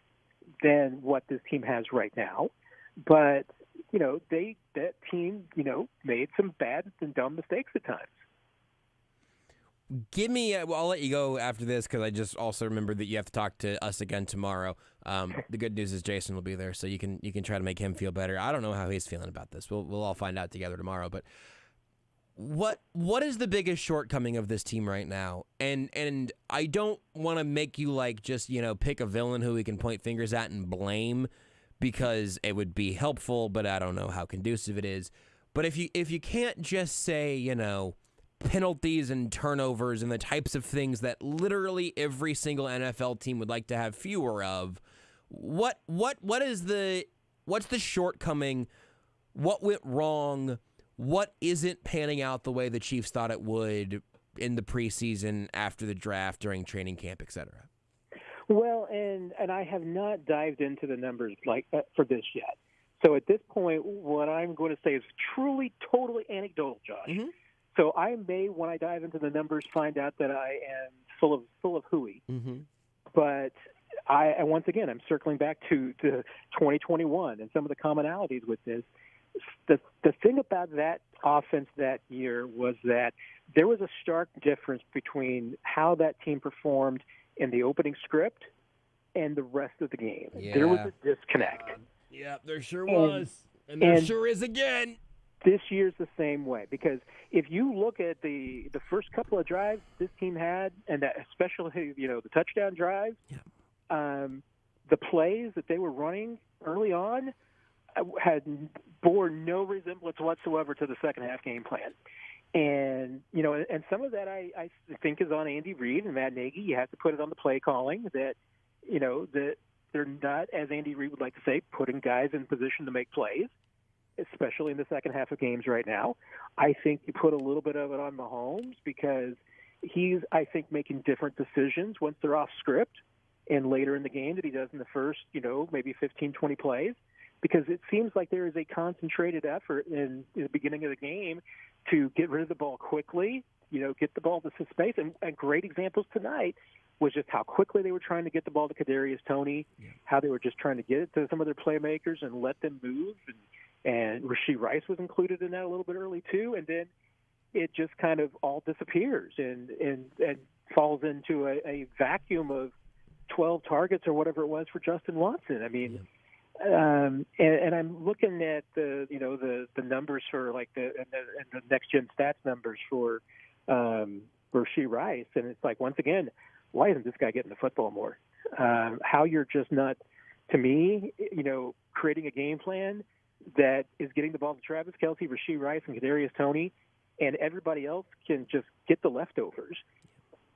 than what this team has right now. But, you know, that team, you know, made some bad and dumb mistakes at times. Give me, I'll let you go after this because I just also remembered that you have to talk to us again tomorrow. The good news is Jason will be there, so you can try to make him feel better. I don't know how he's feeling about this. We'll all find out together tomorrow. But what is the biggest shortcoming of this team right now? And I don't want to make you like just, you know, pick a villain who we can point fingers at and blame because it would be helpful, but I don't know how conducive it is. But if you can't just say, you know, penalties and turnovers and the types of things that literally every single NFL team would like to have fewer of, what's the shortcoming? What went wrong? What isn't panning out the way the Chiefs thought it would in the preseason, after the draft, during training camp, etc.? Well, and I have not dived into the numbers like for this yet. So at this point, what I'm going to say is truly, totally anecdotal, Josh. Mm-hmm. So I may, when I dive into the numbers, find out that I am full of hooey. Mm-hmm. But once again, I'm circling back to 2021 and some of the commonalities with this. The thing about that offense that year was that there was a stark difference between how that team performed in the opening script and the rest of the game. Yeah. There was a disconnect. Yeah, there sure was. And there sure is again. This year's the same way, because if you look at the first couple of drives this team had, and that especially, you know, the touchdown drives, the plays that they were running early on bore no resemblance whatsoever to the second half game plan. And, you know, and some of that I think is on Andy Reid and Matt Nagy. You have to put it on the play calling that, you know, that they're not, as Andy Reid would like to say, putting guys in position to make plays, especially in the second half of games right now. I think you put a little bit of it on Mahomes because he's, I think, making different decisions once they're off script and later in the game that he does in the first, you know, maybe 15, 20 plays, because it seems like there is a concentrated effort in the beginning of the game to get rid of the ball quickly, you know, get the ball to some space. And great examples tonight was just how quickly they were trying to get the ball to Kadarius Toney, how they were just trying to get it to some of their playmakers and let them move. And Rashee Rice was included in that a little bit early too. And then it just kind of all disappears and falls into a vacuum of 12 targets or whatever it was for Justin Watson. I mean, and I'm looking at the numbers for like the next gen stats numbers for Rashee Rice, and it's like, once again, why isn't this guy getting the football more? How you're just not, to me, you know, creating a game plan that is getting the ball to Travis Kelce, Rashee Rice, and Kadarius Toney, and everybody else can just get the leftovers.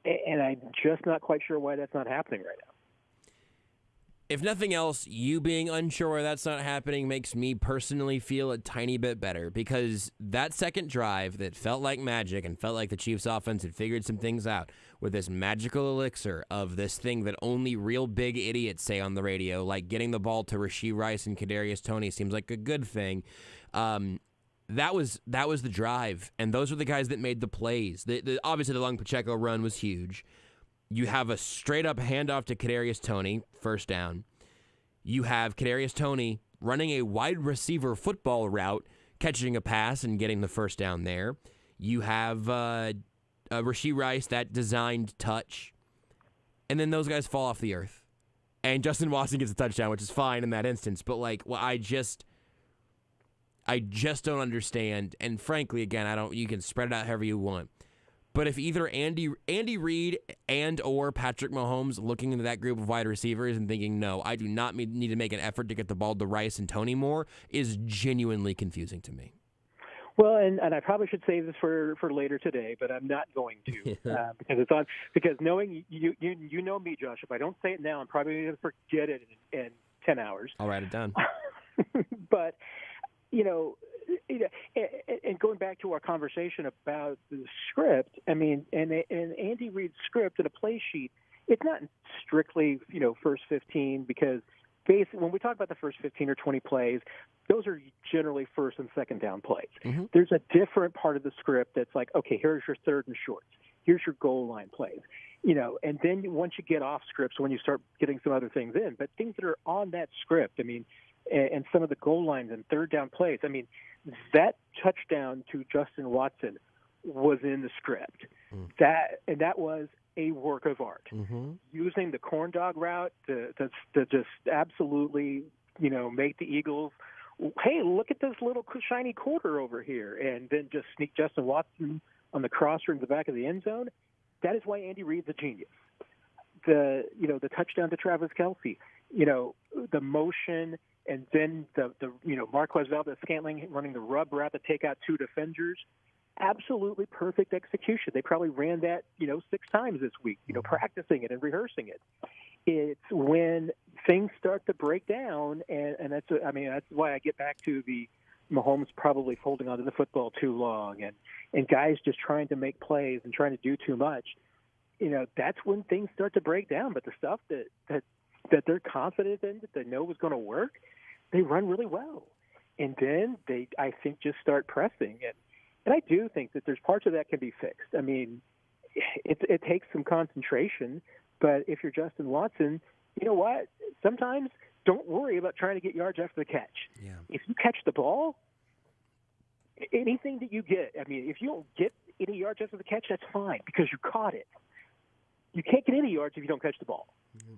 And I'm just not quite sure why that's not happening right now. If nothing else, you being unsure why that's not happening makes me personally feel a tiny bit better, because that second drive that felt like magic and felt like the Chiefs offense had figured some things out with this magical elixir of this thing that only real big idiots say on the radio, like getting the ball to Rashee Rice and Kadarius Toney seems like a good thing. That was the drive, and those were the guys that made the plays. Obviously, the long Pacheco run was huge. You have a straight-up handoff to Kadarius Toney, first down. You have Kadarius Toney running a wide receiver football route, catching a pass and getting the first down there. You have Rashee Rice, that designed touch. And then those guys fall off the earth. And Justin Watson gets a touchdown, which is fine in that instance. But, I just don't understand. And frankly, again, you can spread it out however you want. But if either Andy Reid and or Patrick Mahomes looking into that group of wide receivers and thinking, no, I do not need to make an effort to get the ball to Rice and Toney more, is genuinely confusing to me. Well, and I probably should save this for later today, but I'm not going to because it's on. Because knowing you know me, Josh, if I don't say it now, I'm probably going to forget it in 10 hours. I'll write it down. But and going back to our conversation about the script, I mean, and Andy Reid's script and a play sheet, it's not strictly, first 15, because basically when we talk about the first 15 or 20 plays, those are generally first and second down plays. Mm-hmm. There's a different part of the script that's like, okay, here's your third and shorts. Here's your goal line plays. And then once you get off scripts, when you start getting some other things in, but things that are on that script, I mean, and some of the goal lines and third down plays. I mean, that touchdown to Justin Watson was in the script. That was a work of art. Mm-hmm. Using the corn dog route to just absolutely, make the Eagles, hey, look at this little shiny quarter over here, and then just sneak Justin Watson on the crosser in the back of the end zone. That is why Andy Reid's a genius. The touchdown to Travis Kelce, the motion. And then the Marquez Valdez-Scantling running the rub route to take out two defenders, absolutely perfect execution. They probably ran that 6 times this week, practicing it and rehearsing it. It's when things start to break down, and that's why I get back to the Mahomes probably holding onto the football too long, and guys just trying to make plays and trying to do too much. That's when things start to break down. But the stuff that they're confident in, that they know is going to work, they run really well. And then they, I think, just start pressing. And I do think that there's parts of that can be fixed. I mean, it takes some concentration, but if you're Justin Watson, you know what? Sometimes don't worry about trying to get yards after the catch. Yeah. If you catch the ball, anything that you get, I mean, if you don't get any yards after the catch, that's fine because you caught it. You can't get any yards if you don't catch the ball. Mm-hmm.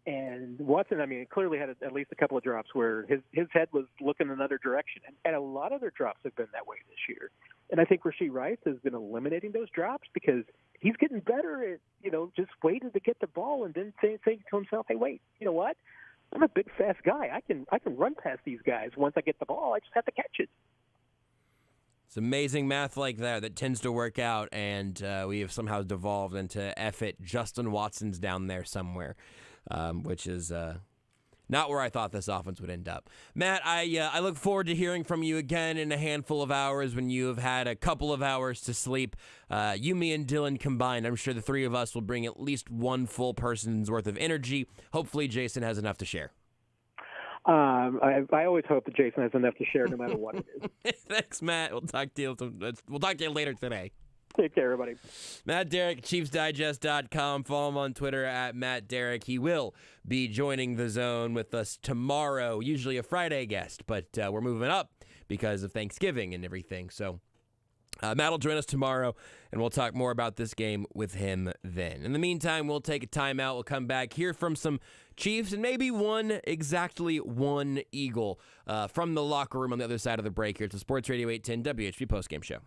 And Watson, I mean, clearly had at least a couple of drops where his head was looking another direction. And a lot of their drops have been that way this year. And I think Rashee Rice has been eliminating those drops because he's getting better at, just waiting to get the ball and then saying to himself, hey, wait, you know what? I'm a big, fast guy. I can run past these guys. Once I get the ball, I just have to catch it. It's amazing math like that tends to work out, and we have somehow devolved into F it, Justin Watson's down there somewhere. Which is not where I thought this offense would end up. Matt, I look forward to hearing from you again in a handful of hours when you have had a couple of hours to sleep. You, me, and Dylan combined, I'm sure the three of us will bring at least one full person's worth of energy. Hopefully Jason has enough to share. I always hope that Jason has enough to share no matter what it is. Thanks, Matt. We'll talk to you later today. Take care, everybody. Matt Derrick, ChiefsDigest.com. Follow him on Twitter at Matt Derrick. He will be joining the zone with us tomorrow, usually a Friday guest, but we're moving up because of Thanksgiving and everything. So Matt will join us tomorrow, and we'll talk more about this game with him then. In the meantime, we'll take a timeout. We'll come back, hear from some Chiefs, and maybe exactly one Eagle from the locker room on the other side of the break here. It's the Sports Radio 810 WHB Postgame Show.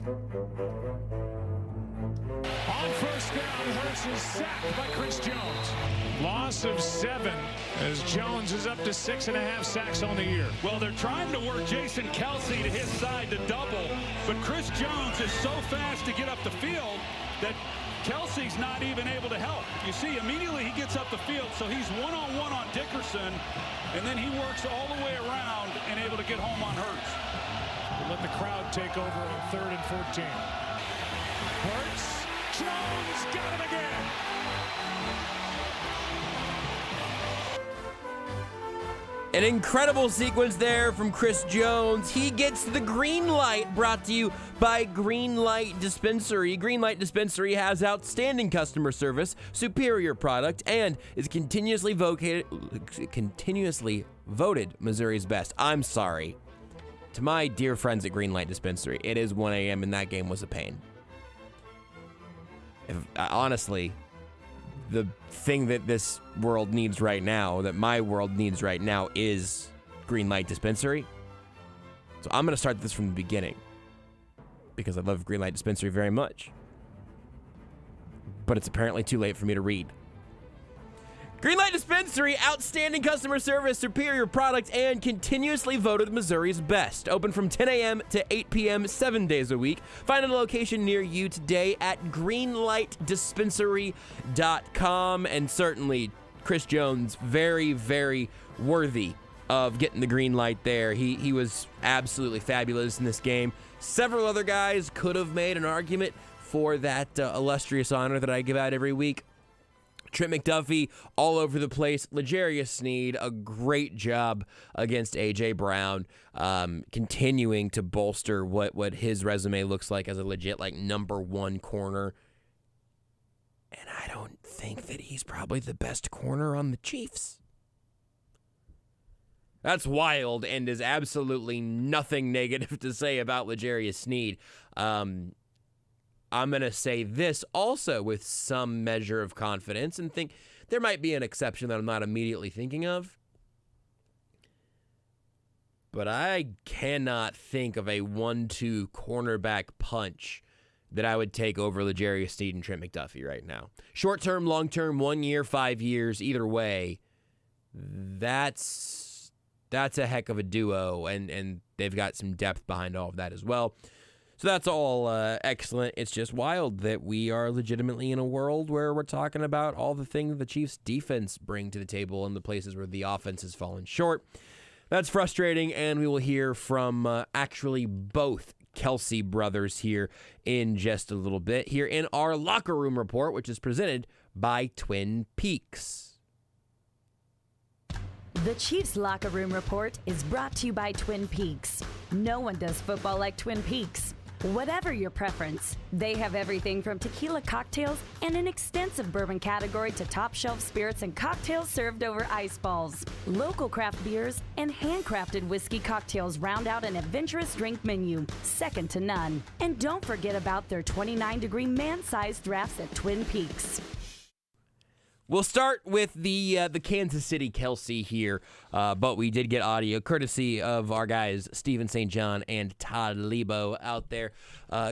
On first down, Hurts is sacked by Chris Jones. Loss of 7 as Jones is up to 6.5 sacks on the year. Well, they're trying to work Jason Kelsey to his side to double, but Chris Jones is so fast to get up the field that Kelsey's not even able to help. You see, immediately he gets up the field, so he's one-on-one on Dickerson, and then he works all the way around and able to get home on Hurts. We'll let the crowd take over on 3rd and 14. Hurts, Jones got him again. An incredible sequence there from Chris Jones. He gets the green light, brought to you by Green Light Dispensary. Green Light Dispensary has outstanding customer service, superior product, and is continuously voted Missouri's best. I'm sorry. To my dear friends at Green Light Dispensary, it is 1 a.m. and that game was a pain. Honestly, the thing that this world needs right now, that my world needs right now, is Green Light Dispensary. So I'm going to start this from the beginning because I love Green Light Dispensary very much. But it's apparently too late for me to read. Green Light Dispensary, outstanding customer service, superior product, and continuously voted Missouri's best. Open from 10 a.m. to 8 p.m. 7 days a week. Find a location near you today at greenlightdispensary.com. And certainly, Chris Jones, very, very worthy of getting the green light there. He was absolutely fabulous in this game. Several other guys could have made an argument for that illustrious honor that I give out every week. Trent McDuffie all over the place. L'Jarius Sneed, a great job against A.J. Brown, continuing to bolster what his resume looks like as a legit number one corner. And I don't think that he's probably the best corner on the Chiefs. That's wild and is absolutely nothing negative to say about L'Jarius Sneed. I'm going to say this also with some measure of confidence and think there might be an exception that I'm not immediately thinking of. But I cannot think of a 1-2 cornerback punch that I would take over L'Jarius Sneed and Trent McDuffie right now. Short term, long term, 1 year, 5 years, either way, that's a heck of a duo, and they've got some depth behind all of that as well. So that's all excellent. It's just wild that we are legitimately in a world where we're talking about all the things the Chiefs' defense bring to the table and the places where the offense has fallen short. That's frustrating, and we will hear from actually both Kelsey brothers here in just a little bit, here in our locker room report, which is presented by Twin Peaks. The Chiefs Locker Room Report is brought to you by Twin Peaks. No one does football like Twin Peaks. Whatever your preference, they have everything from tequila cocktails and an extensive bourbon category to top shelf spirits and cocktails served over ice balls. Local craft beers and handcrafted whiskey cocktails round out an adventurous drink menu, second to none. And don't forget about their 29-degree man-sized drafts at Twin Peaks. We'll start with the Kansas City Kelsey here, but we did get audio courtesy of our guys Steven St. John and Todd Lebo out there.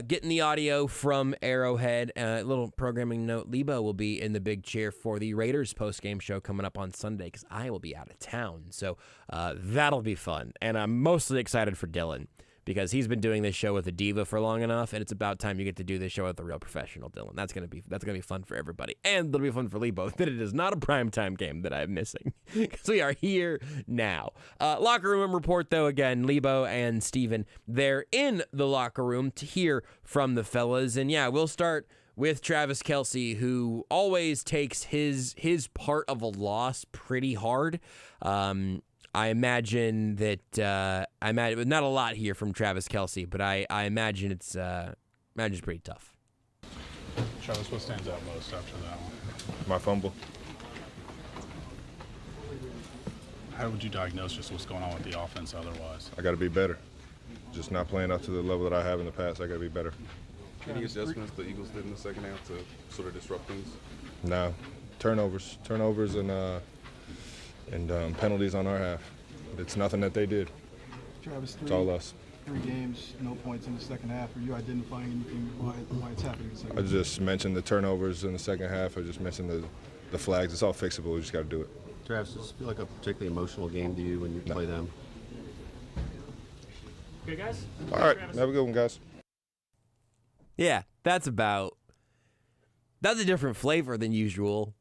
Getting the audio from Arrowhead. A little programming note, Lebo will be in the big chair for the Raiders postgame show coming up on Sunday because I will be out of town, so that'll be fun. And I'm mostly excited for Dylan, because he's been doing this show with a diva for long enough, and it's about time you get to do this show with a real professional, Dylan. That's gonna be fun for everybody, and it'll be fun for Lebo that it is not a primetime game that I'm missing, because we are here now. Locker room report, though, again, Lebo and Steven, they're in the locker room to hear from the fellas, and yeah, we'll start with Travis Kelce, who always takes his part of a loss pretty hard. I imagine that not a lot here from Travis Kelce, but I imagine it's pretty tough. Travis, what stands out most after that one? My fumble. How would you diagnose just what's going on with the offense otherwise? I got to be better. Just not playing up to the level that I have in the past. I got to be better. Any adjustments the Eagles did in the second half to sort of disrupt things? No. Turnovers and penalties on our half. It's nothing that they did. Travis, it's all us. 3 games, no points in the second half. Are you identifying anything why it's happening? I just mentioned the turnovers in the second half. I just mentioned the flags. It's all fixable. We just got to do it. Travis, does this feel like a particularly emotional game to you when you play them? Okay, guys? All right. Have a good one, guys. Yeah, that's a different flavor than usual.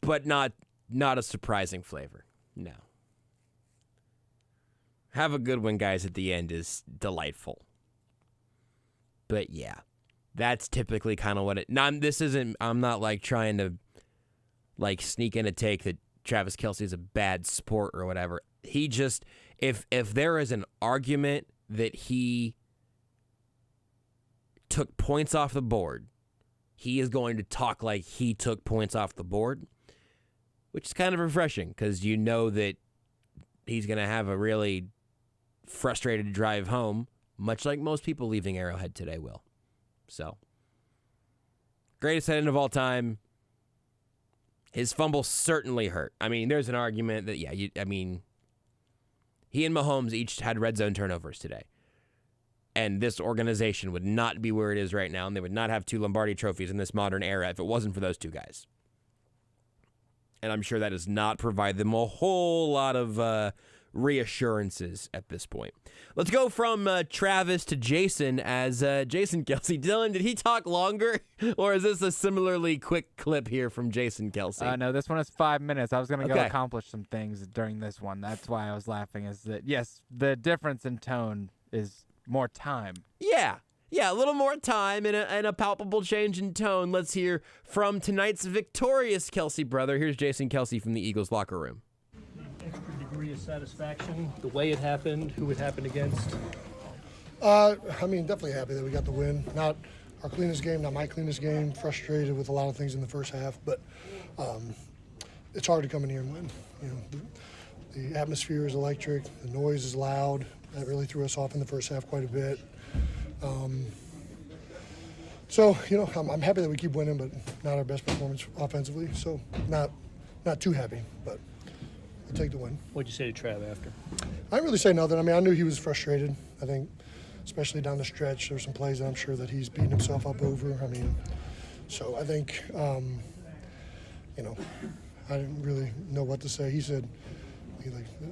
But not a surprising flavor. No. Have a good one, guys, at the end is delightful. But yeah, that's typically kind of what it... I'm not like trying to like sneak in a take that Travis Kelce's a bad sport or whatever. He just... If there is an argument that he took points off the board, he is going to talk like he took points off the board, which is kind of refreshing because you know that he's going to have a really frustrated drive home, much like most people leaving Arrowhead today will. So, greatest tight end of all time. His fumble certainly hurt. I mean, there's an argument that, he and Mahomes each had red zone turnovers today. And this organization would not be where it is right now, and they would not have 2 Lombardi trophies in this modern era if it wasn't for those 2 guys. And I'm sure that does not provide them a whole lot of reassurances at this point. Let's go from Travis to Jason as Jason Kelce. Dylan, did he talk longer, or is this a similarly quick clip here from Jason Kelce? No, this one is 5 minutes. I was going to go accomplish some things during this one. That's why I was laughing, is that, yes, the difference in tone is more time. Yeah, a little more time and a palpable change in tone. Let's hear from tonight's victorious Kelce brother. Here's Jason Kelce from the Eagles locker room. Extra degree of satisfaction, the way it happened, who it happened against? Definitely happy that we got the win. Not our cleanest game, not my cleanest game. Frustrated with a lot of things in the first half, but it's hard to come in here and win. The atmosphere is electric. The noise is loud. That really threw us off in the first half quite a bit. I'm happy that we keep winning, but not our best performance offensively. So not too happy, but we'll take the win. What'd you say to Trav after? I didn't really say nothing. I knew he was frustrated. I think, especially down the stretch, there's some plays that I'm sure that he's beating himself up over. So I think, I didn't really know what to say. He said,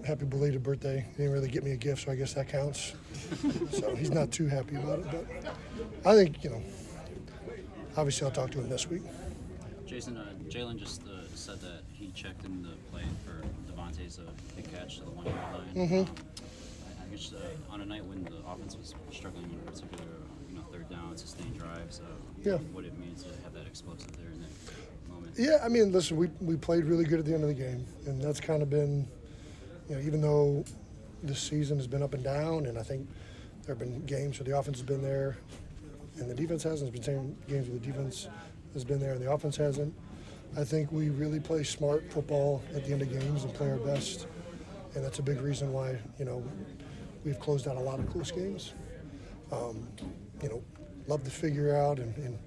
happy belated birthday. He didn't really get me a gift, so I guess that counts. So he's not too happy about it, but I think, obviously I'll talk to him this week. Jason, Jalen just said that he checked in the play for Devontae's big catch to the 1 yard line. Mm-hmm. I guess on a night when the offense was struggling, in particular, third down, sustained drives, what it means to have that explosive there in that moment. Yeah, listen, we played really good at the end of the game, and that's kind of been, even though this season has been up and down, and I think there have been games where the offense has been there and the defense hasn't. There's been games where the defense has been there and the offense hasn't. I think we really play smart football at the end of games and play our best, and that's a big reason why, we've closed out a lot of close games. Love to figure out and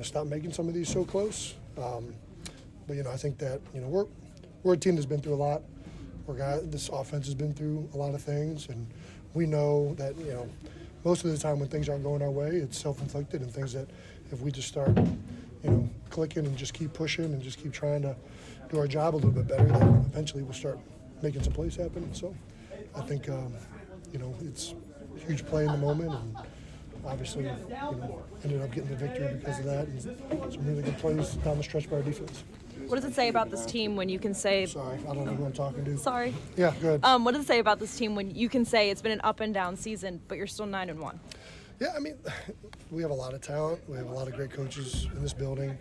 stop making some of these so close. But I think that, we're a team that's been through a lot. This offense has been through a lot of things, and we know that, most of the time when things aren't going our way, it's self-inflicted, and things that if we just start, clicking and just keep pushing and just keep trying to do our job a little bit better, then eventually we'll start making some plays happen. So I think, it's a huge play in the moment, and obviously, ended up getting the victory because of that, and some really good plays down the stretch by our defense. What does it say about this team when you can say... Sorry, I don't know who I'm talking to. Sorry. Yeah, go ahead. What does it say about this team when you can say it's been an up and down season, but you're still 9-1? Yeah, we have a lot of talent. We have a lot of great coaches in this building.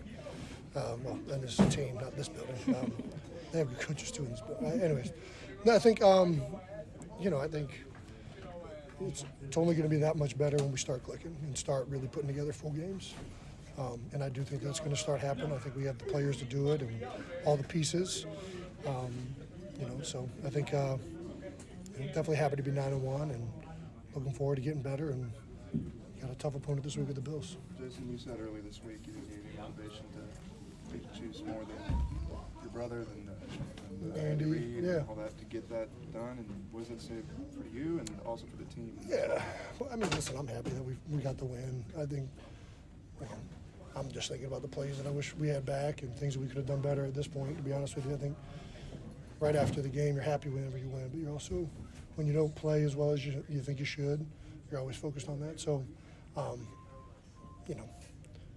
In this team, not this building. They have good coaches too in this building. Anyways, no, I think, I think it's only going to be that much better when we start clicking and start really putting together full games. And I do think that's going to start happening. I think we have the players to do it and all the pieces. So I think I'm definitely happy to be 9-1 and looking forward to getting better, and got a tough opponent this week with the Bills. Jason, you said earlier this week you didn't need any motivation to choose more than your brother than Andy. all that to get that done, and what does that say for you and also for the team? Yeah, well, I mean, listen, I'm happy that we got the win. I think I'm just thinking about the plays that I wish we had back and things that we could have done better at this point, to be honest with you. I think right after the game, you're happy whenever you win, but you're also, when you don't play as well as you think you should, you're always focused on that. So,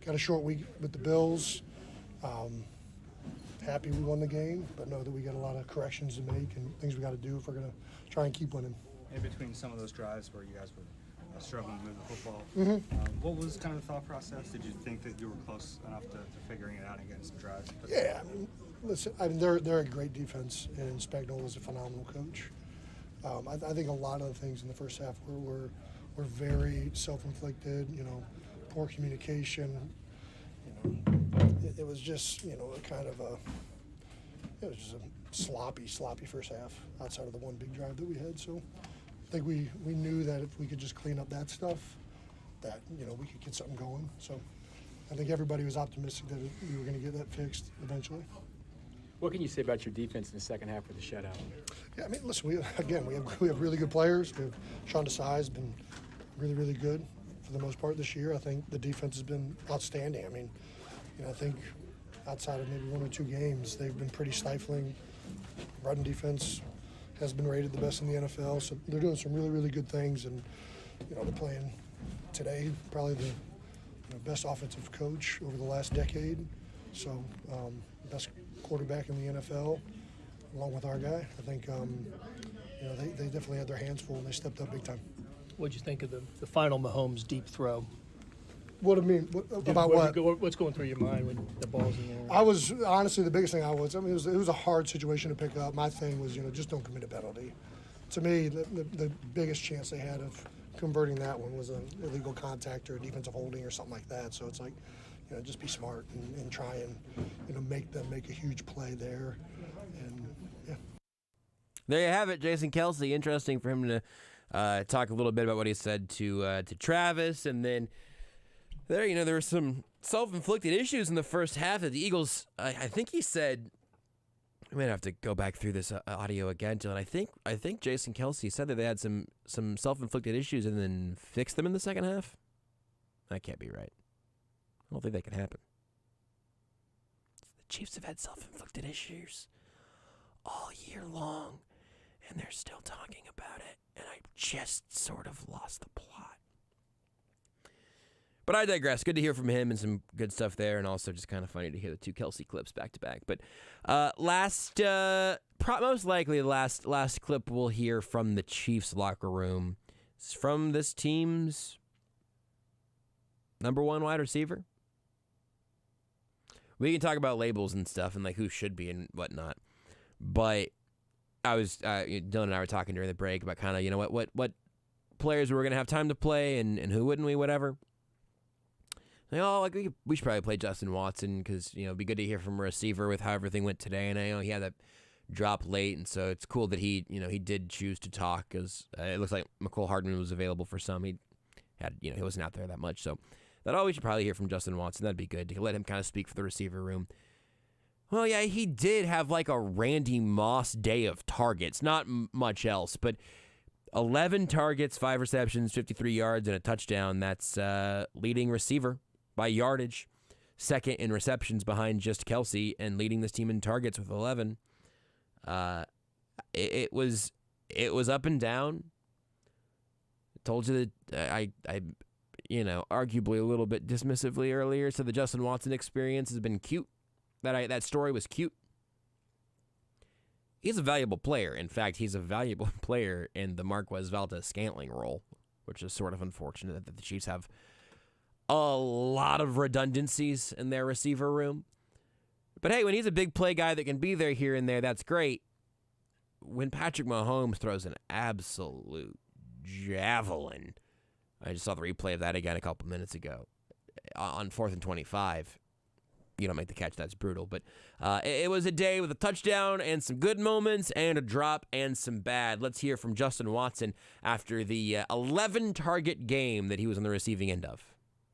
got a short week with the Bills. Happy we won the game, but know that we got a lot of corrections to make and things we got to do if we're going to try and keep winning. In between some of those drives where you guys were struggling to move the football, what was kind of the thought process? Did you think that you were close enough to figuring it out and getting some drives? Yeah, I mean, listen, they're a great defense, and Spagnuolo is a phenomenal coach. I think a lot of the things in the first half were very self-inflicted, poor communication. It was just, it was just a sloppy first half outside of the one big drive that we had. So I think we knew that if we could just clean up that stuff, that, we could get something going. So I think everybody was optimistic that we were going to get that fixed eventually. What can you say about your defense in the second half with the shutout? Yeah, I mean, listen, we have really good players. We have Sean Desai has been really, really good for the most part this year. I think the defense has been outstanding. I mean, I think outside of maybe one or two games, they've been pretty stifling. Running defense has been rated the best in the NFL, so they're doing some really, really good things. And, they're playing today probably the best offensive coach over the last decade. So best quarterback in the NFL, along with our guy. I think, they definitely had their hands full and they stepped up big time. What'd you think of the final Mahomes deep throw? What do you mean? What's going through your mind when the ball's in the air? I was, honestly, the biggest thing it was a hard situation to pick up. My thing was, just don't commit a penalty. To me, the biggest chance they had of converting that one was an illegal contact or a defensive holding or something like that. So it's like, just be smart and try and make them make a huge play there. And, yeah. There you have it, Jason Kelce. Interesting for him to talk a little bit about what he said to Travis, and then there were some self-inflicted issues in the first half that the Eagles. I think he said. I might have to go back through this audio again, Dylan. I think Jason Kelce said that they had some self-inflicted issues and then fixed them in the second half. That can't be right. I don't think that can happen. The Chiefs have had self-inflicted issues all year long, and they're still talking about it, and I just sort of lost the plot. But I digress. Good to hear from him and some good stuff there, and also just kind of funny to hear the two Kelce clips back to back. But most likely the last clip we'll hear from the Chiefs locker room is from this team's number one wide receiver. We can talk about labels and stuff and like who should be and whatnot, but I was Dylan and I were talking during the break about kind of what players we were gonna have time to play and who wouldn't we, whatever. Like, we should probably play Justin Watson because it'd be good to hear from a receiver with how everything went today, and I know he had that drop late, and so it's cool that he did choose to talk because it looks like McCole Hardman was available for some. He had he wasn't out there that much, so. We should probably hear from Justin Watson. That'd be good to let him kind of speak for the receiver room. Well, yeah, he did have like a Randy Moss day of targets. Not much else, but 11 targets, 5 receptions, 53 yards, and a touchdown. That's leading receiver by yardage. Second in receptions behind just Kelce, and leading this team in targets with 11. It was up and down. I told you that I arguably a little bit dismissively earlier, so the Justin Watson experience has been cute. That story was cute. He's a valuable player. In fact, he's a valuable player in the Marquez Valdes-Scantling role, which is sort of unfortunate that the Chiefs have a lot of redundancies in their receiver room. But hey, when he's a big play guy that can be there here and there, that's great. When Patrick Mahomes throws an absolute javelin, I just saw the replay of that again a couple minutes ago. On 4th and 25, you don't make the catch, that's brutal. But it was a day with a touchdown and some good moments and a drop and some bad. Let's hear from Justin Watson after the 11-target game that he was on the receiving end of.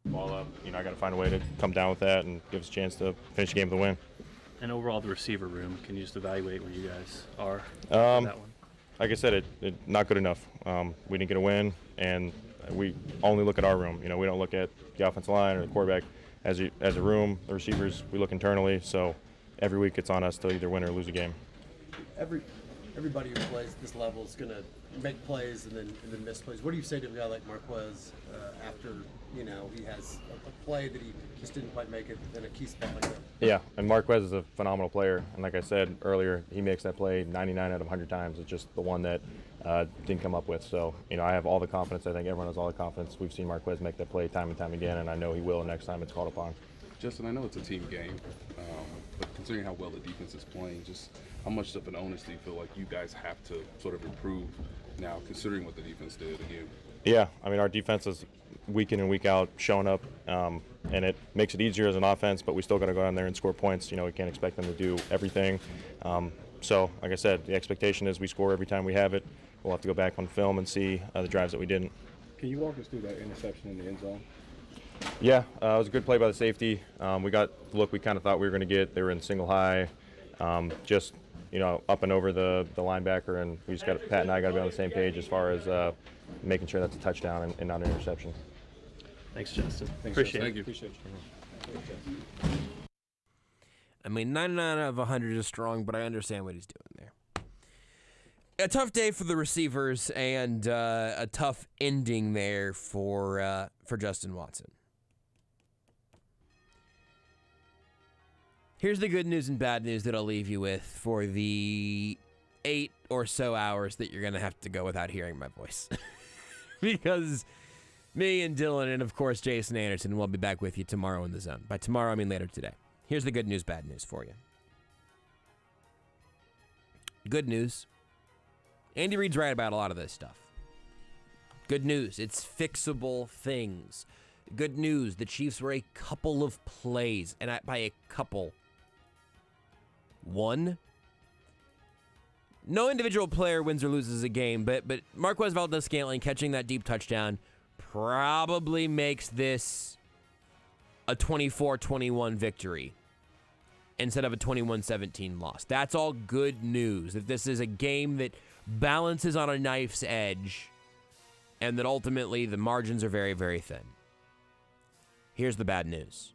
Ball up, I got to find a way to come down with that and give us a chance to finish the game with a win. And overall, the receiver room, can you just evaluate where you guys are Um, for that one? Like I said, it not good enough. We didn't get a win, and we only look at our room. You know, we don't look at the offensive line or the quarterback as a room. The receivers, we look internally. So every week it's on us to either win or lose a game. Everybody who plays this level is going to make plays and then miss plays. What do you say to a guy like Marquez after he has a play that he just didn't quite make it in a key spot like that? Yeah, and Marquez is a phenomenal player, and like I said earlier, he makes that play 99 out of 100 times. It's just the one that didn't come up with. So, I have all the confidence. I think everyone has all the confidence. We've seen Marquez make that play time and time again, and I know he will next time it's called upon. Justin, I know it's a team game, but considering how well the defense is playing, just how much of an onus do you feel like you guys have to sort of improve now, considering what the defense did again? Yeah, our defense is week in and week out showing up, and it makes it easier as an offense, but we still got to go down there and score points. We can't expect them to do everything. So, like I said, the expectation is we score every time we have it. We'll have to go back on film and see the drives that we didn't. Can you walk us through that interception in the end zone? Yeah, it was a good play by the safety. We got the look we kind of thought we were going to get. They were in single high, just up and over the linebacker, and we just Pat and I got to be on the same page as far as making sure that's a touchdown and not an interception. Thanks, Justin. Appreciate it. Thank you. Appreciate you. 99 out of 100 is strong, but I understand what he's doing there. A tough day for the receivers and a tough ending there for Justin Watson. Here's the good news and bad news that I'll leave you with for the 8 or so hours that you're going to have to go without hearing my voice. Because me and Dylan and, of course, Jason Anderson will be back with you tomorrow in the zone. By tomorrow, I mean later today. Here's the good news, bad news for you. Good news. Andy Reid's right about a lot of this stuff. Good news. It's fixable things. Good news. The Chiefs were a couple of plays. And by a couple, one. No individual player wins or loses a game, but Marquez Valdes-Scantling catching that deep touchdown probably makes this a 24-21 victory instead of a 21-17 loss. That's all good news, that this is a game that balances on a knife's edge and that ultimately the margins are very, very thin. Here's the bad news.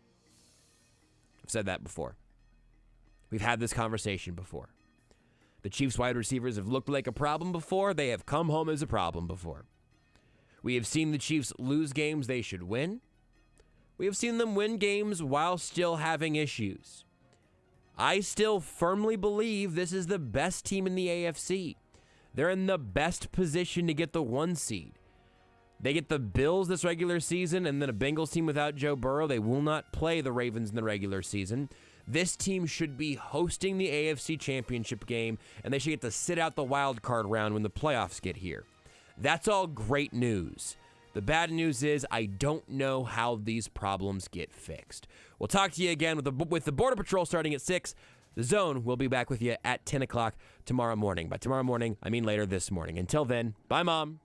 I've said that before. We've had this conversation before. The Chiefs wide receivers have looked like a problem before. They have come home as a problem before. We have seen the Chiefs lose games they should win. We have seen them win games while still having issues. I still firmly believe this is the best team in the AFC. They're in the best position to get the 1 seed. They get the Bills this regular season and then a Bengals team without Joe Burrow. They will not play the Ravens in the regular season. This team should be hosting the AFC Championship game, and they should get to sit out the wild card round when the playoffs get here. That's all great news. The bad news is I don't know how these problems get fixed. We'll talk to you again with the Border Patrol starting at 6. The Zone will be back with you at 10 o'clock tomorrow morning. By tomorrow morning, I mean later this morning. Until then, bye, Mom.